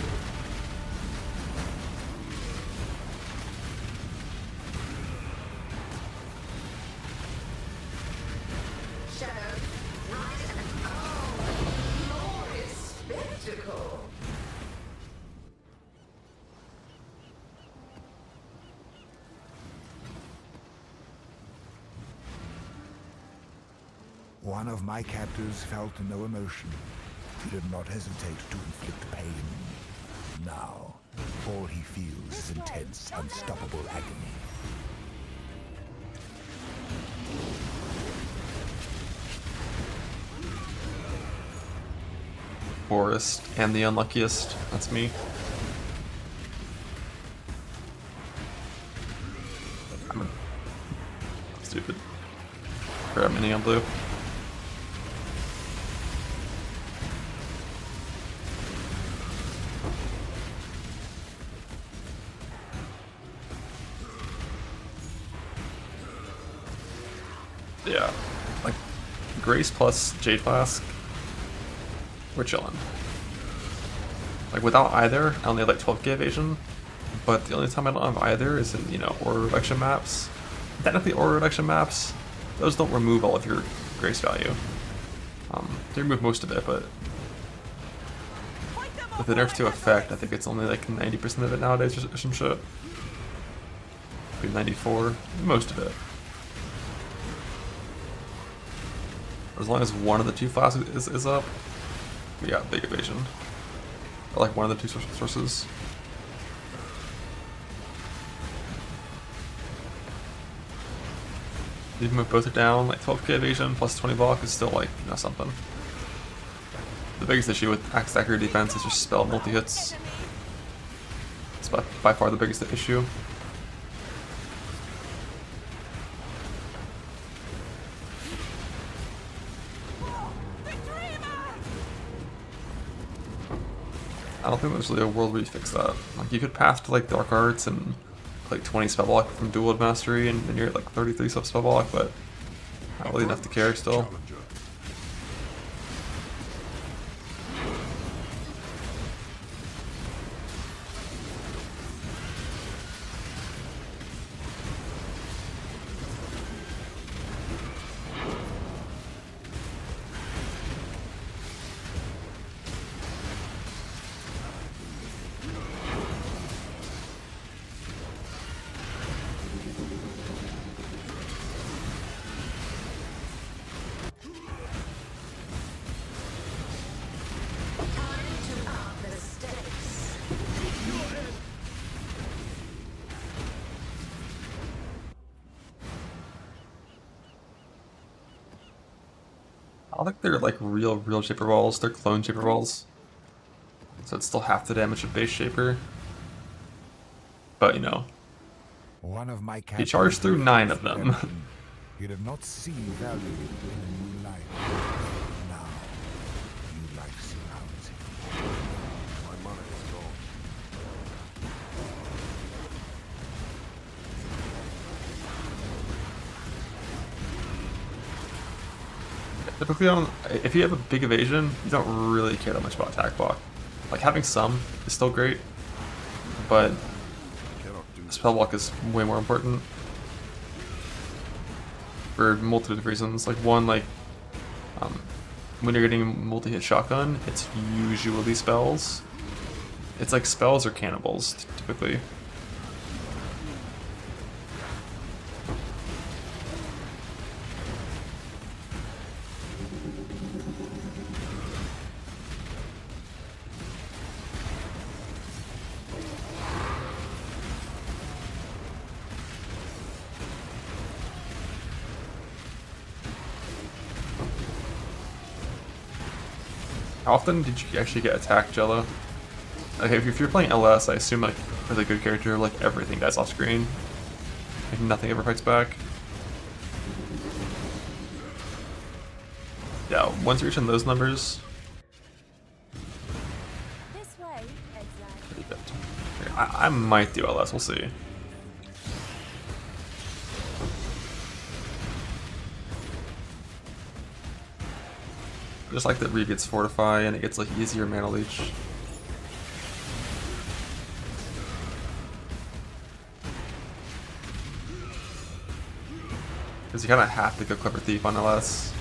Shadow, rise and glorious spectacle. One of my captors felt no emotion. He did not hesitate to inflict pain. Now, all he feels is intense, unstoppable agony. Poorest and the unluckiest. That's me. I'm stupid. Grab mini on blue. Yeah. like Grace plus Jade Flask, we're chilling. Like without either, I only have like 12k evasion, but the only time I don't have either is in, you know, aura reduction maps. Technically aura reduction maps, those don't remove all of your Grace value. They remove most of it, but with the nerf to effect, I think it's only like 90% of it nowadays or some shit. Maybe 94, most of it. As long as one of the two flasks is up, we got big evasion. Or like one of the two sources. Even if both are down, like 12k evasion plus 20 block is still like, you know, something. The biggest issue with Axe Stacker defense is just spell multi-hits. It's by far the biggest issue. I don't think there's really a world where you fix that. Like you could pass to like Dark Arts and like 20 spell block from Dual Mastery and then you're at like 33 spell block, but not really enough to care still. I don't think they're like real Shaper Balls, they're clone Shaper Balls. So it's still half the damage of base Shaper. But you know, One of my he charged through 9 of them. You'd have not seen value in a new life. Now, new life surrounds him. My money is gone. Typically, if you have a big evasion, you don't really care that much about attack block. Like having some is still great, but spell block is way more important for a multitude of reasons. Like one, like when you're getting multi-hit shotgun, it's usually spells. It's like spells or cannibals typically. How often did you actually get attacked, Jello? Okay, if you're playing LS, I assume like with a good character, like everything dies off screen. Like nothing ever fights back. Yeah, once you're reaching those numbers, This way, exactly. pretty good. I might do LS, we'll see. Just like that Reed gets Fortify and it gets like easier mana leech. Because you kind of have to go Clever Thief on LS.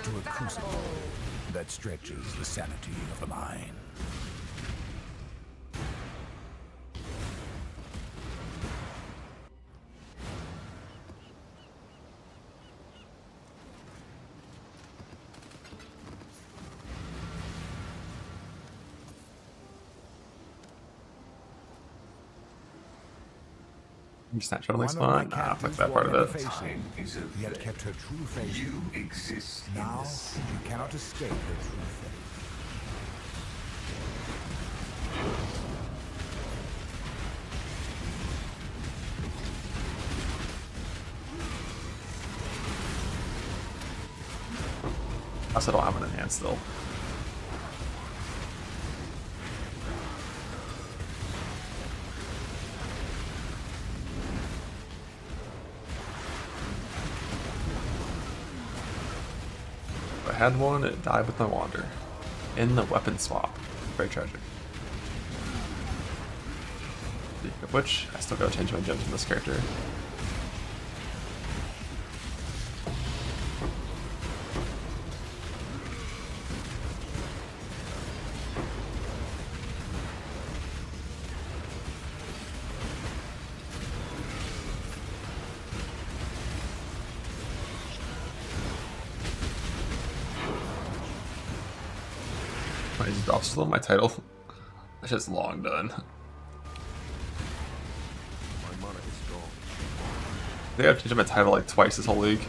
To a crucible that stretches the sanity of the mind. Just naturally One of my spawn? Ah, fuck captors that part of never it. face him, yet kept her true face. You exist in Now this. she cannot escape her true face. I also don't have it in hand still. If I had one, it died with my wander. In the weapon swap. Very tragic. Speaking of which, I still gotta change my gems in this character. I just dropped still my title. That shit's long done. My mana is gone. I think I've changed my title like twice this whole league.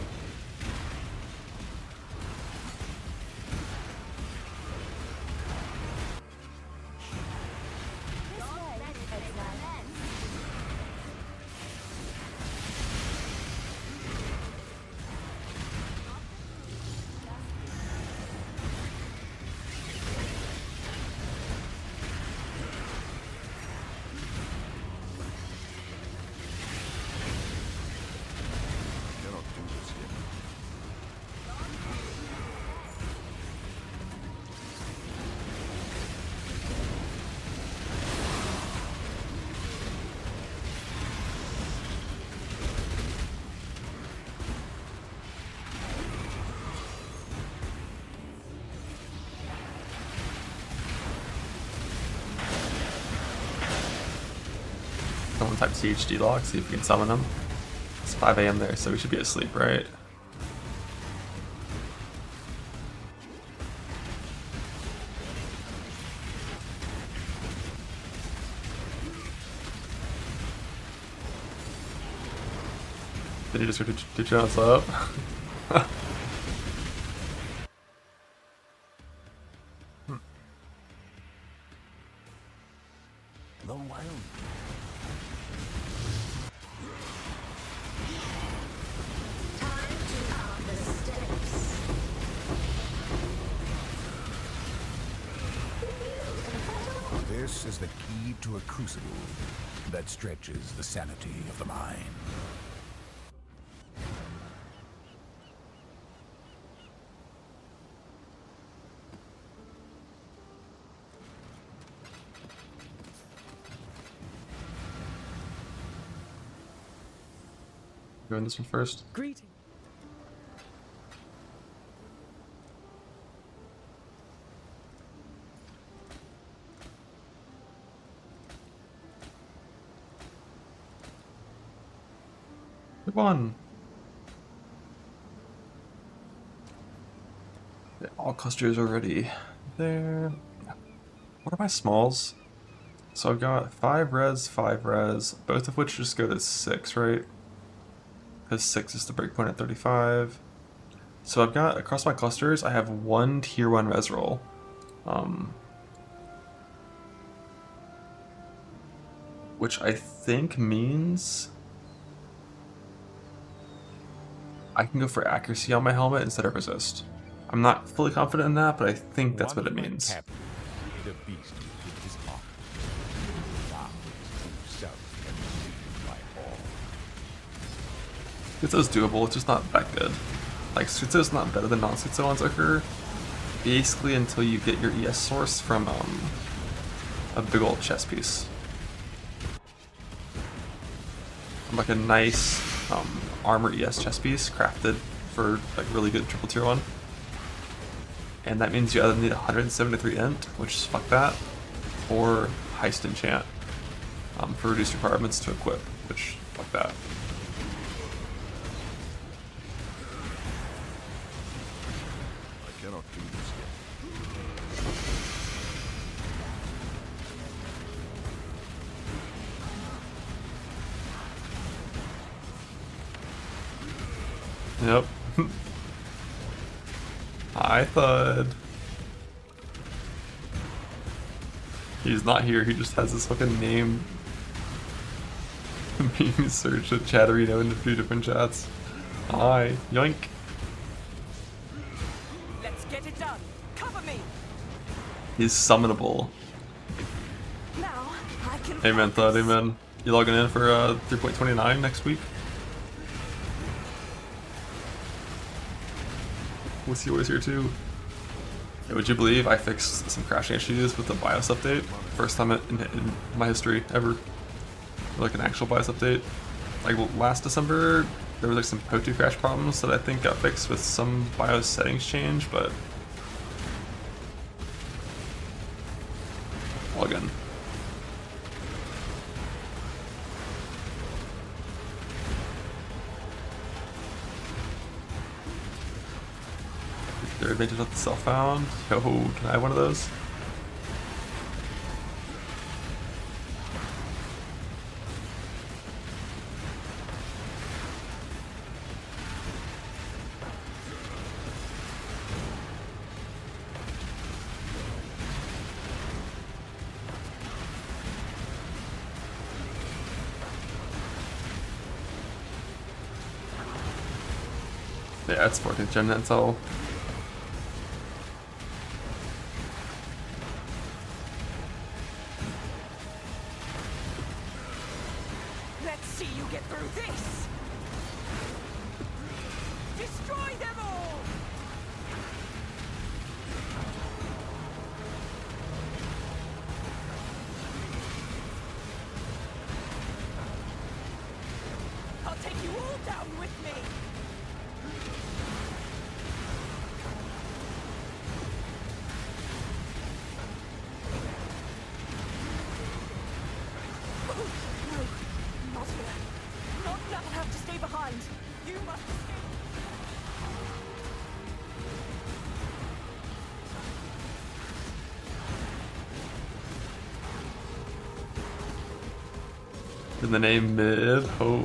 Cannot do this yet. Someone type CHD log, see if we can summon them. It's 5 AM there, so we should be asleep, right? Did you just go to channels up? The wild. Time to up the stakes. This is the key to a crucible that stretches the sanity of the mind. Doing this one first. Greeting. Good one. Okay, all clusters already there. What are my smalls? So I've got 5 res, 5 res, both of which just go to 6, right? Because 6 is the breakpoint at 35. So I've got, across my clusters, I have 1 tier 1 res roll. Which I think means I can go for accuracy on my helmet instead of resist. I'm not fully confident in that, but I think that's what it means. The beast with his heart. Now himself can lead by all. Schizo's doable, it's just not that good. Like, Schizo's not better than non-Schizo on Zucker, basically until you get your ES source from a big old chess piece. Like a nice armor ES chess piece crafted for like really good triple tier 1. And that means you either need 173 int, which is fuck that, or heist enchant for reduced requirements to equip, which fuck that. I cannot do this yet. Yep. Hi, Thud. He's not here, he just has this fucking name. Meme search with Chatterino in a few different chats. Hi. Yoink. Let's get it done. Cover me. He's summonable. Now I can. Amen, Thud, amen. You logging in for 3.29 next week? What's yours here too? Hey, would you believe I fixed some crashing issues with the BIOS update? First time in my history ever. Like an actual BIOS update. Like last December, there was like some PO2 crash problems that I think got fixed with some BIOS settings change, but log in. Their advantage of the self-found. Yo, can I have one of those? Yeah, it's 14th gen, that's all. Let's see you get through this. Destroy them all. I'll take you all down with me. Not here. Not now. I'll have to stay behind. You must escape. In the name mid, holy.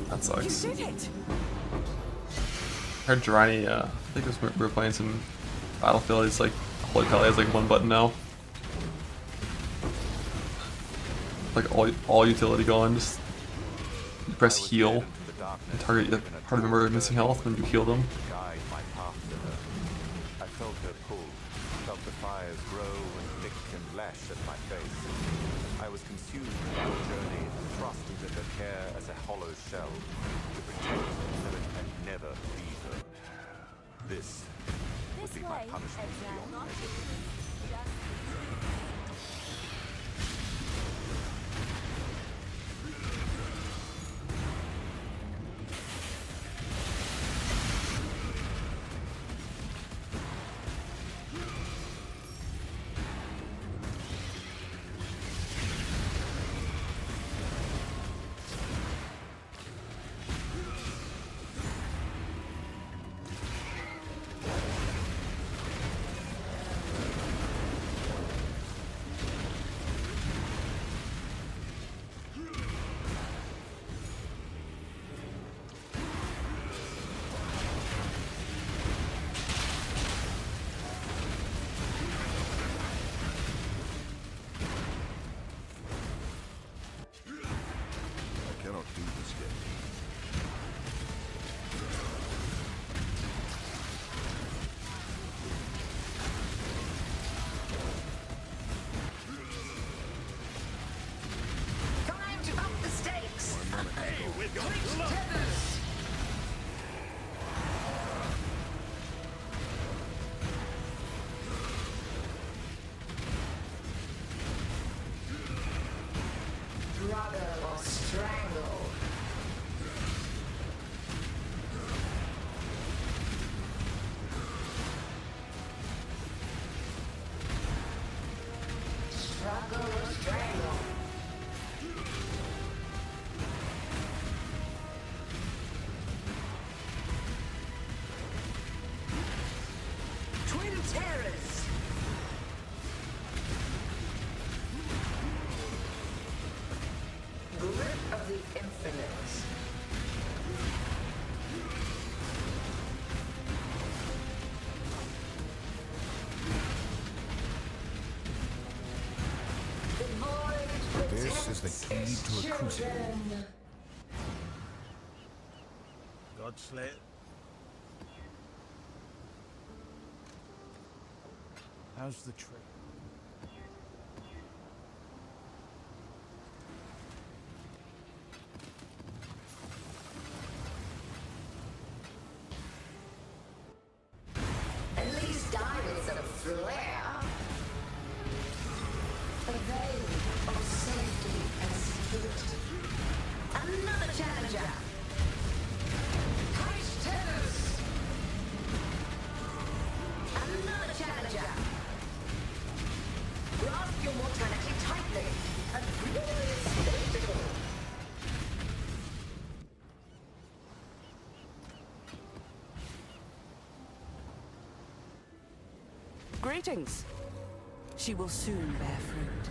That sucks. You did it. I heard Durrani, I think it was we were playing some Battlefield, he's like, Holy Pally has like one button now. Like all utility gone, just you press heal and target part of the member missing health when you heal them. Guide my path to her. I felt her pull, felt the fires grow and lick and lash at my face. I was consumed by the journey, thrust into her care as a hollow shell, to protect her and never leave her. This would be my punishment beyond measure. I cannot do this yet. Time to up the stakes. Hey, we've got Great luck. tethers. Struggle or strangle. Struggle or strangle. Twin terrors. Grip of the This is the key to a crucible. Godslayer. How's the trip? At least diamonds are flare. A veil of safety and security. Another challenger. Heist tennis. Another challenger. Grasp your mortality tightly. A glorious spectacle. Greetings. She will soon bear fruit.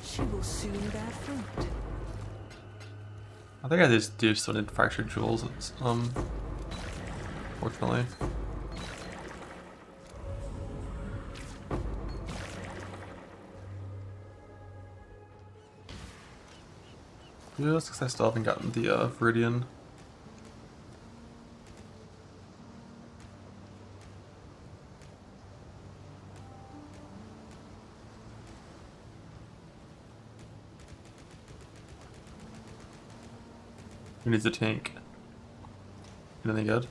She will soon bear fruit. I think I just do still need fractured jewels. Fortunately. Just because I still haven't gotten the Viridian. Who needs a tank? Anything good?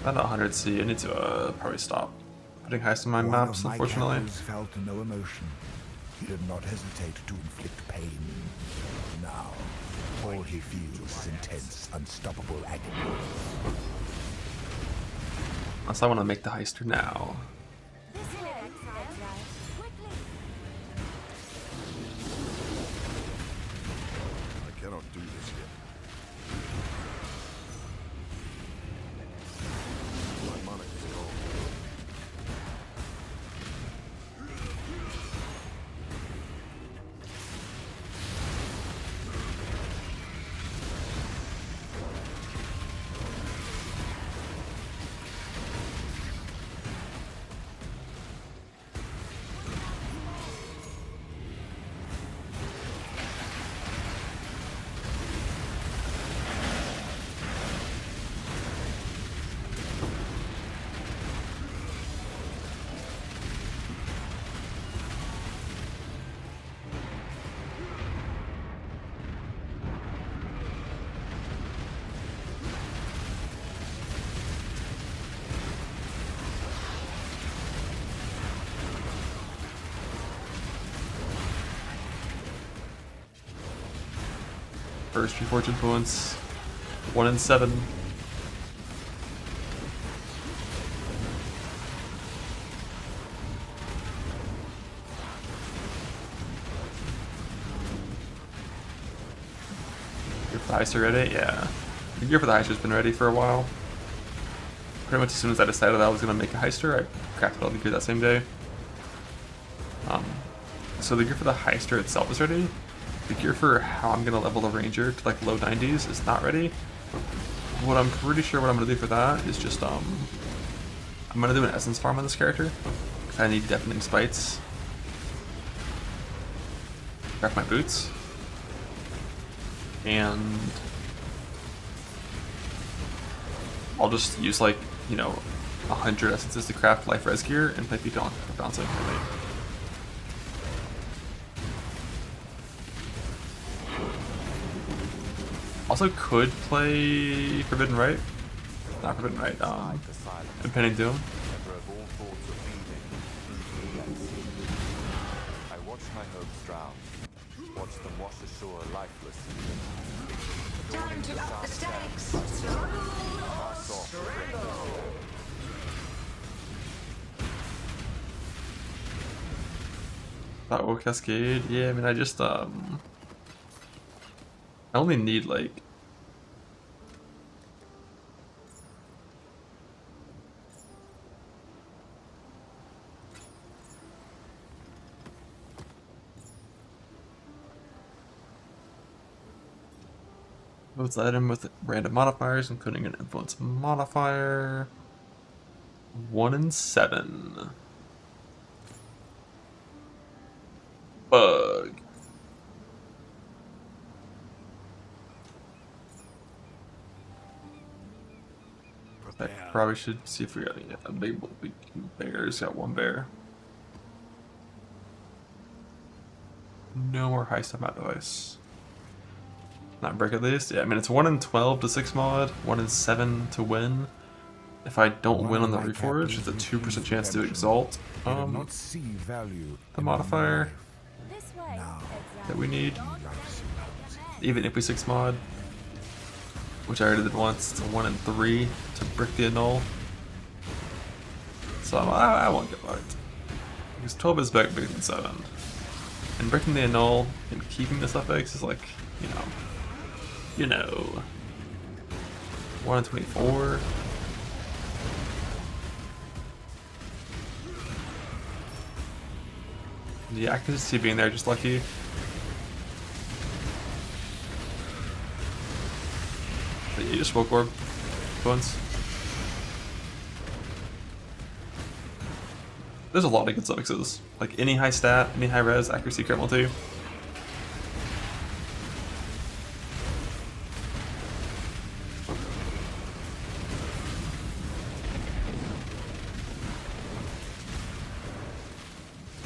Not 100C. I need to probably stop putting heists in my maps, unfortunately. Captors felt no emotion. He did not hesitate to inflict pain. Now, all he feels is intense, unstoppable agony. Unless I want to make the heister now. I cannot do this yet. My monarch is gone. First Reforged Influence. 1 in 7. Gear for the heister ready? Yeah. The gear for the heister's been ready for a while. Pretty much as soon as I decided I was going to make a heister, I crafted all the gear that same day. So the gear for the heister itself is ready. The gear for how I'm going to level the ranger to like low 90s is not ready. What I'm pretty sure what I'm going to do for that is just, I'm going to do an essence farm on this character. Because I need deafening spites. Craft my boots. And I'll just use like, 100 essences to craft life res gear and play people bouncing. Also could play Forbidden Right. Not Forbidden Right, Impending Doom. I watched my hopes drown. Watched them wash ashore lifeless. Time to up the stakes. That will cascade. Yeah, I mean I just I only need like... Moves item with random modifiers, including an influence modifier. 1 in 7. Bug. I probably should see if we got a big bears. Got 1 bear. No more high step out device. Not break at least. Yeah, I mean it's 1 in 12 to 6 mod, 1 in 7 to win. If I don't win on the reforge, it's a 2% chance to exalt the modifier that we need. Even if we 6 mod, which I already did once, it's a 1 in 3 to brick the annul. So I won't get bugged. Because 12 is bigger than 7. And breaking the annul and keeping the suffix is like, you know. 1 in 24. The accuracy being there, just lucky. But you just woke orb once. There's a lot of good suffixes. Like any high stat, any high res, accuracy, crit multi.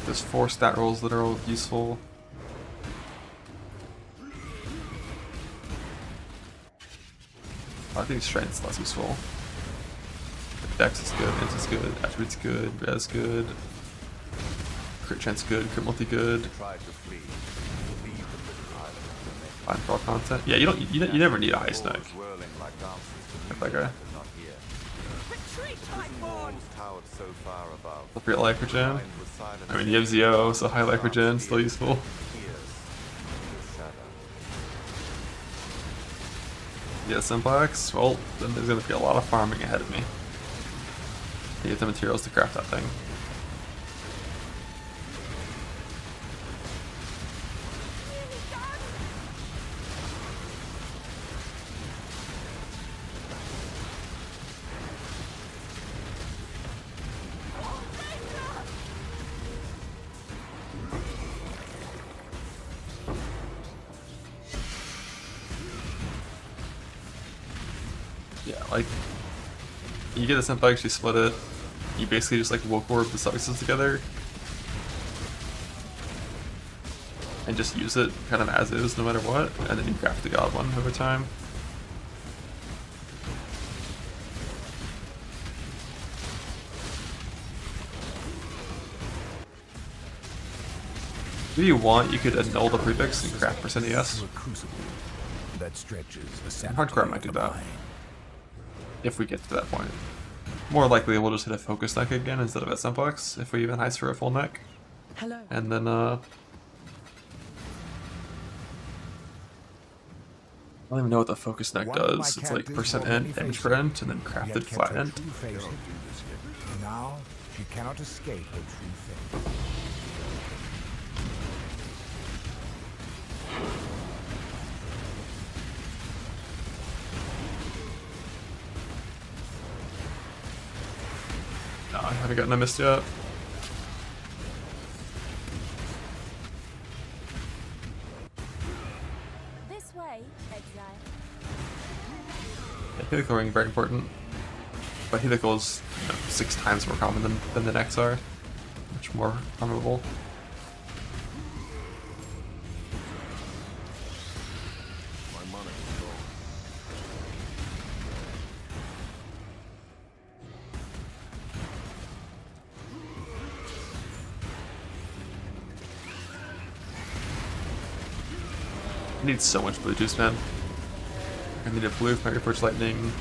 There's 4 stat rolls that are all useful. I think strength's less useful. Dex is good, int is good, attributes good, res good, crit chance good, crit multi good. Fine for all content. Yeah, you never need a high snag. Like that guy. Up your life regen. I mean, you have Zio, so high life regen still useful. Yeah, Simplex. Well, then there's gonna be a lot of farming ahead of me to get the materials to craft that thing. Yeah, like, you get a Simplex, you split it, you basically just like woke orb the suffixes together, and just use it kind of as is no matter what, and then you craft the god one over time. If you want, you could annul the prefix and craft percent ES. Hardcore might do that. If we get to that point. More likely we'll just hit a focus neck again instead of a simplex, if we even heist for a full neck. Hello. And then I don't even know what the focus neck does. It's like percent int, damage per int, and then crafted flat int. Now she cannot escape her true fate. No, I haven't gotten a mist yet. This way, exile. Yeah, helical ring very important. But helical is 6 times more common than the necks are. Much more farmable. I need so much blue juice, man. I need a blue for my Reforged Lightning.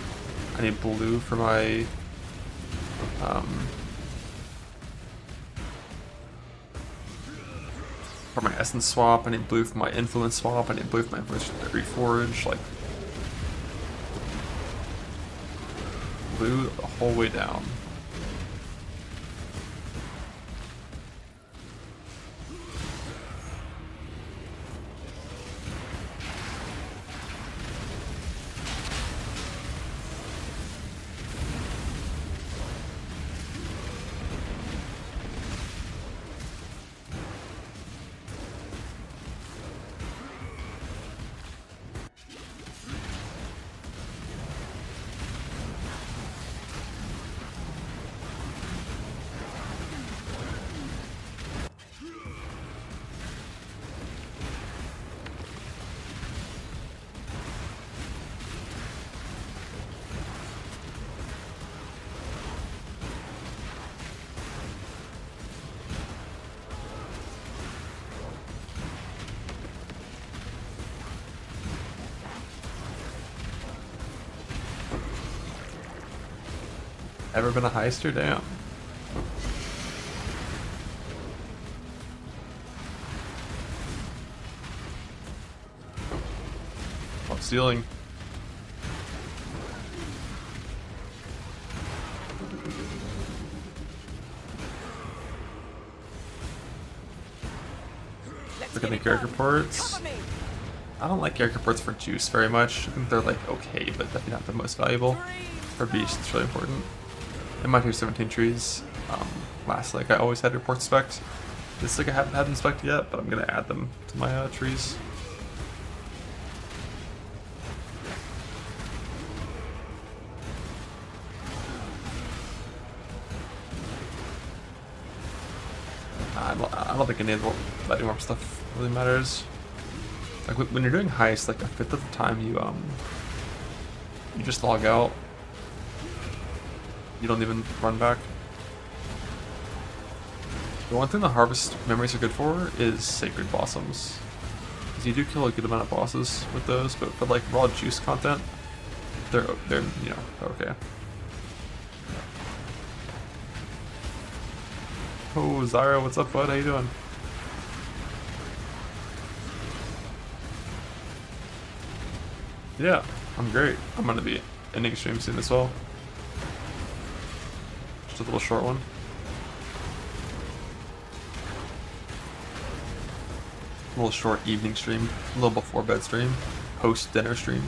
I need blue for my for my essence swap, I need blue for my influence swap, I need blue for my influence reforge, like blue the whole way down. Ever been a heister? Damn. I'm stealing. Look at the character reports. I don't like character reports for juice very much. I think they're like okay, but definitely not the most valuable. For beast, it's really important. In my tier 17 trees, last like I always had report spec. This like I haven't had them spec yet, but I'm gonna add them to my trees. I don't think any of the letting warp stuff really matters. Like when you're doing heist, like a fifth of the time you just log out. You don't even run back. The one thing the harvest memories are good for is sacred blossoms. Because you do kill a good amount of bosses with those, but for like raw juice content, they're you know, okay. Oh, Zyra, what's up, bud? How you doing? Yeah, I'm great. I'm gonna be ending stream soon as well. Just a little short one. A little short evening stream, a little before bed stream, post dinner stream.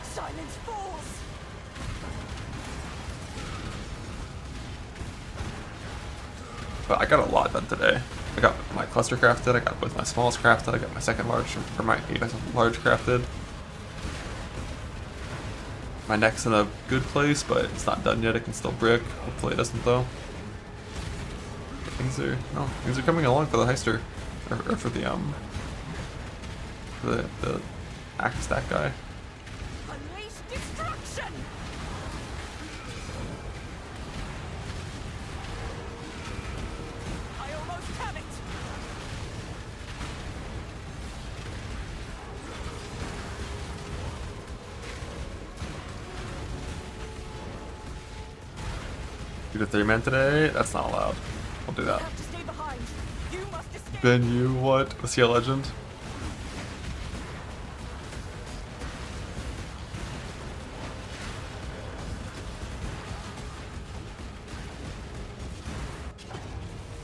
Silence falls. But I got a lot done today. I got my cluster crafted, I got both my smalls crafted, I got my second large, or my large crafted. My neck's in a good place, but it's not done yet, it can still brick. Hopefully it doesn't though. Things are coming along for the heister. Or for the axe stack guy. Unleash destruction. I almost have it. Do the 3-man today? That's not allowed. I'll do that. Have to stay behind. You must escape. Then you what? Let's see a legend.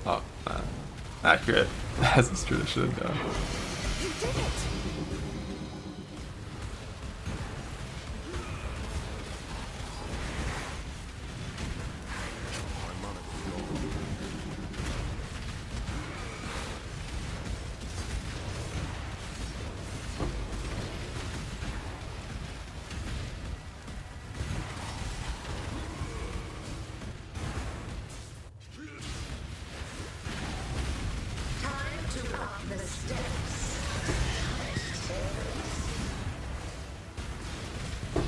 Oh, accurate. As it's tradition, yeah. You did it.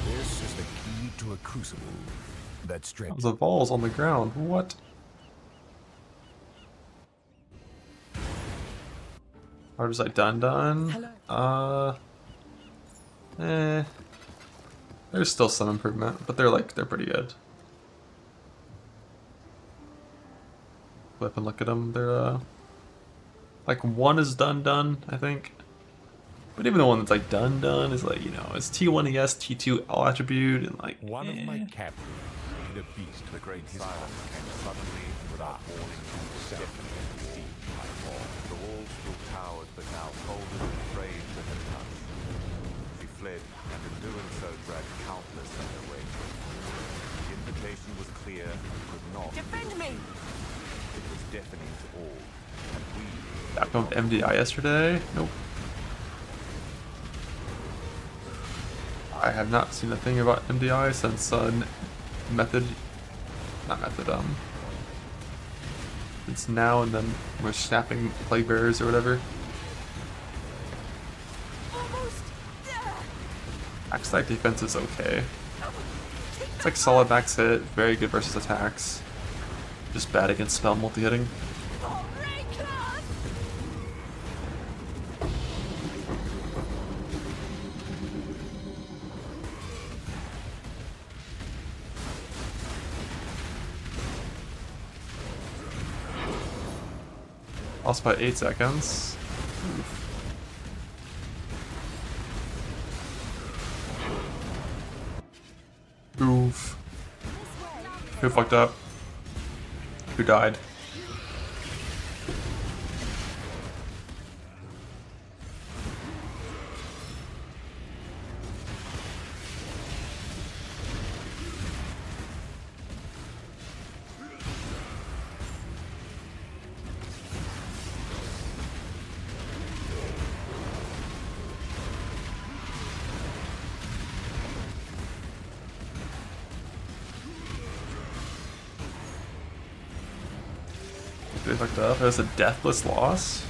This is the key to a crucible that strips. The balls on the ground. What? Or was I done? There's still some improvement, but they're pretty good. flip and look at them. They're like one is done, I think. But even the one that's like done is like, you know, it's T1 ES, T2 all attribute, and like One of my captors made a beast The great his silence came suddenly without warning and definitely deceived my fall. The walls still towered, but now folded and frayed to her touch. She fled, and in doing so dragged countless on her way. The invitation was clear and could not Defend me! It was deafening to all, and we... back on MDI yesterday. Nope. I have not seen a thing about MDI since it's now and then we're snapping plague bearers or whatever. Almost there! Axe type defense is okay. It's like solid max hit, very good versus attacks. Just bad against spell multi-hitting. For Rayclass! Also by 8 seconds. Oof. Who fucked up? Who died? They fucked up. There's a deathless loss.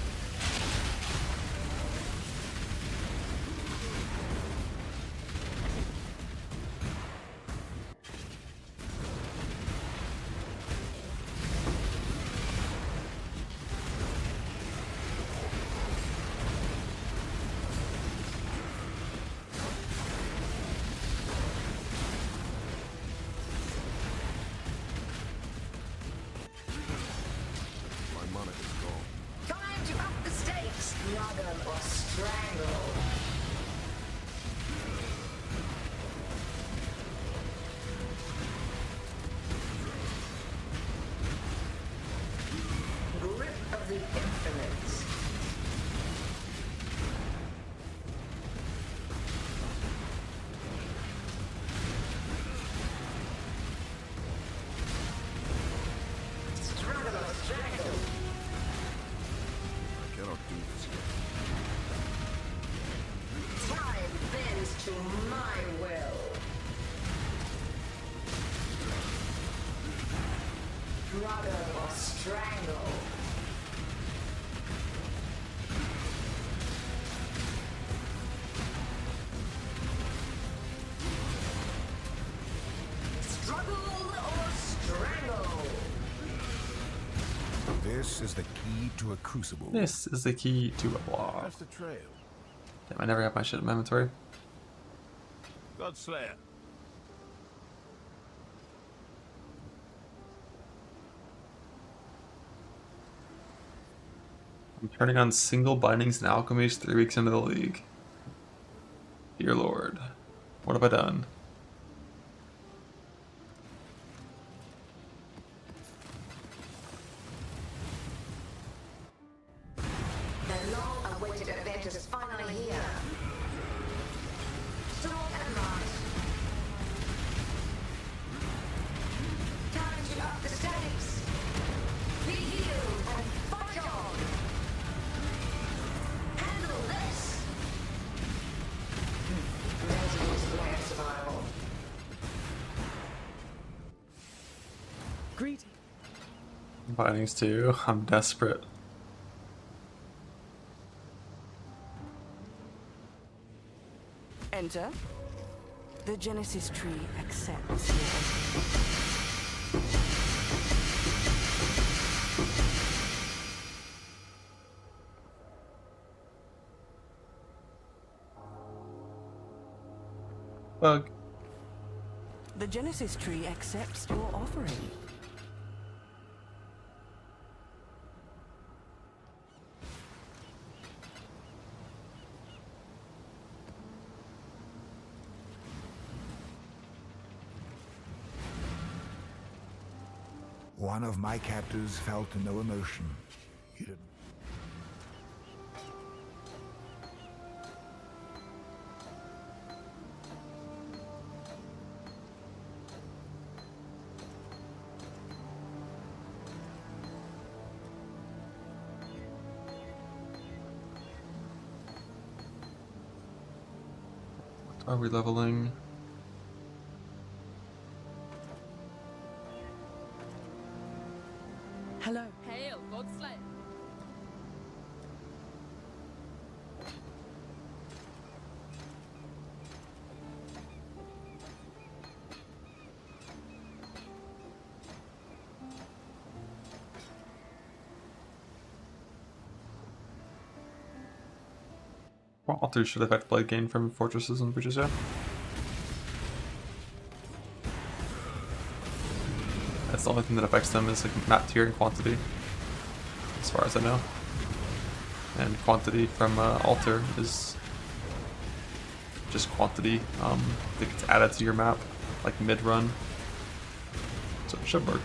Time to up the stakes, struggle or strangle. Grip of the infinite. Struggle or strangle. I cannot do this yet. Time bends to my will. Struggle or strangle. Struggle or strangle. This is the key to a crucible. This is the key to a block. That's the trail. Damn, I never have my shit in my inventory. Godslayer. I'm turning on single bindings and alchemies 3 weeks into the league. Dear Lord, what have I done? The long-awaited event is finally here. Strong and light. Time to up the stakes. Be healed and fight on. Handle this. Ready to play survival. Greedy. Bindings too. I'm desperate. Enter. The Genesis tree accepts your Bug. The Genesis tree accepts your offering. One of my captors felt no emotion. He didn't. Are we leveling? Hello. Hail, Godslayer. What altars should affect blade gain from fortresses and breaches yet? That's the only thing that affects them is like map tier and quantity, as far as I know. And quantity from altar is just quantity that gets added to your map, like mid-run. So it should work.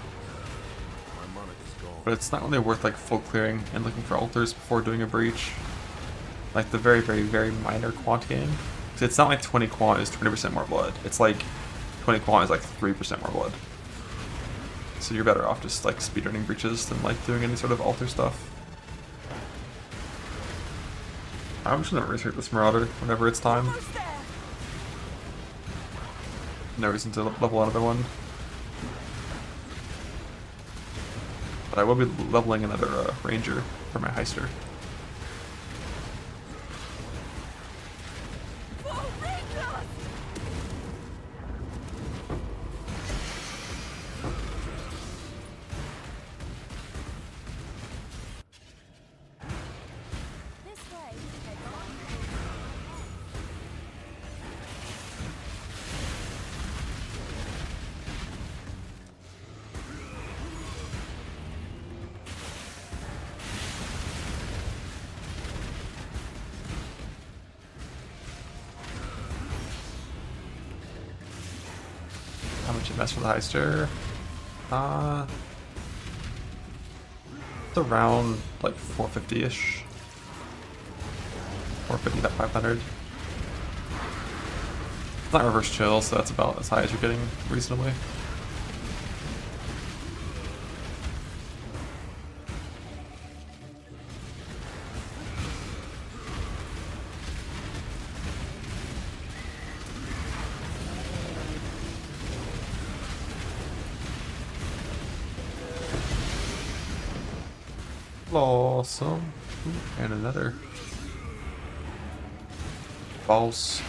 My monarch is gone. But it's not really worth like full clearing and looking for altars before doing a breach. Like the very, very, very minor quant gain. Because it's not like 20 quant is 20% more blood. It's like 20 quant is like 3% more blood. So you're better off just like speedrunning breaches than like doing any sort of altar stuff. I'm just gonna research this Marauder whenever it's time. No reason to level another one. But I will be leveling another Ranger for my Heister. How much invest for the Heister? It's around like 450-ish. 450 to 500. It's not reverse chill, so that's about as high as you're getting reasonably. Awesome. Ooh, and another. False.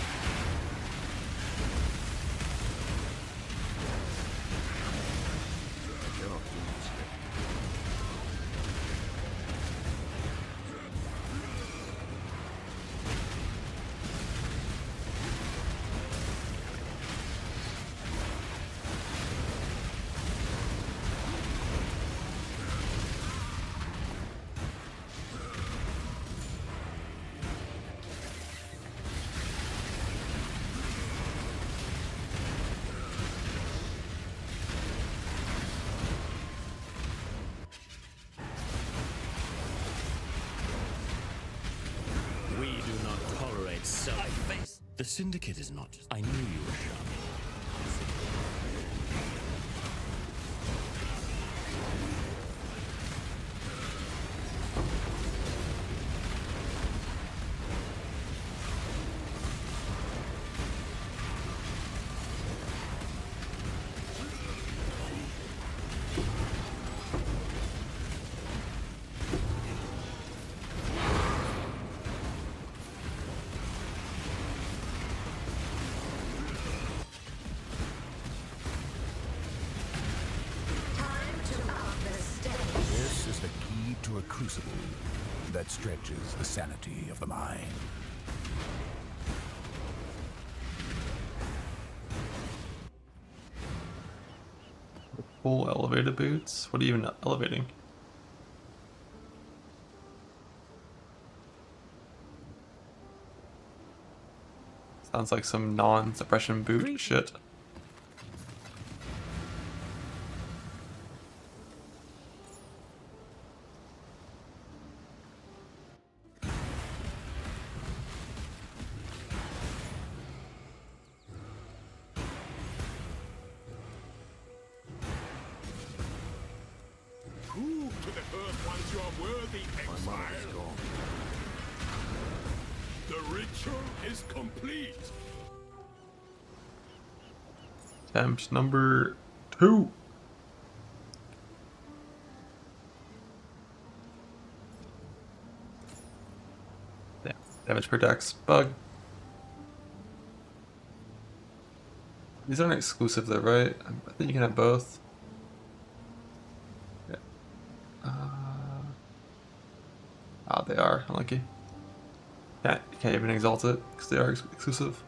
We do not tolerate self-face. The Syndicate is not just... I knew you were sharp. This is the key to a crucible that stretches the sanity of the mind. Full elevated boots? What are you even elevating? Sounds like some non-suppression boot shit. worthy exile. The ritual is complete. Attempt number 2. Damn. Damage per dex. Bug. These aren't exclusive though, right? I think you can have both. Yeah. They are. Unlucky. You can't even exalt it because they are exclusive.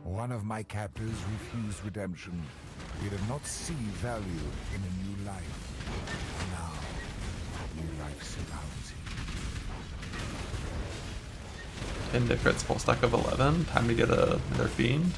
One of my captors refused redemption. He did not see value in a new life. Now, new life surrounds him. And if it's full stack of 11, time to get another fiend.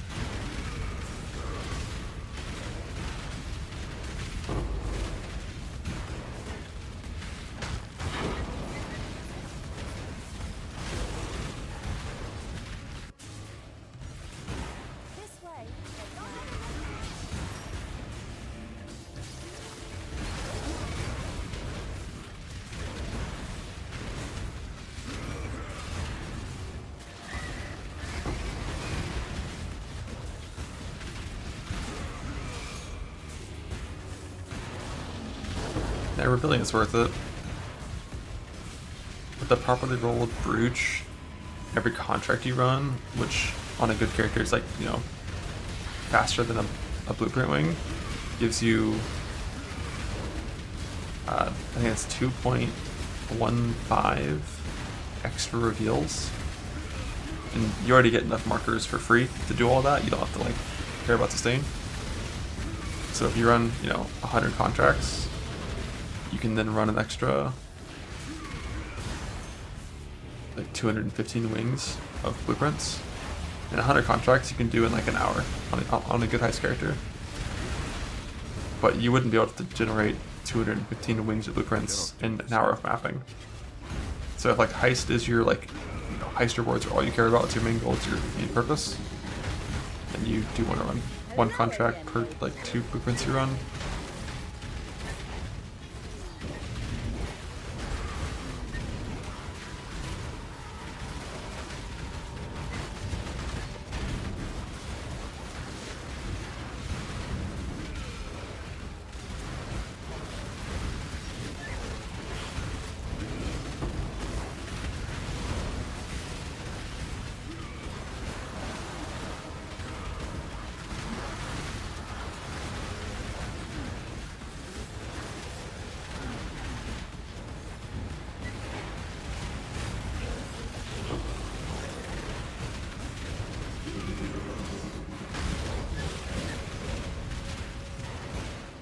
Yeah, rebuilding is worth it. With the properly rolled brooch, every contract you run, which on a good character is like, you know, faster than a blueprint wing, gives you, I think it's 2.15 extra reveals. And you already get enough markers for free to do all that. You don't have to like care about sustain. So if you run, you know, 100 contracts, you can then run an extra like 215 wings of blueprints. And 100 contracts you can do in like an hour on a good heist character. But you wouldn't be able to generate 215 wings of blueprints in an hour of mapping. So if like heist is your like, you know, heist rewards are all you care about, it's your main goal, it's your main purpose, then you do want to run one contract per like 2 blueprints you run.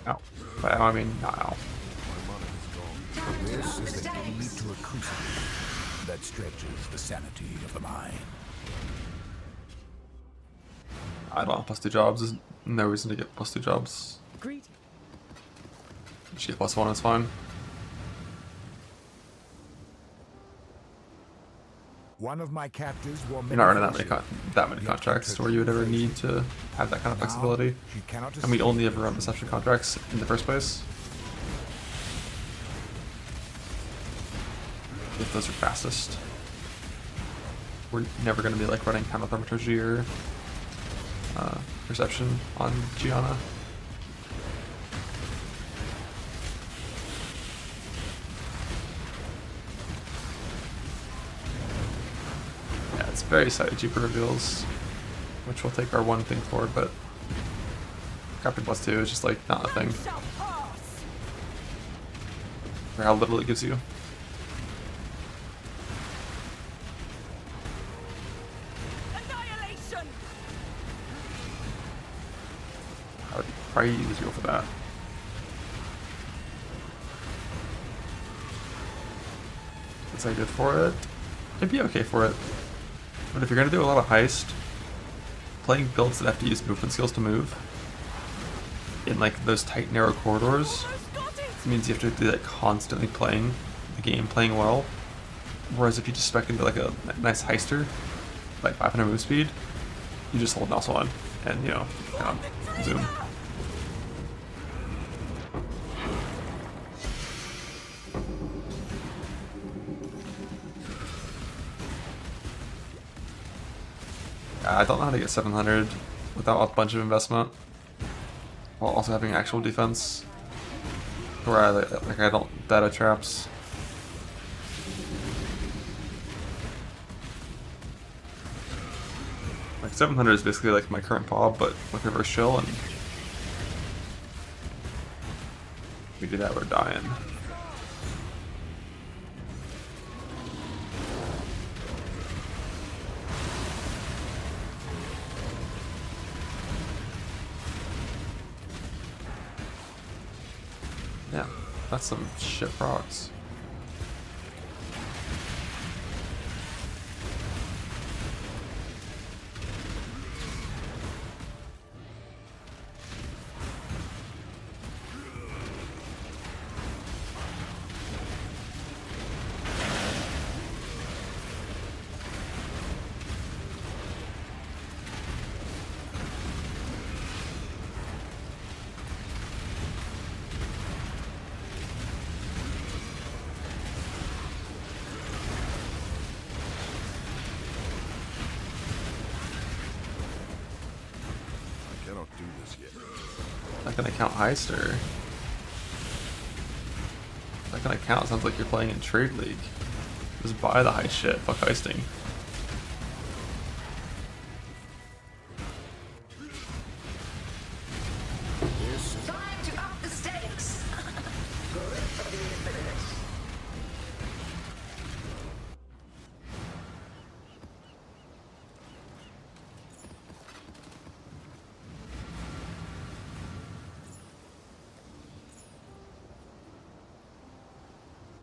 Ow. But I mean, not ow. This is the key to a crucible that stretches the sanity of the mind. I don't have +2 jobs. There's no reason to get +2 jobs. Just get +1, it's fine. One of my captives wore You're not running that many contracts where you would ever need to have that kind of flexibility. And we only ever run deception contracts in the first place. If those are fastest. We're never going to be like running counter thaumaturgy or perception on Gianna. Yeah, it's very slightly cheaper reveals, which will take our one thing forward, but crafting +2 is just like not a thing. For how little it gives you. I would probably use you for that. Is that good for it? It'd be okay for it. But if you're gonna do a lot of heist, playing builds that have to use movement skills to move in like those tight narrow corridors means you have to do that constantly playing the game, playing well. Whereas if you just spec into like a nice heister, like 500 move speed, you just hold mouse on. and, you know, kind of zoom. I don't know how to get 700 without a bunch of investment, while also having actual defense, where I don't data traps. Like 700 is basically like my current POB, but with reverse chill, and we do that, we're dying. Yeah, that's some shit procs. Not gonna count Heister. Not gonna count. Sounds like you're playing in Trade League. Just buy the heist shit. Fuck heisting. Time to up the stakes. Good for the infinite.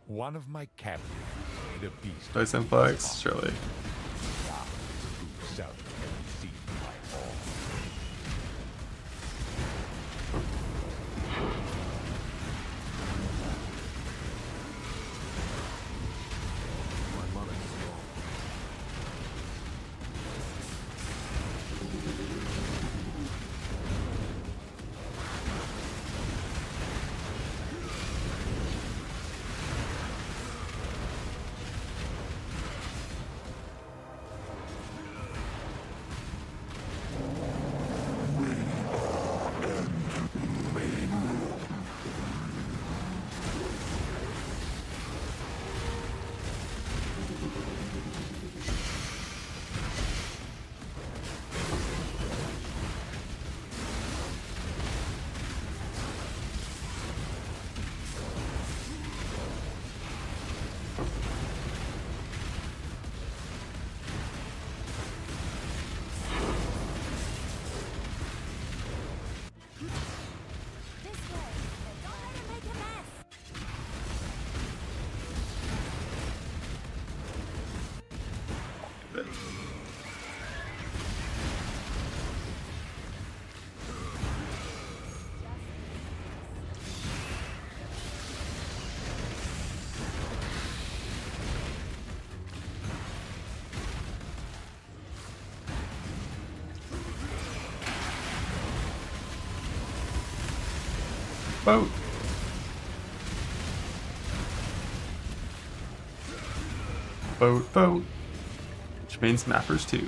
One of my captains made a beast. Dice influx, surely. South and see my all. Boat. Boat, boat. Which means mappers too.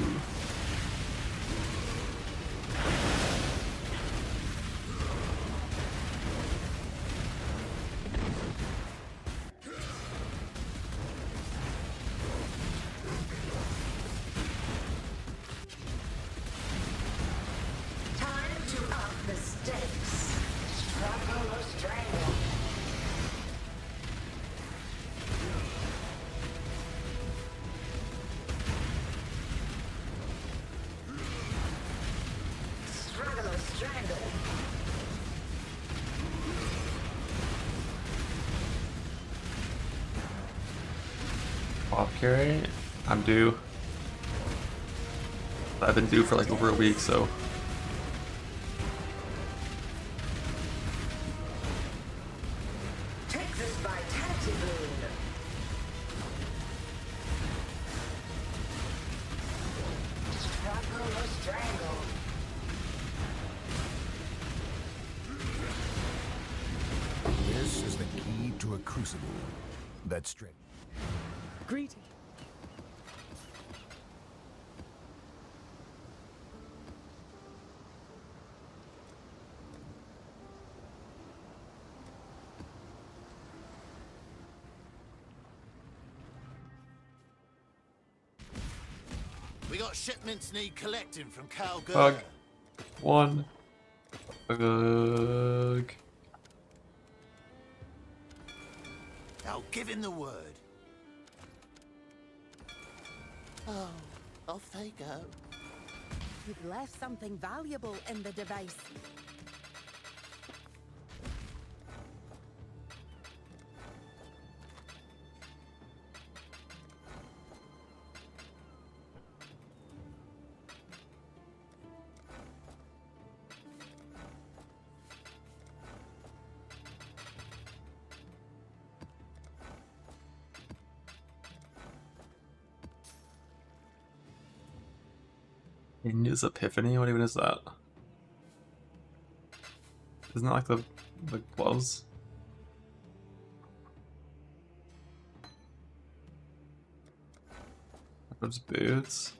Time to up the stakes. Struggle or strangle. Struggle or strangle. Pop carry. I'm due. I've been due for like over a week, so. Take this vitality boon. Struggle or strangle. key to a crucible that strength. Greeting. We got shipments need collecting from Calgary. Bug. One. Bug. Now give him the word. Oh, off they go. You've left something valuable in the device. India's Epiphany? What even is that? Isn't that like the gloves? Those boots?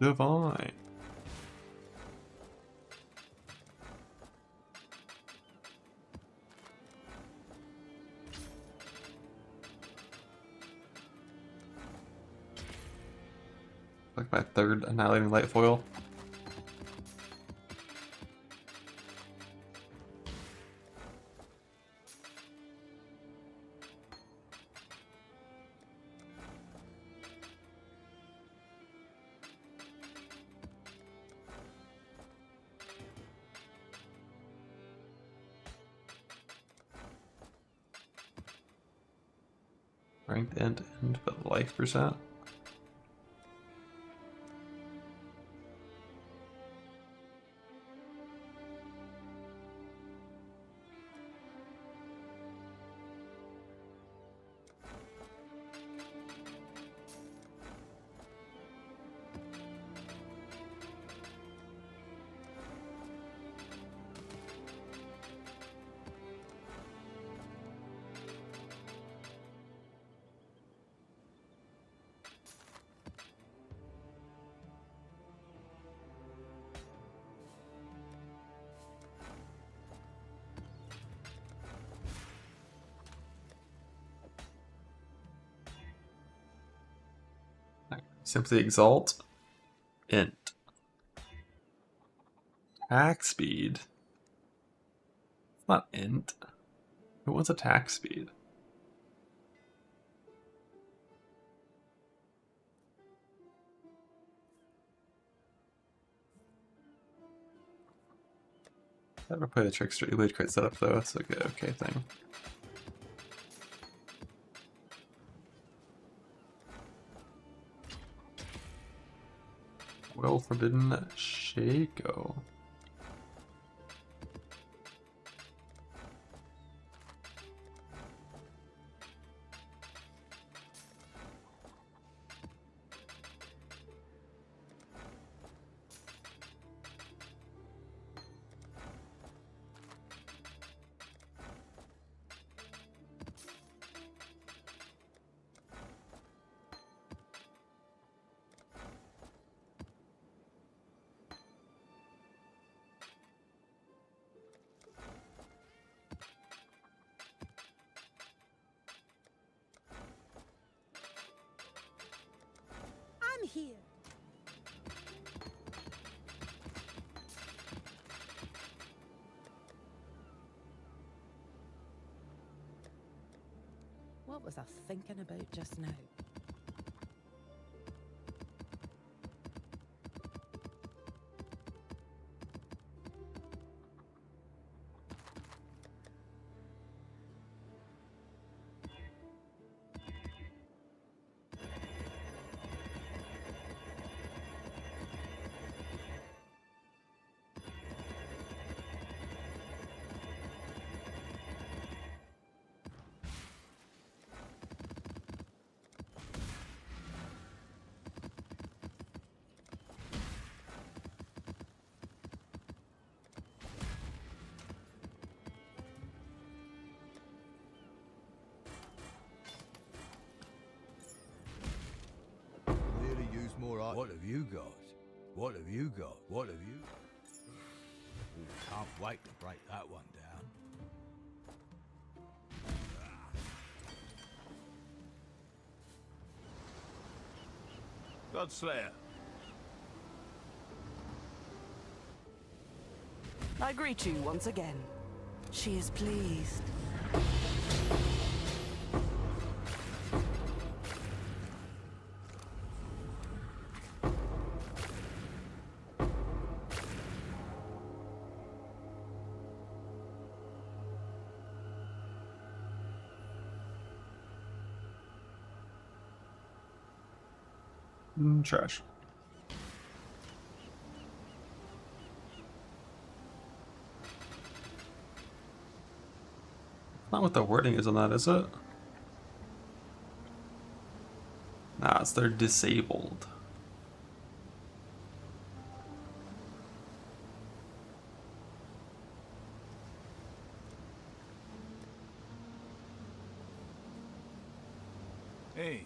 Divine. Like my third annihilating light foil. Ranked end to end, but life percent. Simply exalt. Int. Attack speed. It's not int. Who wants attack speed? Never play the Trickster Elite Crit setup though, that's a good okay thing. Well forbidden Shaco. I'm here. What was I thinking about just now? What have you got? What have you got? What have you got? Ooh, can't wait to break that one down. Godslayer. I greet you once again. She is pleased. Trash. Not what the wording is on that, is it? Nah, it's they're disabled. Hey.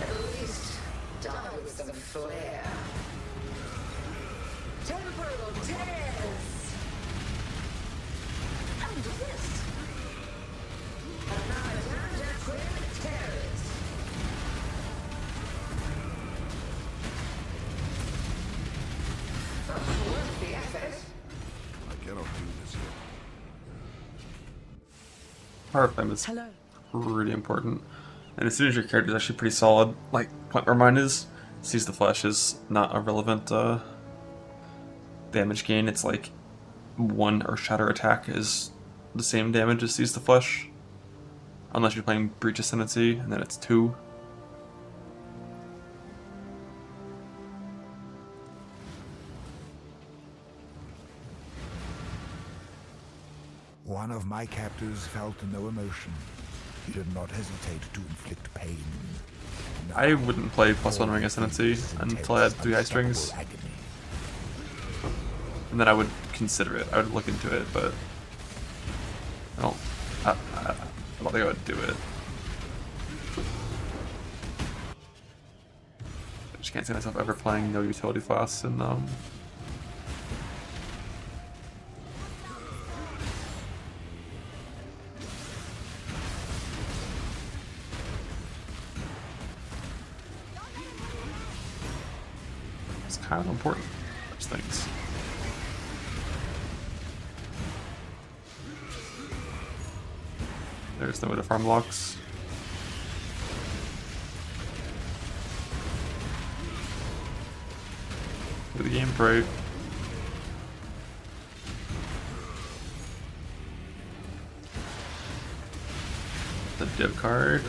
At least die with some flair. Temporal tears. And this. Another twin tears. Worth the effort. I cannot do this yet. Power flame is pretty important. And as soon as your character is actually pretty solid, like point where mine is, Seize the Flesh is not a relevant damage gain. It's like 1 or Shatter attack is the same damage as Seize the Flesh. Unless you're playing Breach Ascendancy, and then it's 2. One of my captors felt no emotion. He did not hesitate to inflict pain. Now, I wouldn't play +1 Ring Ascendancy until I had 3 high strings. And then I would consider it. I would look into it, but I don't think I would do it. I just can't see myself ever playing no utility class in it's kind of important, those things. There's no way to farm blocks. Look at the game break. The div card.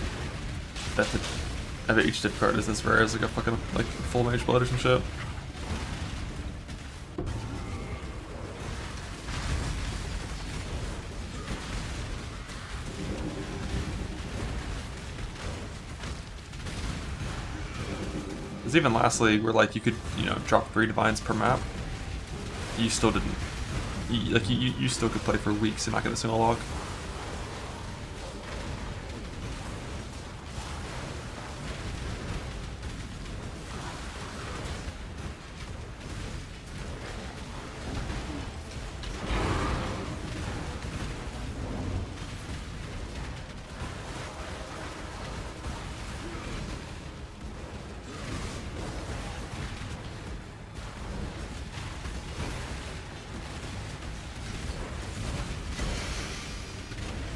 I bet each div card is as rare as like a fucking like full mage blood or some shit. Because even last league, where like you could, you know, drop 3 divines per map, you still didn't. You still could play for weeks and not get a single log.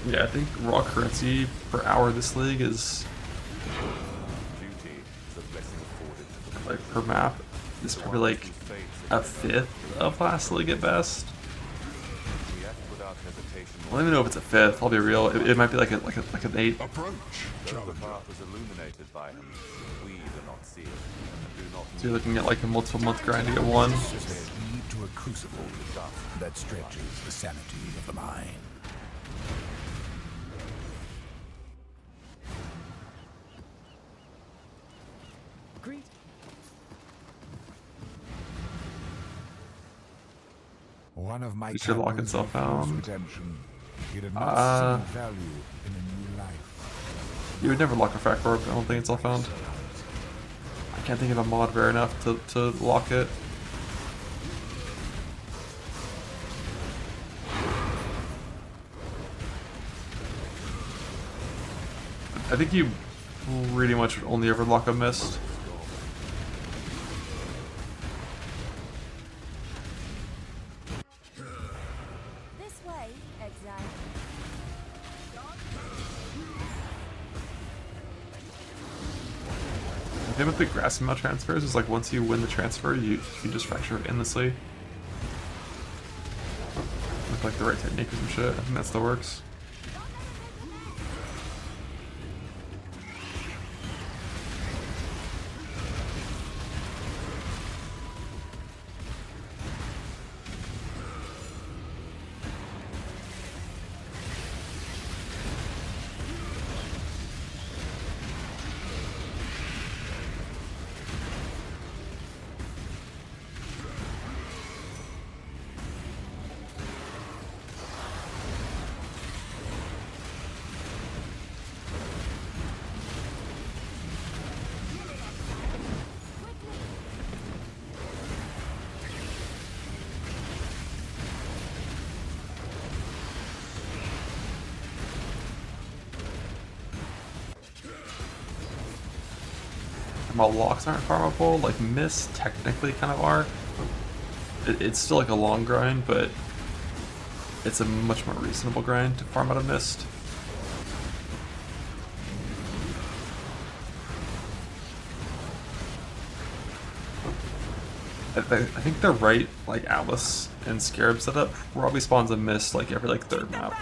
Yeah, I think raw currency per hour this league is like per map is probably like a 5th of last league at best. I don't even know if it's a 5th. I'll be real. It might be like an 8. So you're looking at like a multiple month grind to get 1. Lead to a crucible that stretches the sanity of the mind. One of my You should lock captors itself refused out. redemption. He did not see value in a new life. You would never lock a frac orb, I don't think it's all found. I can't think of a mod rare enough to lock it. I think you pretty much would only ever lock a mist. This way, exile. The thing with the grass amount transfers is like once you win the transfer, you just fracture it endlessly. With like the right technique or some shit. I think that still works. While locks aren't farmable, like mists technically kind of are. It's still like a long grind, but it's a much more reasonable grind to farm out of mist. I think the right like Atlas and Scarab setup probably spawns a mist like every like third map.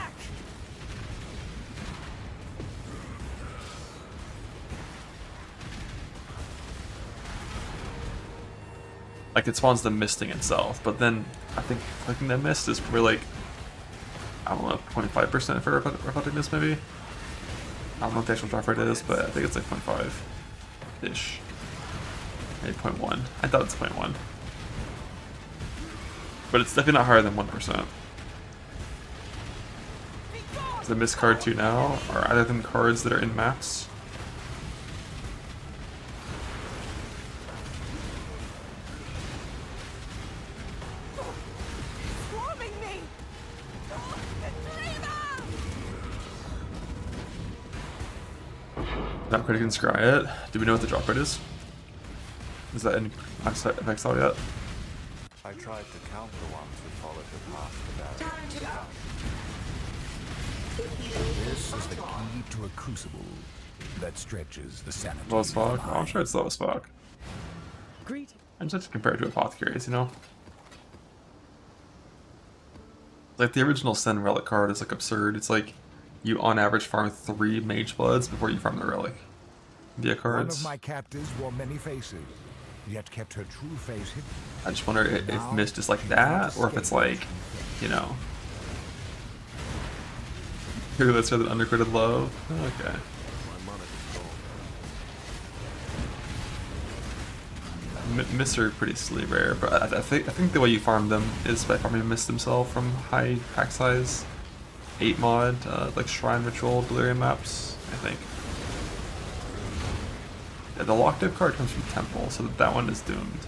Like it spawns the misting itself, but then I think clicking the mist is probably like, I don't know, 25% for reflecting this maybe? I don't know what the actual drop rate is, but I think it's like 0.5-ish. Maybe 0.1. I thought it's 0.1. But it's definitely not higher than 1%. Is the mist card 2 now? Or either than cards that are in maps? Not critic and scry it. Do we know what the drop rate is? Is that in FX out yet? I tried to count the ones who followed the path to barrier. This is the key to a crucible that stretches the sanity. Low as fuck? Oh, I'm sure it's low as fuck. Great. I just have to compare it to Apothecaries, you know? Like the original Sen Relic card is like absurd. It's like you on average farm 3 Mage Bloods before you farm the Relic via cards. One of my captives wore many faces, yet kept her true face hidden. I just wonder if Mist is like that, or if it's like, you know... Here, let's say that undercritted love. Okay. Mists are pretty silly rare, but I think the way you farm them is by farming Mist himself from high pack size 8 mod, like Shrine Ritual, Delirium maps, I think. Yeah, the Lockdip card comes from Temple, so that one is doomed.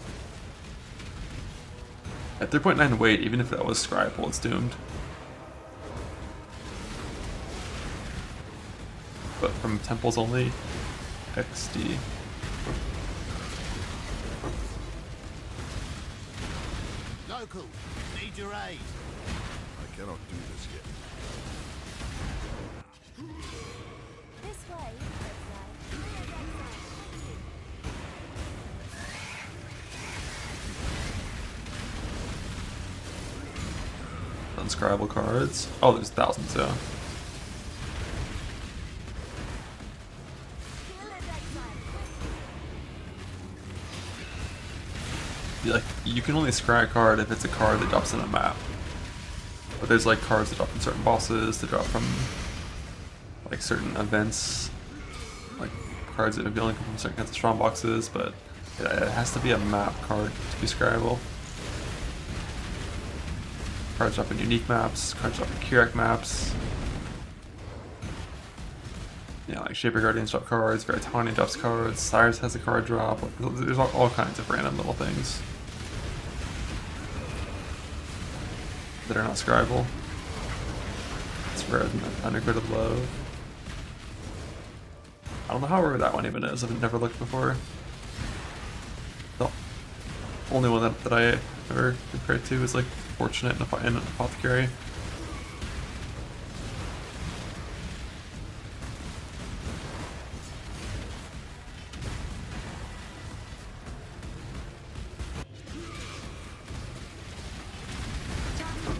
At 3.9 weight, even if that was scryable, it's doomed. But from Temples only, XD. Local, need your aid. I cannot do this yet. This way, Unscribable cards. Oh, there's thousands, yeah. Like, you can only scry a card if it's a card that drops in a map. But there's like cards that drop from certain bosses, that drop from like certain events, like cards that only come from certain kinds of strong boxes, but it has to be a map card to be scryable. Card dropping unique maps, card dropping Keurig maps. Yeah, like Shaper Guardians drop cards, Veritani drops cards, Cyrus has a card drop. There's all kinds of random little things that are not scribable. Spread unrequited love. I don't know how rare that one even is. I've never looked before. The only one that I ever compared to is like Fortunate in Apothecary.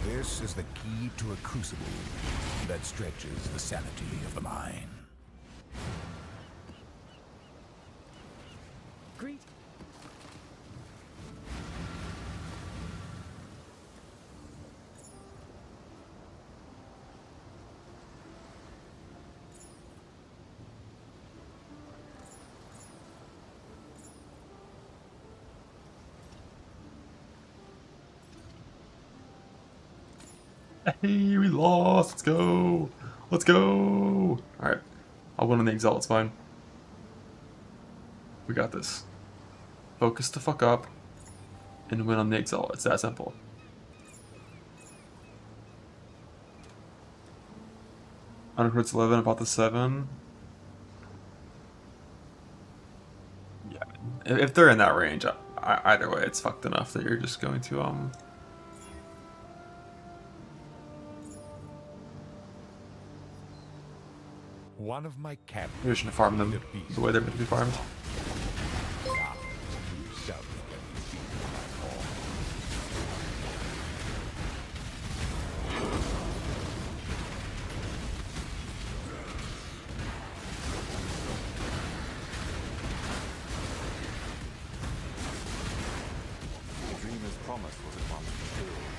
This is the key to a crucible that stretches the sanity of the mind. Greet. Hey, we lost. Let's go. Let's go. Alright. I'll win on the Exalt. It's fine. We got this. Focus the fuck up and win on the Exalt. It's that simple. Undercrits 11, about the 7. Yeah. If they're in that range, either way, it's fucked enough that you're just going to, One of my captains. Maybe we shouldn't farm them the way they're meant to be farmed.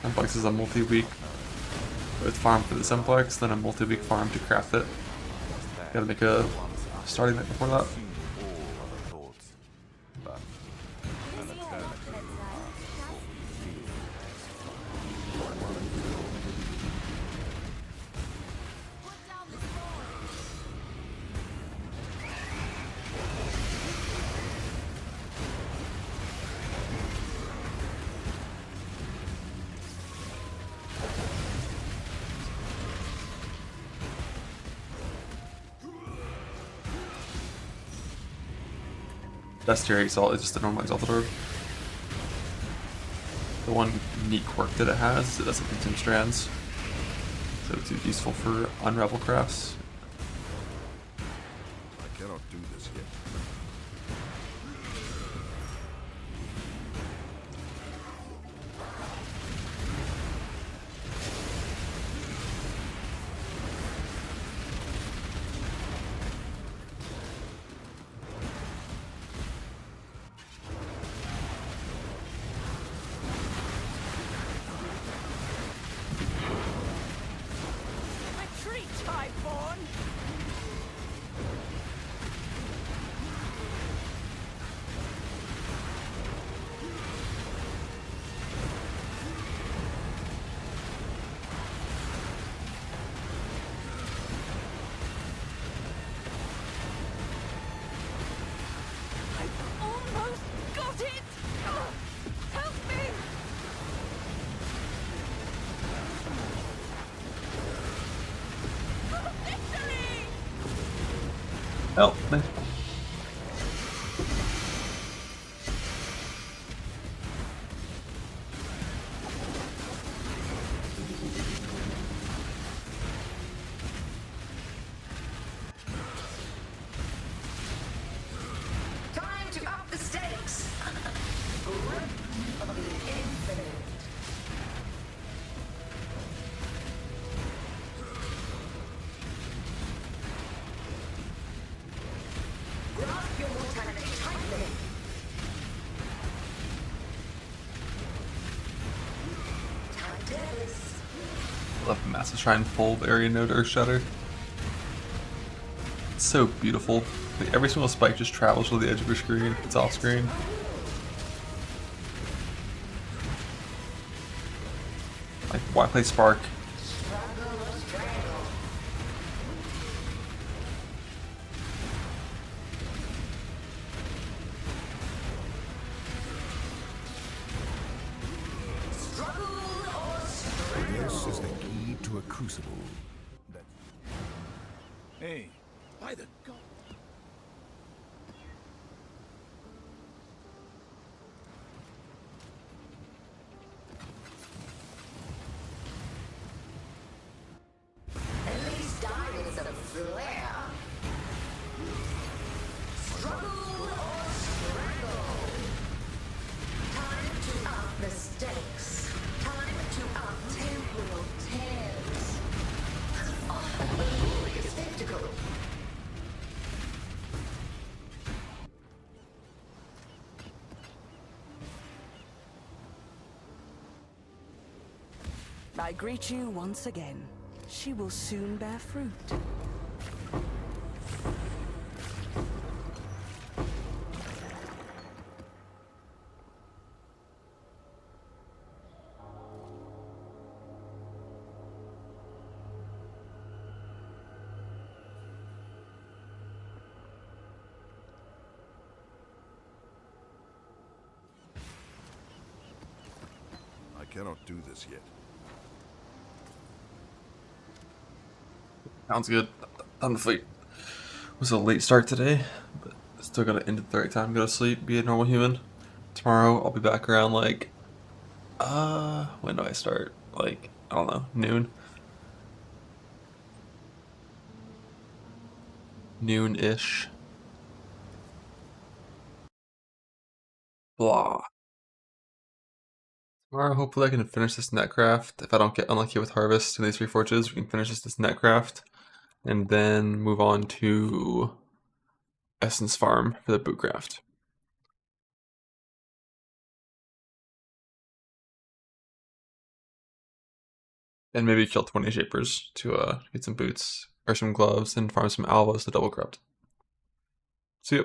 Simplex is a multi-week with farm for the Simplex, then a multi-week farm to craft it. Gotta make a starting deck before that. Best tier Exalt is just the normal Exalted Orb. The one neat quirk that it has is it doesn't consume strands, so it's useful for unravel crafts. I cannot do this yet. Oh, nice. Time to up the stakes. Grip of the infinite. Grasp your mortality tightly. Time is. Love the Massive Shrine full area node Earth Shatter. It's so beautiful. Like every single spike just travels to the edge of your screen. It's off screen. Like, why play Spark? This is the key to a crucible. Hey, by the god. At least die with a flair. Struggle or struggle. Time to up the stakes. Time to up temporal tears. Oh, holy spectacle. I greet you once again. She will soon bear fruit. I cannot do this yet. Sounds good. Time to sleep. It was a late start today, but still gotta end at the right time, go to sleep, be a normal human. Tomorrow I'll be back around like, when do I start? Like, I don't know, noon? Noon-ish. Blah. Tomorrow hopefully I can finish this netcraft. If I don't get unlucky with harvest in these reforges, we can finish this netcraft. And then move on to Essence Farm for the bootcraft. And maybe kill 20 shapers to get some boots or some gloves and farm some albas to double corrupt. See ya.